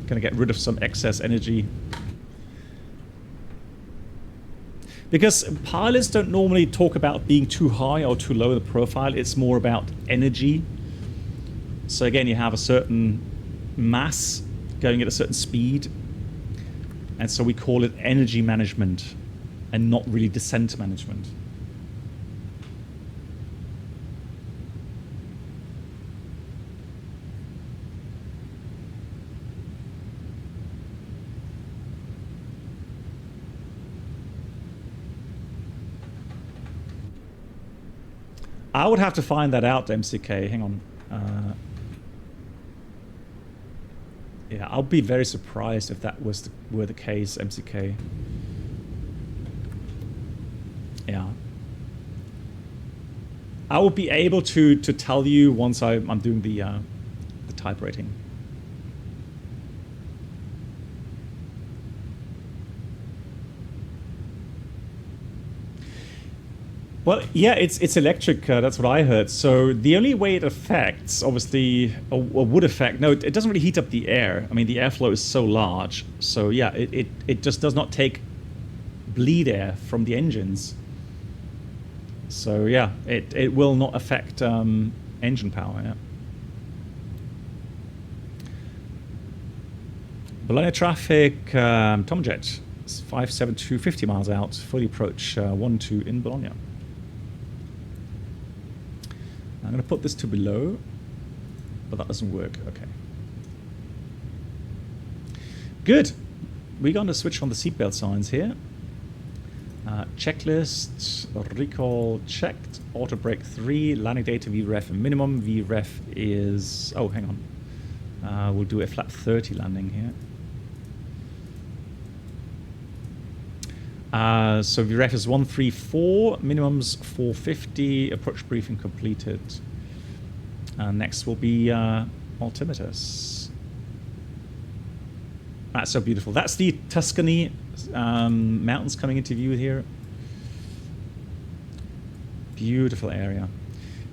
Going to get rid of some excess energy. Because pilots don't normally talk about being too high or too low in the profile. It's more about energy. So again, you have a certain mass going at a certain speed. And so we call it energy management and not really descent management. I would have to find that out, MCK. Hang on. Yeah, I'll be very surprised if that were the case, MCK. Yeah. I will be able to tell you once I'm doing the type rating. Well, yeah, it's electric. That's what I heard. So the only way it affects, obviously, or would affect, no, it doesn't really heat up the air. I mean, the airflow is so large. So yeah, it just does not take bleed air from the engines. So yeah, it will not affect engine power. Yeah. Bologna traffic, Tomjet, 572, 50 miles out, fully approach 12 in Bologna. I'm going to put this to below, but that doesn't work. Okay. Good. We're going to switch on the seatbelt signs here. Checklist, recall checked, auto brake 3, landing data VREF minimum. VREF is, oh, hang on. We'll do a flat 30 landing here. So VREF is 134, minimums 450, approach briefing completed. Next will be altimeters. That's so beautiful. That's the Tuscany mountains coming into view here. Beautiful area.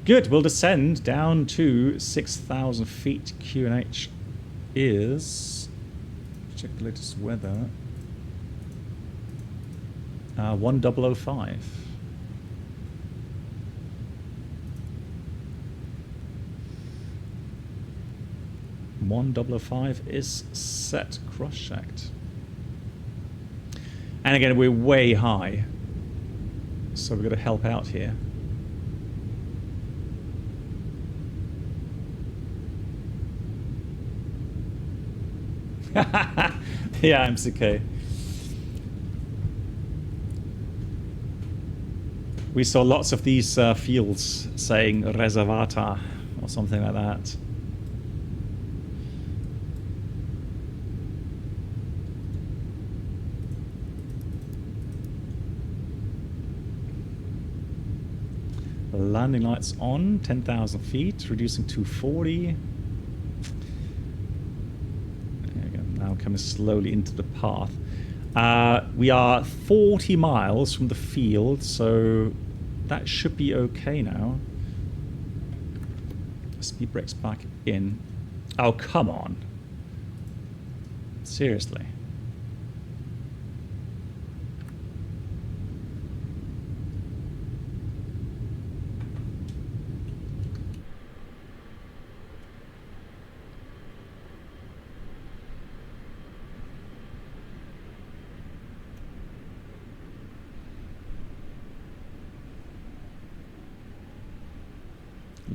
Good, we'll descend down to 6,000 feet. QNH is, check the latest weather, 1005. Is set, cross-checked. And again, we're way high, so we've got to help out here. Yeah, MCK. We saw lots of these fields saying reservata or something like that. Landing lights on, 10,000 feet, reducing to 40. There we go. Now coming slowly into the path. We are 40 miles from the field, so that should be okay now. Speed brakes back in. Oh, come on. Seriously.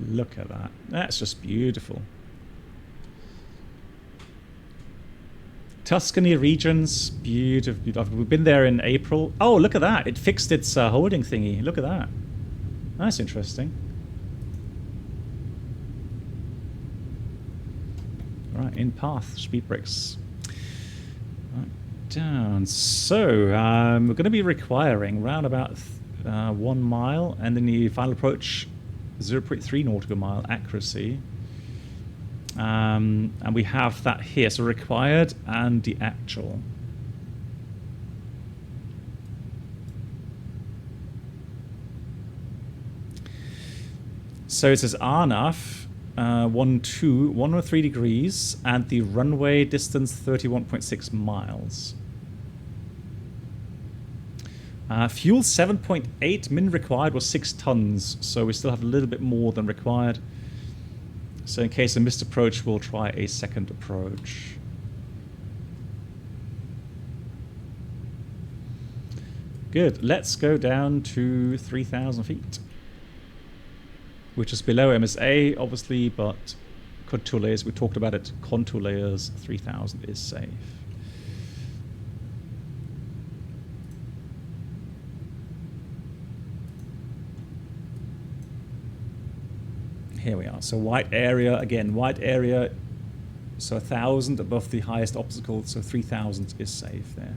Look at that. That's just beautiful. Tuscany regions, beautiful, beautiful. We've been there in April. Oh, look at that. It fixed its holding thingy. Look at that. That's interesting. Right, in path, speed brakes. Right, down. So, we're going to be requiring around about 1 mile, and then the final approach 0.3 nautical mile accuracy. And we have that here, so required and the actual. So it says RNAV 103 degrees and the runway distance 31.6 miles. Fuel 7.8, min required was 6 tons, so we still have a little bit more than required. So in case of missed approach, we'll try a second approach. Good, let's go down to 3,000 feet. Which is below MSA, obviously, but contour layers, we talked about it, contour layers, 3,000 is safe. Here we are. So white area, again, white area, so 1,000 above the highest obstacle, so 3,000 is safe there.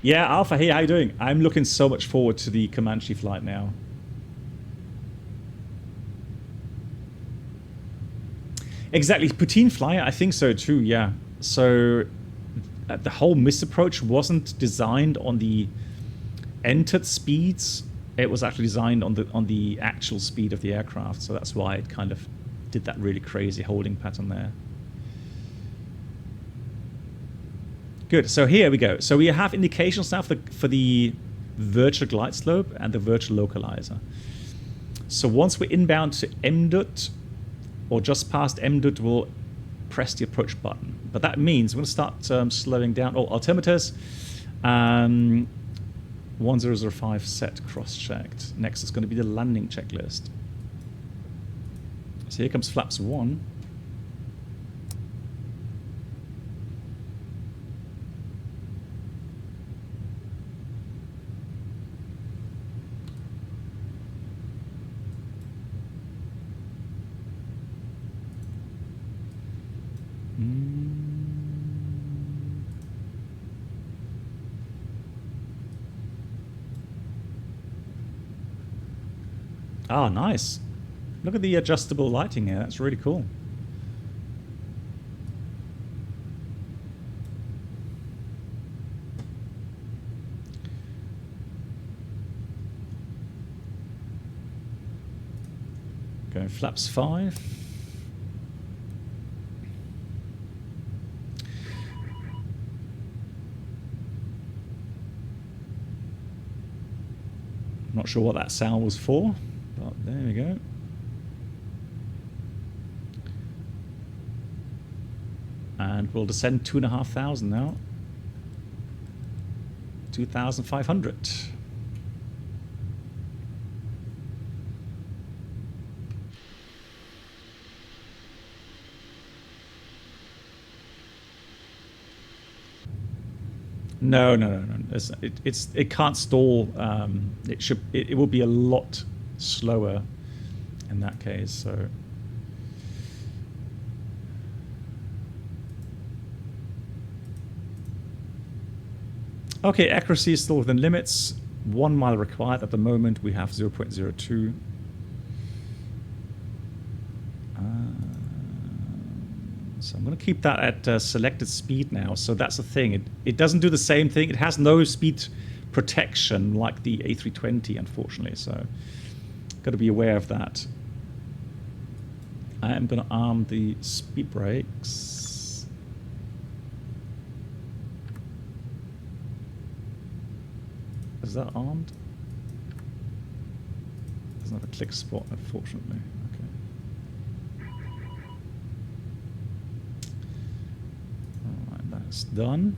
Yeah, Alpha, hey, how you doing? I'm looking so much forward to the Comanche flight now. Exactly, poutine flyer, I think so too, yeah. So the whole misapproach wasn't designed on the entered speeds. It was actually designed on the actual speed of the aircraft. So that's why it kind of did that really crazy holding pattern there. Good. So here we go. So we have indications now for the virtual glide slope and the virtual localizer. So once we're inbound to MDUT, or just past MDUT, we'll press the approach button. But that means we're going to start slowing down. Oh, altimeters. 1005 set cross-checked. Next is going to be the landing checklist. So here comes flaps 1. Ah, nice. Look at the adjustable lighting here. That's really cool. Going flaps 5. Not sure what that sound was for. But there we go. And we'll descend 2,500 now. 2,500. No. It can't stall. It will be a lot slower in that case. So okay, accuracy is still within limits. 1 mile required at the moment. We have 0.02. So I'm going to keep that at selected speed now. So that's the thing. It doesn't do the same thing. It has no speed protection like the A320, unfortunately. So got to be aware of that. I am going to arm the speed brakes. Is that armed? Doesn't have a click spot, unfortunately. Okay. Alright, that's done.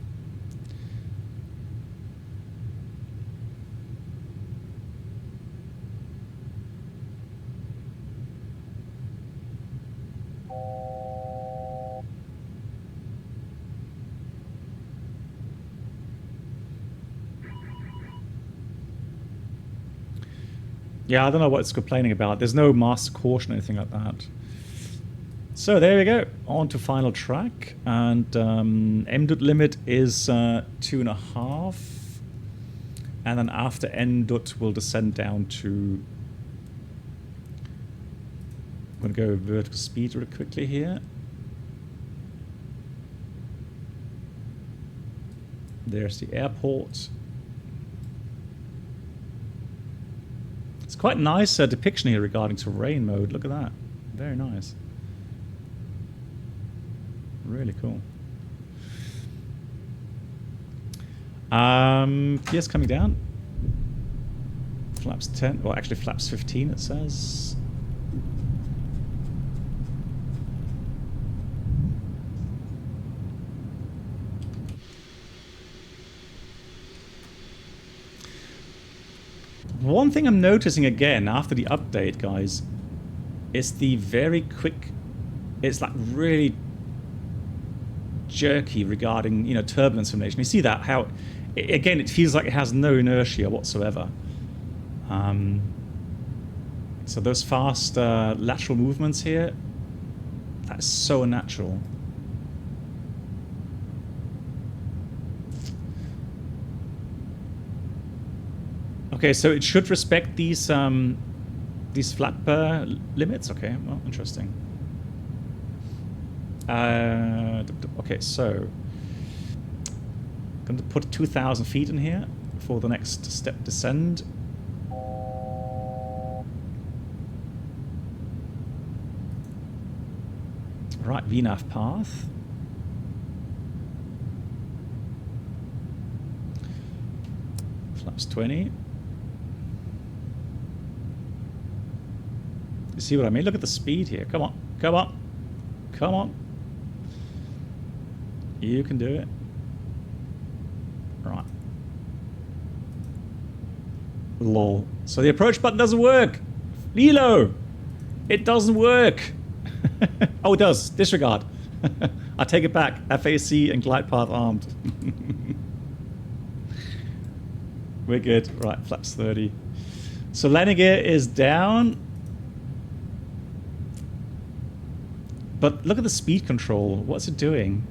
Yeah, I don't know what it's complaining about. There's no master caution or anything like that. So there we go. On to final track. And MDUT limit is 2.5. And then after MDUT, we'll descend down to... I'm going to go vertical speed really quickly here. There's the airport. It's quite nice depiction here regarding terrain mode. Look at that. Very nice. Really cool. Yes, coming down. Flaps 10, or actually flaps 15 it says. One thing I'm noticing again after the update, guys, is the very quick, it's like really jerky regarding, you know, turbulence simulation. You see that, how, again, it feels like it has no inertia whatsoever. So those fast lateral movements here, that's so unnatural. Okay, so it should respect these flap limits. Okay, well, interesting. Okay, so I'm going to put 2,000 feet in here for the next step descend. Right, VNAV path. Flaps 20. You see what I mean? Look at the speed here. Come on. Come on. Come on. You can do it. Right. Lol. So the approach button doesn't work. Lilo! It doesn't work. Oh, it does. Disregard. I take it back. FAC and glide path armed. We're good. Right, flaps 30. So landing gear is down. But look at the speed control. What's it doing?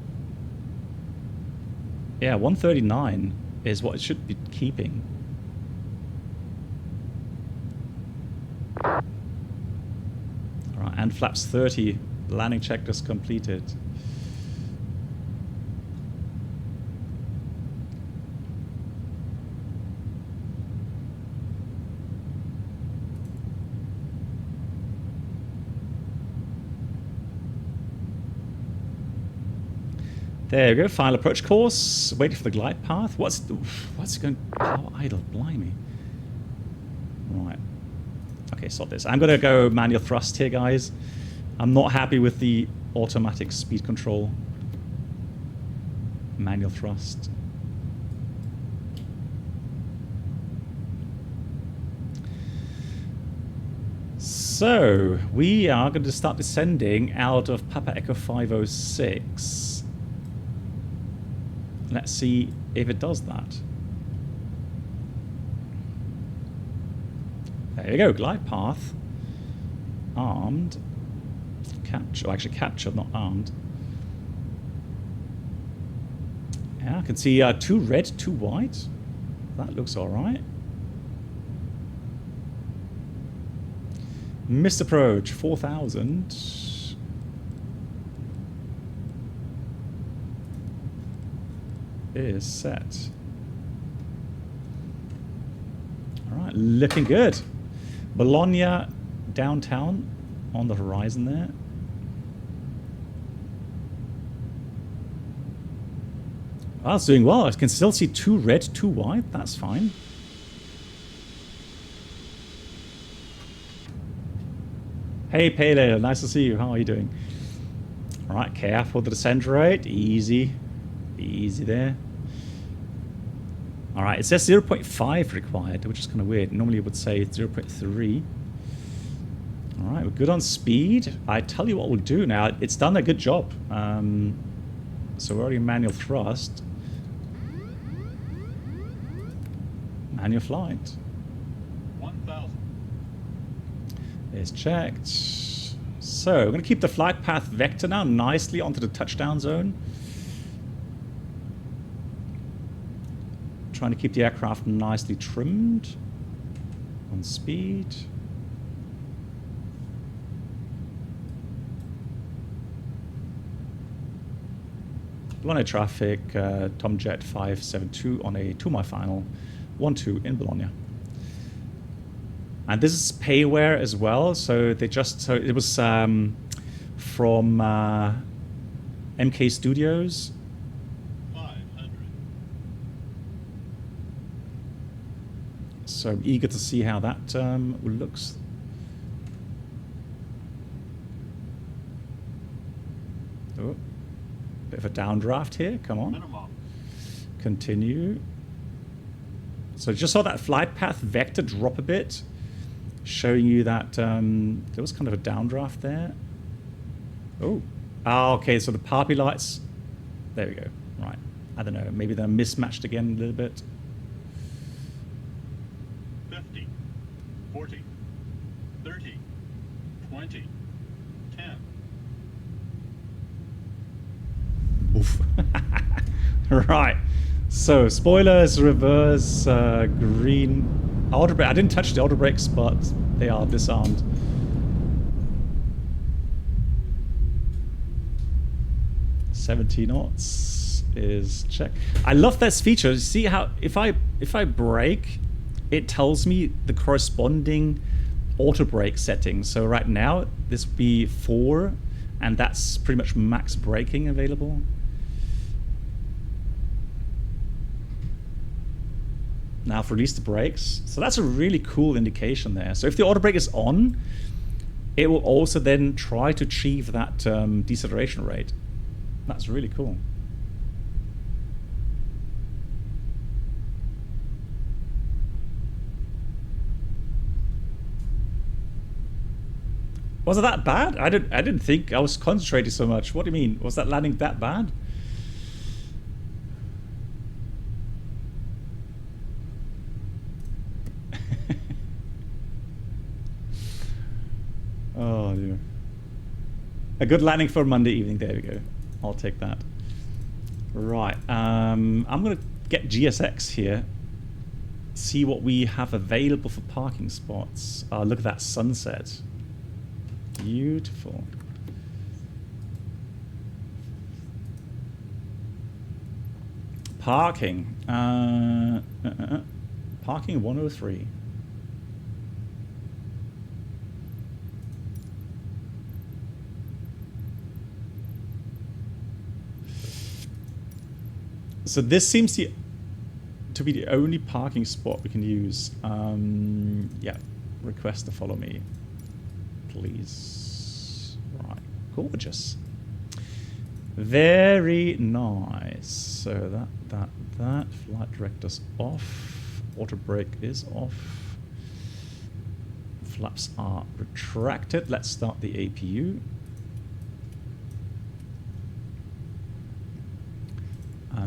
Yeah, 139 is what it should be keeping. Alright, and flaps 30. Landing check just completed. There we go, final approach course. Waiting for the glide path. What's going power idle? Blimey. Right. Okay, sort this. I'm gonna go manual thrust here, guys. I'm not happy with the automatic speed control. Manual thrust. So we are going to start descending out of Papa Echo 506. Let's see if it does that. There you go, glide path. Armed. Capture, oh, actually captured, not armed. Yeah, I can see 2 red, 2 white. That looks alright. Missed approach, 4,000. Is set. Alright, looking good. Bologna downtown on the horizon there. Oh, it's doing well. I can still see 2 red, 2 white. That's fine. Hey, Pele, nice to see you. How are you doing? Alright, careful with the descent rate. Easy. Easy there. Alright, it says 0.5 required, which is kind of weird. Normally it would say 0.3. Alright, we're good on speed. I tell you what we'll do now. It's done a good job. So we're already in manual thrust. Manual flight. 1,000. Is checked. So we're going to keep the flight path vector now nicely onto the touchdown zone. Trying to keep the aircraft nicely trimmed on speed. Bologna traffic, Tomjet 572 on a 2-mile final, 1-2 in Bologna. And this is payware as well, so they just, so it was from MK Studios. 500. So I'm eager to see how that looks. Oh. Bit of a downdraft here, come on. Minimum. Continue. So just saw that flight path vector drop a bit, showing you that there was kind of a downdraft there. Oh, okay, so the PAPI lights, there we go, right. I don't know, maybe they're mismatched again a little bit. 50, 40, 30, 20, 10. Oof. Right. So spoilers, reverse, green, auto brake. I didn't touch the auto brakes, but they are disarmed. $70 knots is check. I love this feature. See how if I brake, it tells me the corresponding auto brake settings. So right now this would be 4, and that's pretty much max braking available. Now I've released the brakes. So that's a really cool indication there. So if the auto brake is on, it will also then try to achieve that deceleration rate. That's really cool. Was it that bad? I didn't think I was concentrating so much. What do you mean? Was that landing that bad? Oh dear. A good landing for Monday evening. There we go. I'll take that. Right. I'm gonna get GSX here. See what we have available for parking spots. Look at that sunset. Beautiful. Parking. Parking 103. So this seems to be the only parking spot we can use. Yeah, request to follow me, please. Right, gorgeous. Very nice. So that flight director's off. Auto brake is off. Flaps are retracted. Let's start the APU.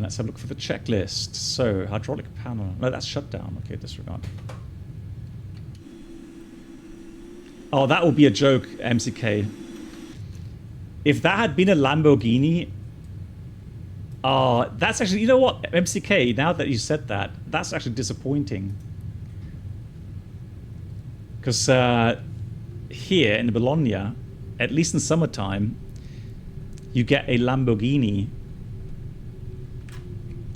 Let's have a look for the checklist. So, hydraulic panel. No, that's shutdown. Okay, disregard. Oh, that would be a joke, MCK. If that had been a Lamborghini... that's actually... You know what, MCK, now that you said that, that's actually disappointing. Because here in Bologna, at least in summertime, you get a Lamborghini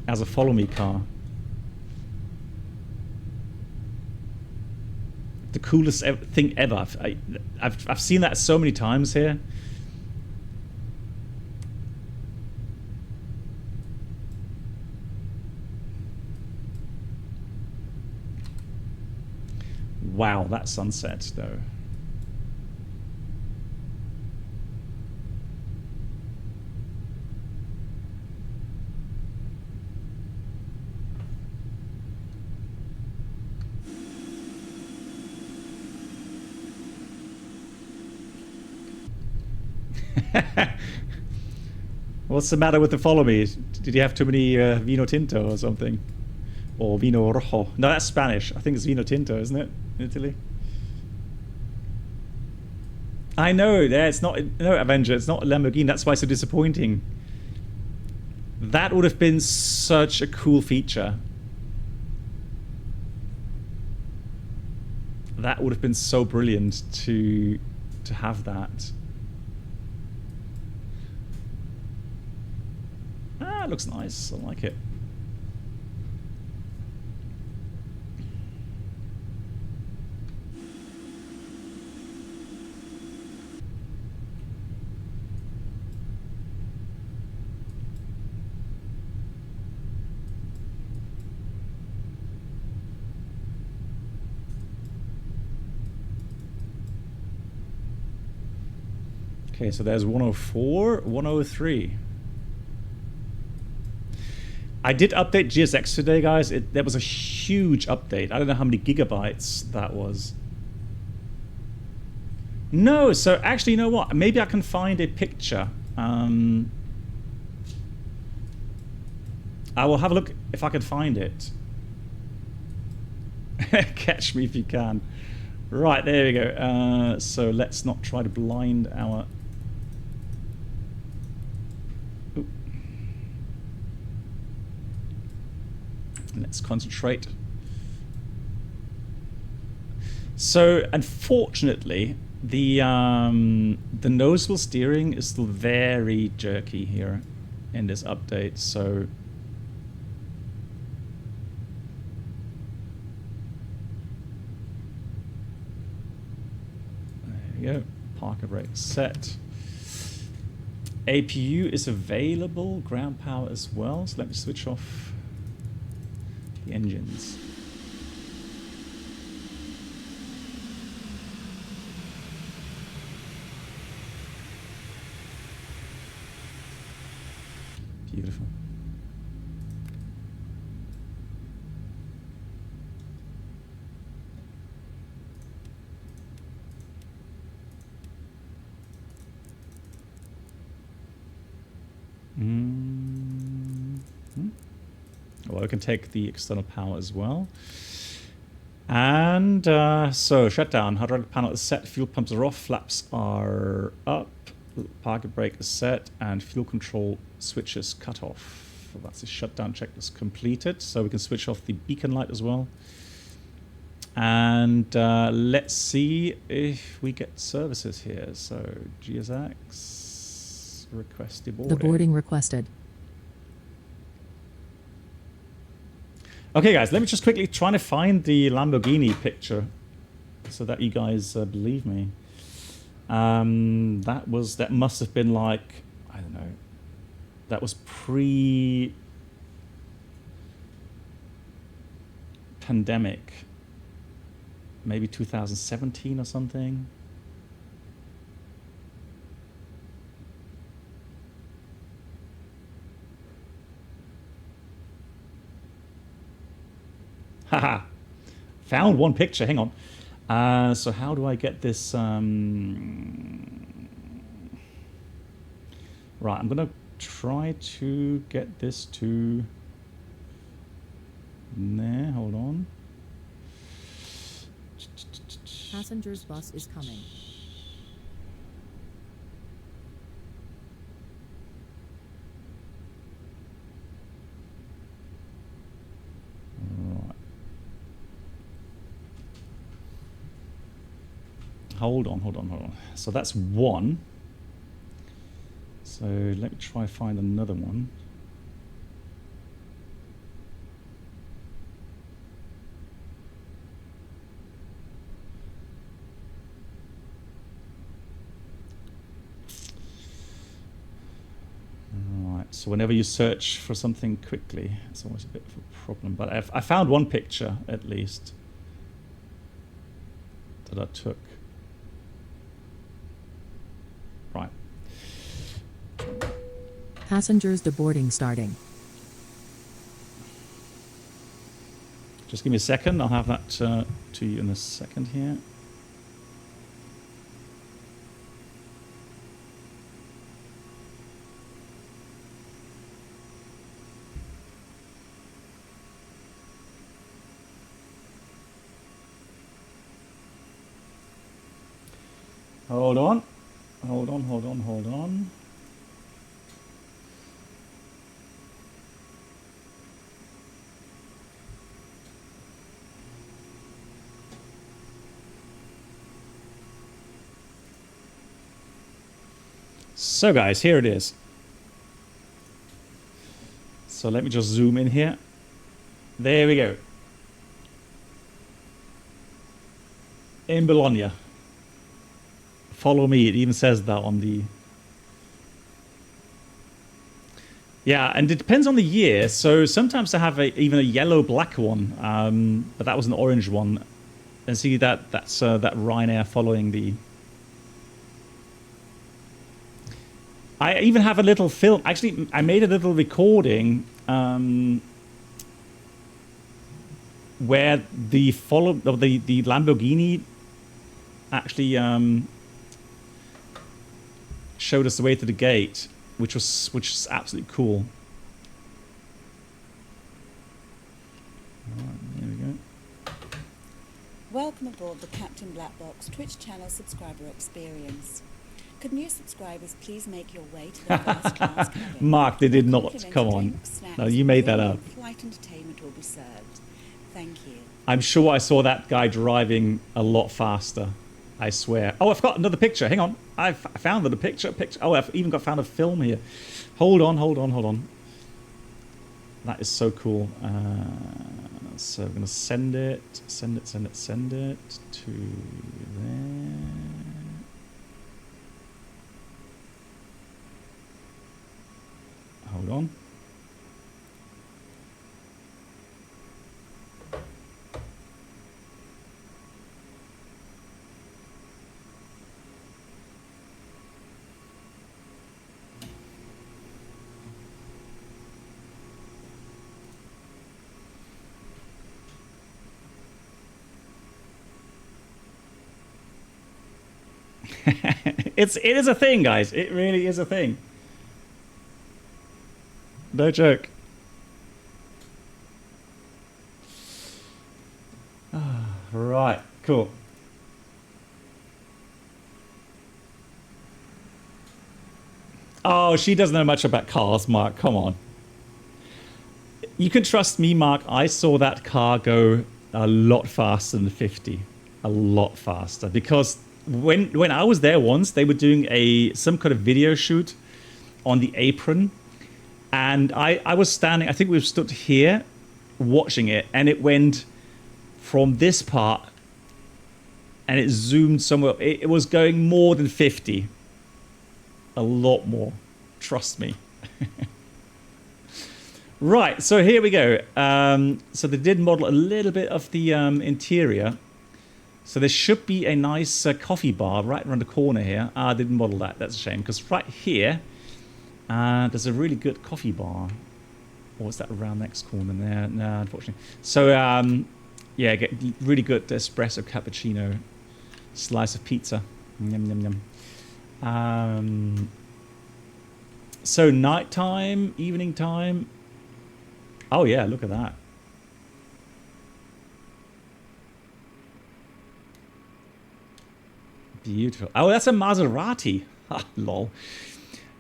as a follow me car. The coolest thing ever. I've seen that so many times here. Wow, that sunset though. What's the matter with the follow me? Did you have too many Vino Tinto or something? Or Vino Rojo? No, that's Spanish. I think it's Vino Tinto, isn't it? In Italy. I know. Yeah, it's not. No, Avenger. It's not a Lamborghini. That's why it's so disappointing. That would have been such a cool feature. That would have been so brilliant to have that. It looks nice. I like it. Okay, so there's 104, 103. I did update GSX today, guys. That was a huge update. I don't know how many gigabytes that was. No, so actually, you know what? Maybe I can find a picture. I will have a look if I can find it. Catch me if you can. Right, there we go. So let's not try to blind our... Let's concentrate. So, unfortunately, the nose wheel steering is still very jerky here in this update. So, there you go. Parker brake set. APU is available. Ground power as well. So let me switch off the engines. well, we can take the external power as well. And so shutdown, hydraulic panel is set, fuel pumps are off, flaps are up, parking brake is set, and fuel control switches cut off. So that's the shutdown checklist completed. So we can switch off the beacon light as well. And let's see if we get services here. So GSX, request deboarding. The boarding requested. Okay, guys, let me just quickly try to find the Lamborghini picture so that you guys believe me. That must have been like, I don't know, that was pre-pandemic, maybe 2017 or something. Haha, found one picture, hang on. So how do I get this? Right, I'm gonna try to get this to there, hold on. Passenger's bus is coming. Right. Hold on. So that's one. So let me try find another one. Right, so whenever you search for something quickly, it's always a bit of a problem. But I found one picture, at least, that I took. Right. Passengers deboarding starting. Just give me a second. I'll have that to you in a second here. Hold on. So guys, here it is. So let me just zoom in here. There we go. In Bologna. Follow me, it even says that on the... Yeah, and it depends on the year. So sometimes I have even a yellow-black one, but that was an orange one. And see that's that Ryanair following the... I even have a little film. Actually, I made a little recording where the Lamborghini actually showed us the way to the gate, which is absolutely cool. All right, there we go. Welcome aboard the Captain Black Box Twitch channel subscriber experience. Could new subscribers please make your way to the first class cabin? Mark, they did not. Come on. No, you made that up. Flight entertainment will be served. Thank you. I'm sure I saw that guy driving a lot faster. I swear. Oh, I've got another picture. Hang on. I found the picture. Oh, I've even found a film here. Hold on. That is so cool. So I'm going to send it to there. Hold on. It is a thing, guys. It really is a thing. No joke. Right, cool. Oh, she doesn't know much about cars, Mark. Come on. You can trust me, Mark. I saw that car go a lot faster than 50. A lot faster. Because when I was there once, they were doing some kind of video shoot on the apron. And I was standing, I think we stood here watching it. And it went from this part and it zoomed somewhere. It was going more than 50. A lot more. Trust me. Right, so here we go. So they did model a little bit of the interior. So there should be a nice coffee bar right around the corner here. I didn't model that. That's a shame. Because right here, there's a really good coffee bar. Or is that around next corner there? No, unfortunately. So, yeah, get really good espresso cappuccino. Slice of pizza. Yum, yum, yum. So nighttime, evening time. Oh yeah, look at that. Beautiful. Oh, that's a Maserati. Ha, lol.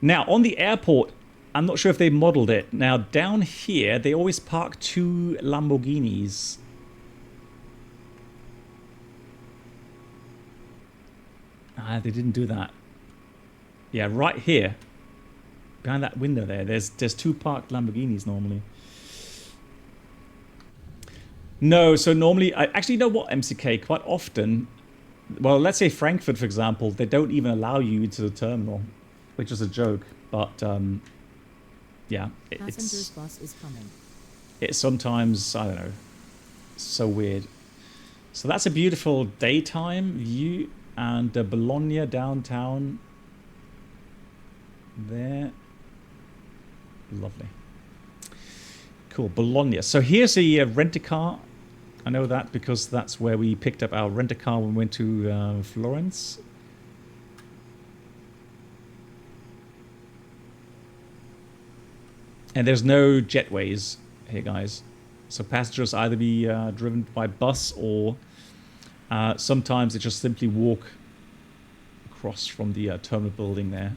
Now, on the airport, I'm not sure if they modeled it. Now, down here, they always park 2 Lamborghinis. They didn't do that. Yeah, right here. Behind that window there, there's 2 parked Lamborghinis normally. No, so normally, I actually know what MCK quite often, well, let's say Frankfurt, for example, they don't even allow you into the terminal, which is a joke, but yeah. Passenger's bus is coming. It's sometimes, I don't know, so weird. So that's a beautiful daytime view, and Bologna downtown there. Lovely. Cool, Bologna. So here's a rent-a-car. I know that because that's where we picked up our rent-a-car when we went to Florence. And there's no jetways here, guys. So passengers either be driven by bus or sometimes they just simply walk across from the terminal building there.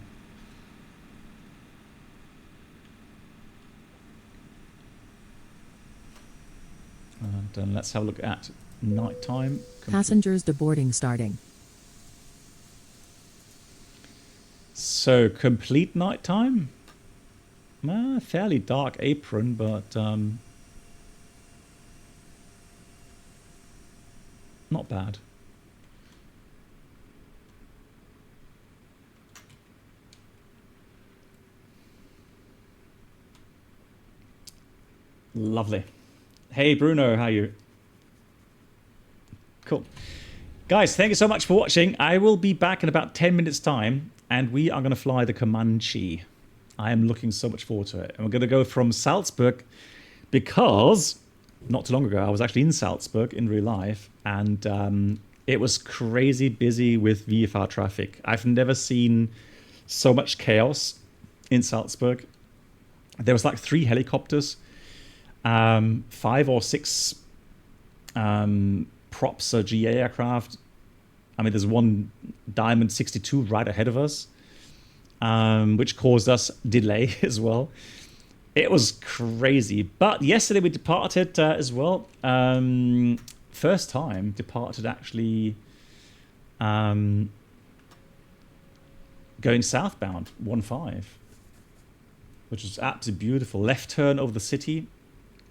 And let's have a look at nighttime. Passengers deboarding starting. So complete nighttime. Fairly dark apron, but not bad. Lovely. Hey Bruno, how are you? Cool. Guys, thank you so much for watching. I will be back in about 10 minutes time and we are going to fly the Comanche. I am looking so much forward to it. And we're going to go from Salzburg because not too long ago I was actually in Salzburg in real life and it was crazy busy with VFR traffic. I've never seen so much chaos in Salzburg. There was like 3 helicopters. 5 or 6 props or GA aircraft. I mean, there's one Diamond 62 right ahead of us, which caused us delay as well. It was crazy. But yesterday we departed as well. First time departed actually going southbound, 1-5, which was absolutely beautiful. Left turn over the city.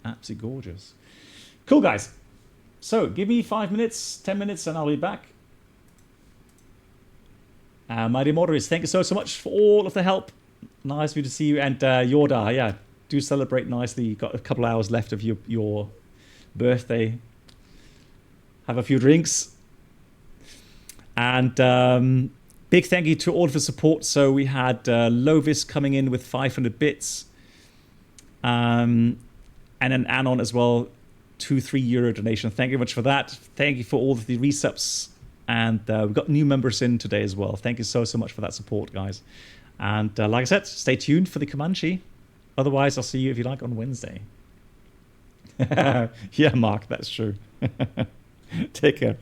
Absolutely gorgeous. Cool, guys. So give me 5 minutes, 10 minutes, and I'll be back. My dear moderators, thank you so much for all of the help. Nice of you to see you. And Yorda, yeah, do celebrate nicely. You've got a couple hours left of your birthday. Have a few drinks. And big thank you to all of the support. So we had Lovis coming in with 500 bits. And an anon as well, 2-3 euro donation. Thank you very much for that. Thank you for all of the resubs. And we've got new members in today as well. Thank you so much for that support, guys. And like I said, stay tuned for the Comanche. Otherwise, I'll see you, if you like, on Wednesday. Yeah, Mark, that's true. Take care.